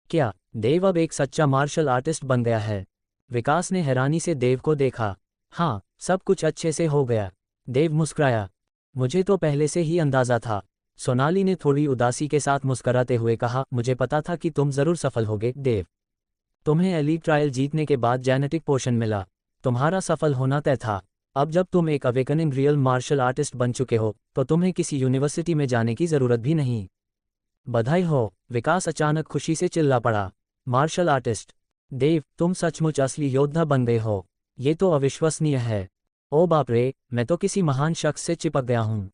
क्या, देव अब एक सच्चा मार्शल आर्टिस्ट बन गया है? विकास ने हैरानी से देव को देखा। हाँ, सब कुछ अच्छे से हो गया। देव मुस्कुराया। मुझे तो पहले से ही अंदाजा था। सोनाली ने थोड़ी उदासी के साथ मुस्कराते हुए कहा, मुझे पता था कि तुम जरूर सफल होगे देव। तुम्हें एलीट ट्रायल जीतने के बाद जेनेटिक पोषण मिला, तुम्हारा सफल होना तय था। अब जब तुम एक अवेकनिंग रियल मार्शल आर्टिस्ट बन चुके हो तो तुम्हें किसी यूनिवर्सिटी में जाने की जरूरत भी नहीं। बधाई हो। विकास अचानक खुशी से चिल्ला पड़ा। Martial artist? देव, तुम सचमुच असली योद्धा बन गए हो। ये तो अविश्वसनीय है। ओ बाप रे, मैं तो किसी महान शख्स से चिपक गया हूँ।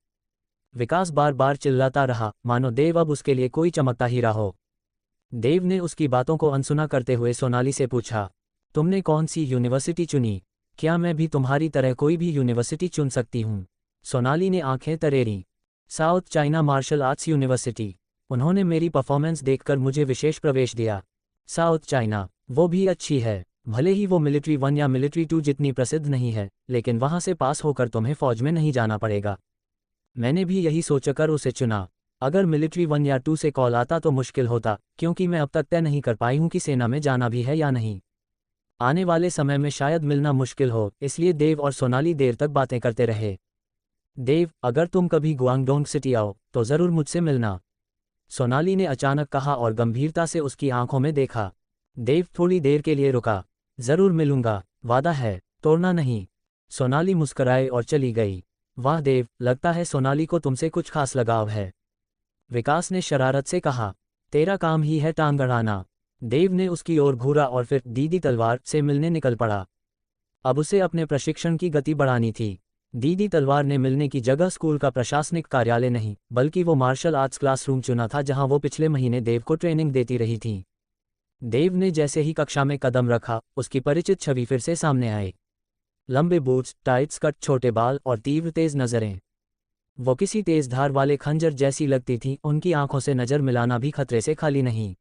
विकास बार बार चिल्लाता रहा, मानो देव अब उसके लिए कोई चमकता हीरा हो। देव ने उसकी बातों को अनसुना करते हुए सोनाली से पूछा, तुमने कौन सी यूनिवर्सिटी चुनी? क्या मैं भी तुम्हारी तरह कोई भी यूनिवर्सिटी चुन सकती हूँ? सोनाली ने आंखें तरेरी। South China martial arts university. उन्होंने मेरी परफॉर्मेंस देखकर मुझे विशेष प्रवेश दिया। South China? वो भी अच्छी है। भले ही वो मिलिट्री 1 या मिलिट्री 2 जितनी प्रसिद्ध नहीं है, लेकिन वहाँ से पास होकर तुम्हें फौज में नहीं जाना पड़ेगा। मैंने भी यही सोचकर उसे चुना। अगर मिलिट्री 1 या 2 से कॉल आता तो मुश्किल होता, क्योंकि मैं अब तक तय नहीं कर पाई हूँ कि सेना में जाना भी है या नहीं। आने वाले समय में शायद मिलना मुश्किल हो, इसलिए देव और सोनाली देर तक बातें करते रहे। देव, अगर तुम कभी गुआंगडोंग सिटी आओ तो ज़रूर मुझसे मिलना, सोनाली ने अचानक कहा और गंभीरता से उसकी आंखों में देखा। देव थोड़ी देर के लिए रुका। ज़रूर मिलूंगा, वादा है, तोड़ना नहीं। सोनाली मुस्कुराए और चली गई। वाह देव, लगता है सोनाली को तुमसे कुछ खास लगाव है, विकास ने शरारत से कहा। तेरा काम ही है टांग अड़ाना। देव ने उसकी ओर घूरा और फिर दीदी तलवार से मिलने निकल पड़ा। अब उसे अपने प्रशिक्षण की गति बढ़ानी थी। दीदी तलवार ने मिलने की जगह स्कूल का प्रशासनिक कार्यालय नहीं, बल्कि वो मार्शल आर्ट्स क्लासरूम चुना था जहां वो पिछले महीने देव को ट्रेनिंग देती रही थी। देव ने जैसे ही कक्षा में कदम रखा, उसकी परिचित छवि फिर से सामने आई। लंबे बूट्स, टाइट स्कर्ट, छोटे बाल और तीव्र तेज नजरें। वो किसी तेज धार वाले खंजर जैसी लगती थी। उनकी आंखों से नजर मिलाना भी खतरे से खाली नहीं।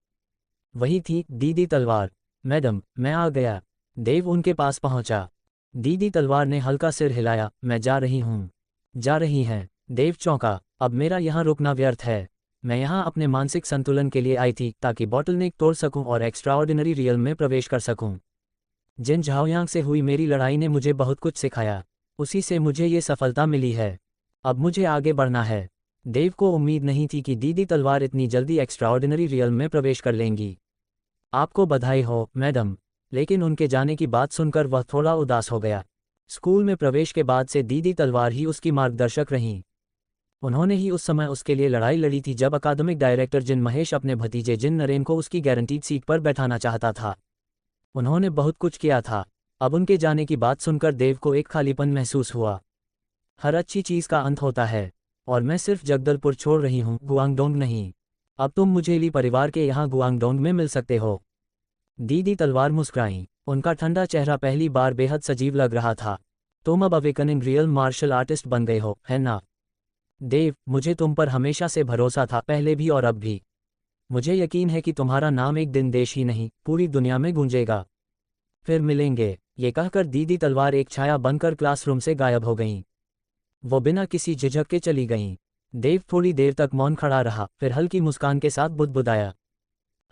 वही थी दीदी तलवार। मैडम, मैं आ गया। देव उनके पास पहुंचा। दीदी तलवार ने हल्का सिर हिलाया। मैं जा रही हूँ। जा रही हैं? देव चौंका। अब मेरा यहाँ रुकना व्यर्थ है। मैं यहाँ अपने मानसिक संतुलन के लिए आई थी, ताकि बॉटलनेक तोड़ सकूं और एक्स्ट्राऑर्डिनरी रियल में प्रवेश कर सकूं। जिन झाओयांग से हुई मेरी लड़ाई ने मुझे बहुत कुछ सिखाया, उसी से मुझे ये सफलता मिली है। अब मुझे आगे बढ़ना है। देव को उम्मीद नहीं थी कि दीदी तलवार इतनी जल्दी एक्स्ट्राऑर्डिनरी रियल में प्रवेश कर लेंगी। आपको बधाई हो मैडम। लेकिन उनके जाने की बात सुनकर वह थोड़ा उदास हो गया। स्कूल में प्रवेश के बाद से दीदी तलवार ही उसकी मार्गदर्शक रहीं। उन्होंने ही उस समय उसके लिए लड़ाई लड़ी थी जब अकादमिक डायरेक्टर जिन महेश अपने भतीजे जिन नरेन को उसकी गारंटीड सीट पर बैठाना चाहता था। उन्होंने बहुत कुछ किया था। अब उनके जाने की बात सुनकर देव को एक खालीपन महसूस हुआ। हर अच्छी चीज़ का अंत होता है, और मैं सिर्फ जगदलपुर छोड़ रही हूँ, गुआंगडोंग नहीं। अब तुम मुझे ली परिवार के यहाँ गुआंगडोंग में मिल सकते हो। दीदी तलवार मुस्कुराईं। उनका ठंडा चेहरा पहली बार बेहद सजीव लग रहा था। तुम अब अवेकनिंग रियल मार्शल आर्टिस्ट बन गए हो, है ना? देव, मुझे तुम पर हमेशा से भरोसा था, पहले भी और अब भी। मुझे यकीन है कि तुम्हारा नाम एक दिन देश ही नहीं, पूरी दुनिया में गूंजेगा। फिर मिलेंगे। ये कहकर दीदी तलवार एक छाया बनकर क्लासरूम से गायब हो गईं। वो बिना किसी झिझक के चली गईं। देव थोड़ी देर तक मौन खड़ा रहा, फिर हल्की मुस्कान के साथ बुदबुदाया।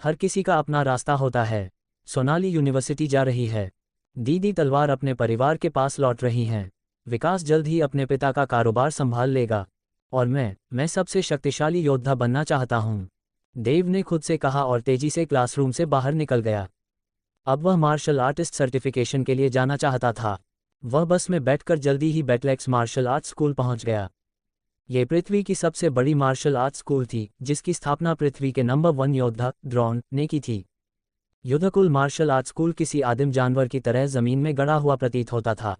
हर किसी का अपना रास्ता होता है। सोनाली यूनिवर्सिटी जा रही है। दीदी तलवार अपने परिवार के पास लौट रही हैं। विकास जल्द ही अपने पिता का कारोबार संभाल लेगा। और मैं सबसे शक्तिशाली योद्धा बनना चाहता हूँ, देव ने खुद से कहा और तेजी से क्लासरूम से बाहर निकल गया। अब वह मार्शल आर्टिस्ट सर्टिफिकेशन के लिए जाना चाहता था। वह बस में बैठकर जल्दी ही बैटलेक्स मार्शल आर्ट्स स्कूल पहुंच गया। ये पृथ्वी की सबसे बड़ी मार्शल आर्ट्स स्कूल थी, जिसकी स्थापना पृथ्वी के नंबर 1 योद्धा द्रोण ने की थी। युद्धकुल मार्शल आर्ट्स स्कूल किसी आदिम जानवर की तरह जमीन में गड़ा हुआ प्रतीत होता था।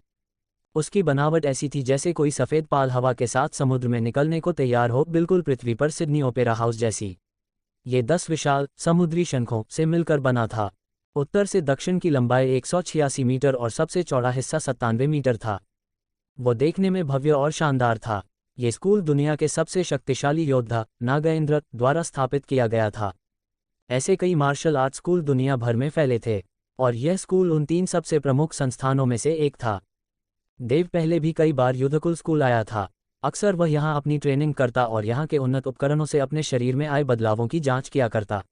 उसकी बनावट ऐसी थी जैसे कोई सफ़ेद पाल हवा के साथ समुद्र में निकलने को तैयार हो, बिल्कुल पृथ्वी पर सिडनी ओपेरा हाउस जैसी। ये 10 विशाल समुद्री शंखों से मिलकर बना था। उत्तर से दक्षिण की लंबाई 186 मीटर और सबसे चौड़ा हिस्सा 97 मीटर था। वो देखने में भव्य और शानदार था, ये स्कूल दुनिया के सबसे शक्तिशाली योद्धा नागेंद्र द्वारा स्थापित किया गया था। ऐसे कई मार्शल आर्ट स्कूल दुनिया भर में फैले थे और यह स्कूल उन 3 सबसे प्रमुख संस्थानों में से एक था। देव पहले भी कई बार युद्धकुल स्कूल आया था। अक्सर वह यहाँ अपनी ट्रेनिंग करता और यहाँ के उन्नत उपकरणों से अपने शरीर में आए बदलावों की जांच किया करता।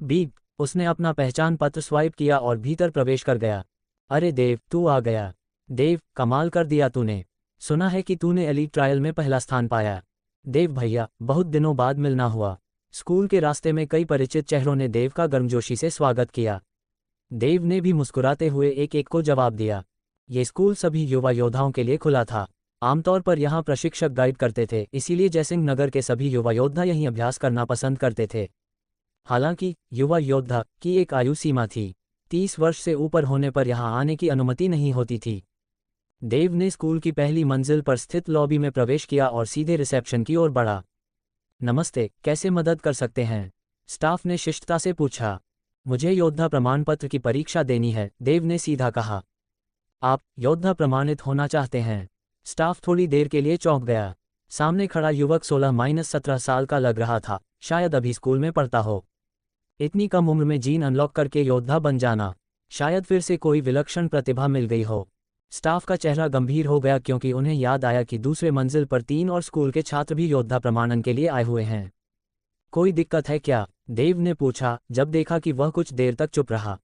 बीप, उसने अपना पहचान पत्र स्वाइप किया और भीतर प्रवेश कर गया। अरे देव, तू आ गया। देव, कमाल कर दिया तूने। सुना है कि तूने एलीट ट्रायल में पहला स्थान पाया। देव भैया, बहुत दिनों बाद मिलना हुआ। स्कूल के रास्ते में कई परिचित चेहरों ने देव का गर्मजोशी से स्वागत किया। देव ने भी मुस्कुराते हुए एक एक को जवाब दिया। ये स्कूल सभी युवा योद्धाओं के लिए खुला था। आमतौर पर यहाँ प्रशिक्षक गाइड करते थे, इसीलिए जयसिंह नगर के सभी युवा योद्धा यहीं अभ्यास करना पसंद करते थे। हालांकि युवा योद्धा की एक आयु सीमा थी। 30 वर्ष से ऊपर होने पर यहाँ आने की अनुमति नहीं होती थी। देव ने स्कूल की पहली मंजिल पर स्थित लॉबी में प्रवेश किया और सीधे रिसेप्शन की ओर बढ़ा। नमस्ते, कैसे मदद कर सकते हैं? स्टाफ ने शिष्टता से पूछा। मुझे योद्धा प्रमाण पत्र की परीक्षा देनी है, देव ने सीधा कहा। आप योद्धा प्रमाणित होना चाहते हैं? स्टाफ थोड़ी देर के लिए चौंक गया। सामने खड़ा युवक 16-17 साल का लग रहा था, शायद अभी स्कूल में पढ़ता हो। इतनी कम उम्र में जीन अनलॉक करके योद्धा बन जाना, शायद फिर से कोई विलक्षण प्रतिभा मिल गई हो। स्टाफ का चेहरा गंभीर हो गया क्योंकि उन्हें याद आया कि दूसरे मंजिल पर 3 और स्कूल के छात्र भी योद्धा प्रमाणन के लिए आए हुए हैं। कोई दिक्कत है क्या? देव ने पूछा जब देखा कि वह कुछ देर तक चुप रहा।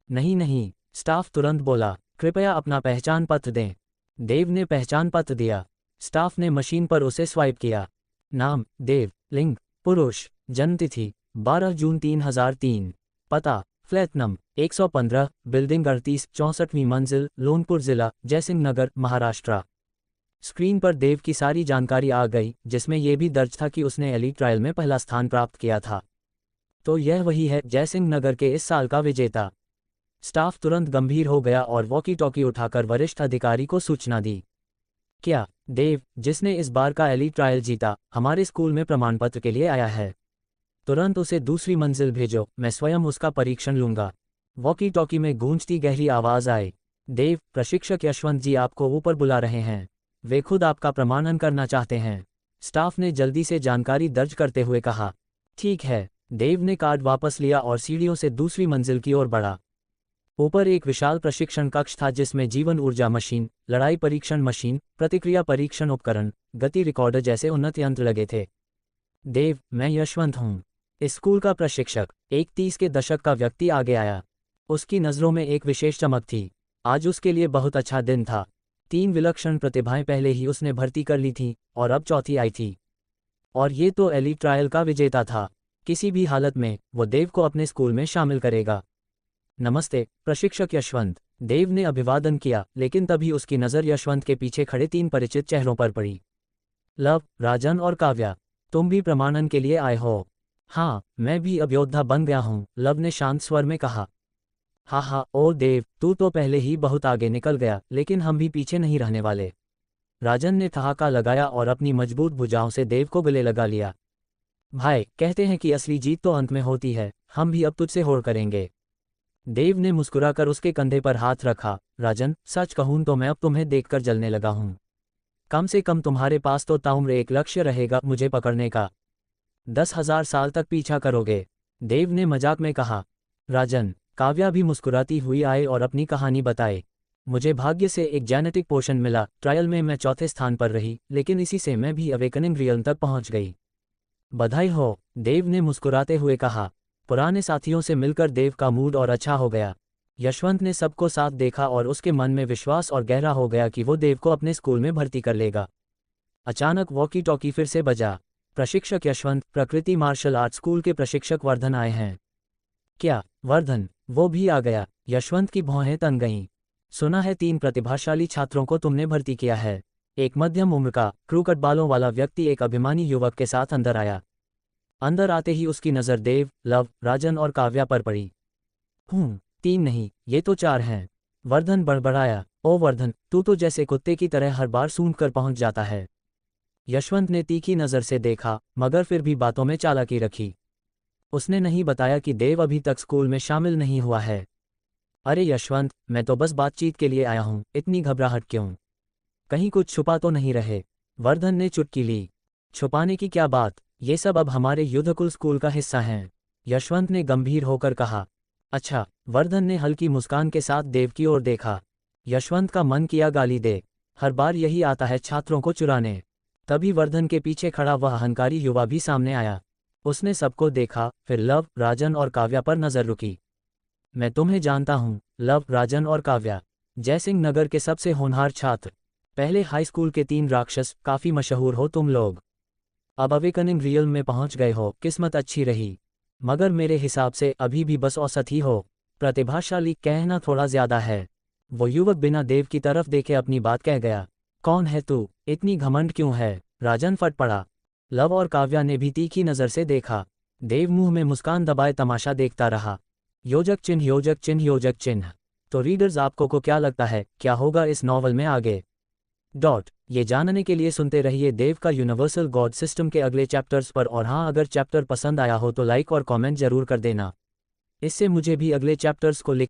नहीं नहीं, स्टाफ तुरंत बोला। कृपया अपना पहचान पत्र दें। देव ने पहचान पत्र दिया। स्टाफ ने मशीन पर उसे स्वाइप किया। नाम देव, लिंग पुरुष, जन्मतिथि 12 जून 3003, पता फ्लैट नंबर 115, बिल्डिंग 38, 64वीं मंजिल, लोनपुर जिला, जयसिंह नगर, महाराष्ट्र। स्क्रीन पर देव की सारी जानकारी आ गई, जिसमें यह भी दर्ज था कि उसने एलीट ट्रायल में पहला स्थान प्राप्त किया था। तो यह वही है, जयसिंह नगर के इस साल का विजेता। स्टाफ तुरंत गंभीर हो गया और वॉकी टॉकी उठाकर वरिष्ठ अधिकारी को सूचना दी। क्या देव, जिसने इस बार का एलीट ट्रायल जीता, हमारे स्कूल में प्रमाणपत्र के लिए आया है? तुरंत उसे दूसरी मंजिल भेजो, मैं स्वयं उसका परीक्षण लूंगा। वॉकी टॉकी में गूंजती गहरी आवाज आई। देव, प्रशिक्षक यशवंत जी आपको ऊपर बुला रहे हैं। वे खुद आपका प्रमाणन करना चाहते हैं। स्टाफ ने जल्दी से जानकारी दर्ज करते हुए कहा। ठीक है। देव ने कार्ड वापस लिया और सीढ़ियों से दूसरी मंजिल की ओर बढ़ा। ऊपर एक विशाल प्रशिक्षण कक्ष था जिसमें जीवन ऊर्जा मशीन, लड़ाई परीक्षण मशीन, प्रतिक्रिया परीक्षण उपकरण, गति रिकॉर्डर जैसे उन्नत यंत्र लगे थे। देव, मैं यशवंत हूँ, इस स्कूल का प्रशिक्षक। एक 30 के दशक का व्यक्ति आगे आया। उसकी नज़रों में एक विशेष चमक थी। आज उसके लिए बहुत अच्छा दिन था। 3 विलक्षण प्रतिभाएं पहले ही उसने भर्ती कर ली थी और अब चौथी आई थी। और ये तो एलीट ट्रायल का विजेता था। किसी भी हालत में वो देव को अपने स्कूल में शामिल करेगा। नमस्ते, प्रशिक्षक यशवंत। देव ने अभिवादन किया, लेकिन तभी उसकी नज़र यशवंत के पीछे खड़े 3 परिचित चेहरों पर पड़ी। लव, राजन और काव्या, तुम भी प्रमाणन के लिए आए हो? हाँ, मैं भी अब योद्धा बन गया हूँ, लव ने शांत स्वर में कहा। हाँ, ओ देव, तू तो पहले ही बहुत आगे निकल गया, लेकिन हम भी पीछे नहीं रहने वाले। राजन ने ठहाका लगाया और अपनी मजबूत भुजाओं से देव को गले लगा लिया। भाई, कहते हैं कि असली जीत तो अंत में होती है, हम भी अब तुझसे होड़ करेंगे। देव ने मुस्कुराकर उसके कंधे पर हाथ रखा। राजन, सच कहूं तो मैं अब तुम्हें देखकर जलने लगा हूं। कम से कम तुम्हारे पास तो ताउम्र एक लक्ष्य रहेगा, मुझे पकड़ने का। 10,000 साल तक पीछा करोगे, देव ने मजाक में कहा। राजन, काव्या भी मुस्कुराती हुई आए और अपनी कहानी बताए। मुझे भाग्य से एक जेनेटिक पोशन मिला, ट्रायल में मैं चौथे स्थान पर रही, लेकिन इसी से मैं भी अवेकनिंग रियल्म तक पहुंच गई। बधाई हो, देव ने मुस्कुराते हुए कहा। पुराने साथियों से मिलकर देव का मूड और अच्छा हो गया। यशवंत ने सबको साथ देखा और उसके मन में विश्वास और गहरा हो गया कि वो देव को अपने स्कूल में भर्ती कर लेगा। अचानक वॉकी टॉकी फिर से बजा। प्रशिक्षक यशवंत, प्रकृति मार्शल आर्ट स्कूल के प्रशिक्षक वर्धन आए हैं। क्या वर्धन? वो भी आ गया। यशवंत की भौहें तन गईं। सुना है 3 प्रतिभाशाली छात्रों को तुमने भर्ती किया है। एक मध्यम उम्र का क्रूकट बालों वाला व्यक्ति एक अभिमानी युवक के साथ अंदर आया। अंदर आते ही उसकी नज़र देव, लव, राजन और काव्या पर पड़ी। 3 नहीं, ये तो 4 हैं। वर्धन बड़बड़ाया। ओ वर्धन, तू तो जैसे कुत्ते की तरह हर बार सूंघ कर पहुंच जाता है। यशवंत ने तीखी नज़र से देखा, मगर फिर भी बातों में चालाकी रखी। उसने नहीं बताया कि देव अभी तक स्कूल में शामिल नहीं हुआ है। अरे यशवंत, मैं तो बस बातचीत के लिए आया हूँ, इतनी घबराहट क्यों? कहीं कुछ छुपा तो नहीं रहे? वर्धन ने चुटकी ली। छुपाने की क्या बात, ये सब अब हमारे युद्धकुल स्कूल का हिस्सा हैं, यशवंत ने गंभीर होकर कहा। अच्छा, वर्धन ने हल्की मुस्कान के साथ देव की ओर देखा। यशवंत का मन किया गाली दे, हर बार यही आता है छात्रों को चुराने। तभी वर्धन के पीछे खड़ा वह अहंकारी युवा भी सामने आया। उसने सबको देखा, फिर लव, राजन और काव्या पर नजर रुकी। मैं तुम्हें जानता हूँ, लव, राजन और काव्या, जयसिंह नगर के सबसे होनहार छात्र, पहले हाई स्कूल के 3 राक्षस, काफी मशहूर हो तुम लोग। अब अवेकनिंग रियल में पहुंच गए हो, किस्मत अच्छी रही, मगर मेरे हिसाब से अभी भी बस औसत ही हो। प्रतिभाशाली कहना थोड़ा ज्यादा है। वो युवक बिना देव की तरफ देखे अपनी बात कह गया। कौन है तू, इतनी घमंड क्यों है, राजन फट पड़ा। लव और काव्या ने भी तीखी नजर से देखा। देव मुंह में मुस्कान दबाए तमाशा देखता रहा। योजक चिन्ह, योजक चिन्ह, योजक चिन्ह। तो रीडर्स, आपको को क्या लगता है क्या होगा इस नॉवल में आगे? ये जानने के लिए सुनते रहिए देव का यूनिवर्सल गॉड सिस्टम के अगले चैप्टर्स पर। और हाँ, अगर चैप्टर पसंद आया हो तो लाइक और कमेंट जरूर कर देना, इससे मुझे भी अगले चैप्टर्स को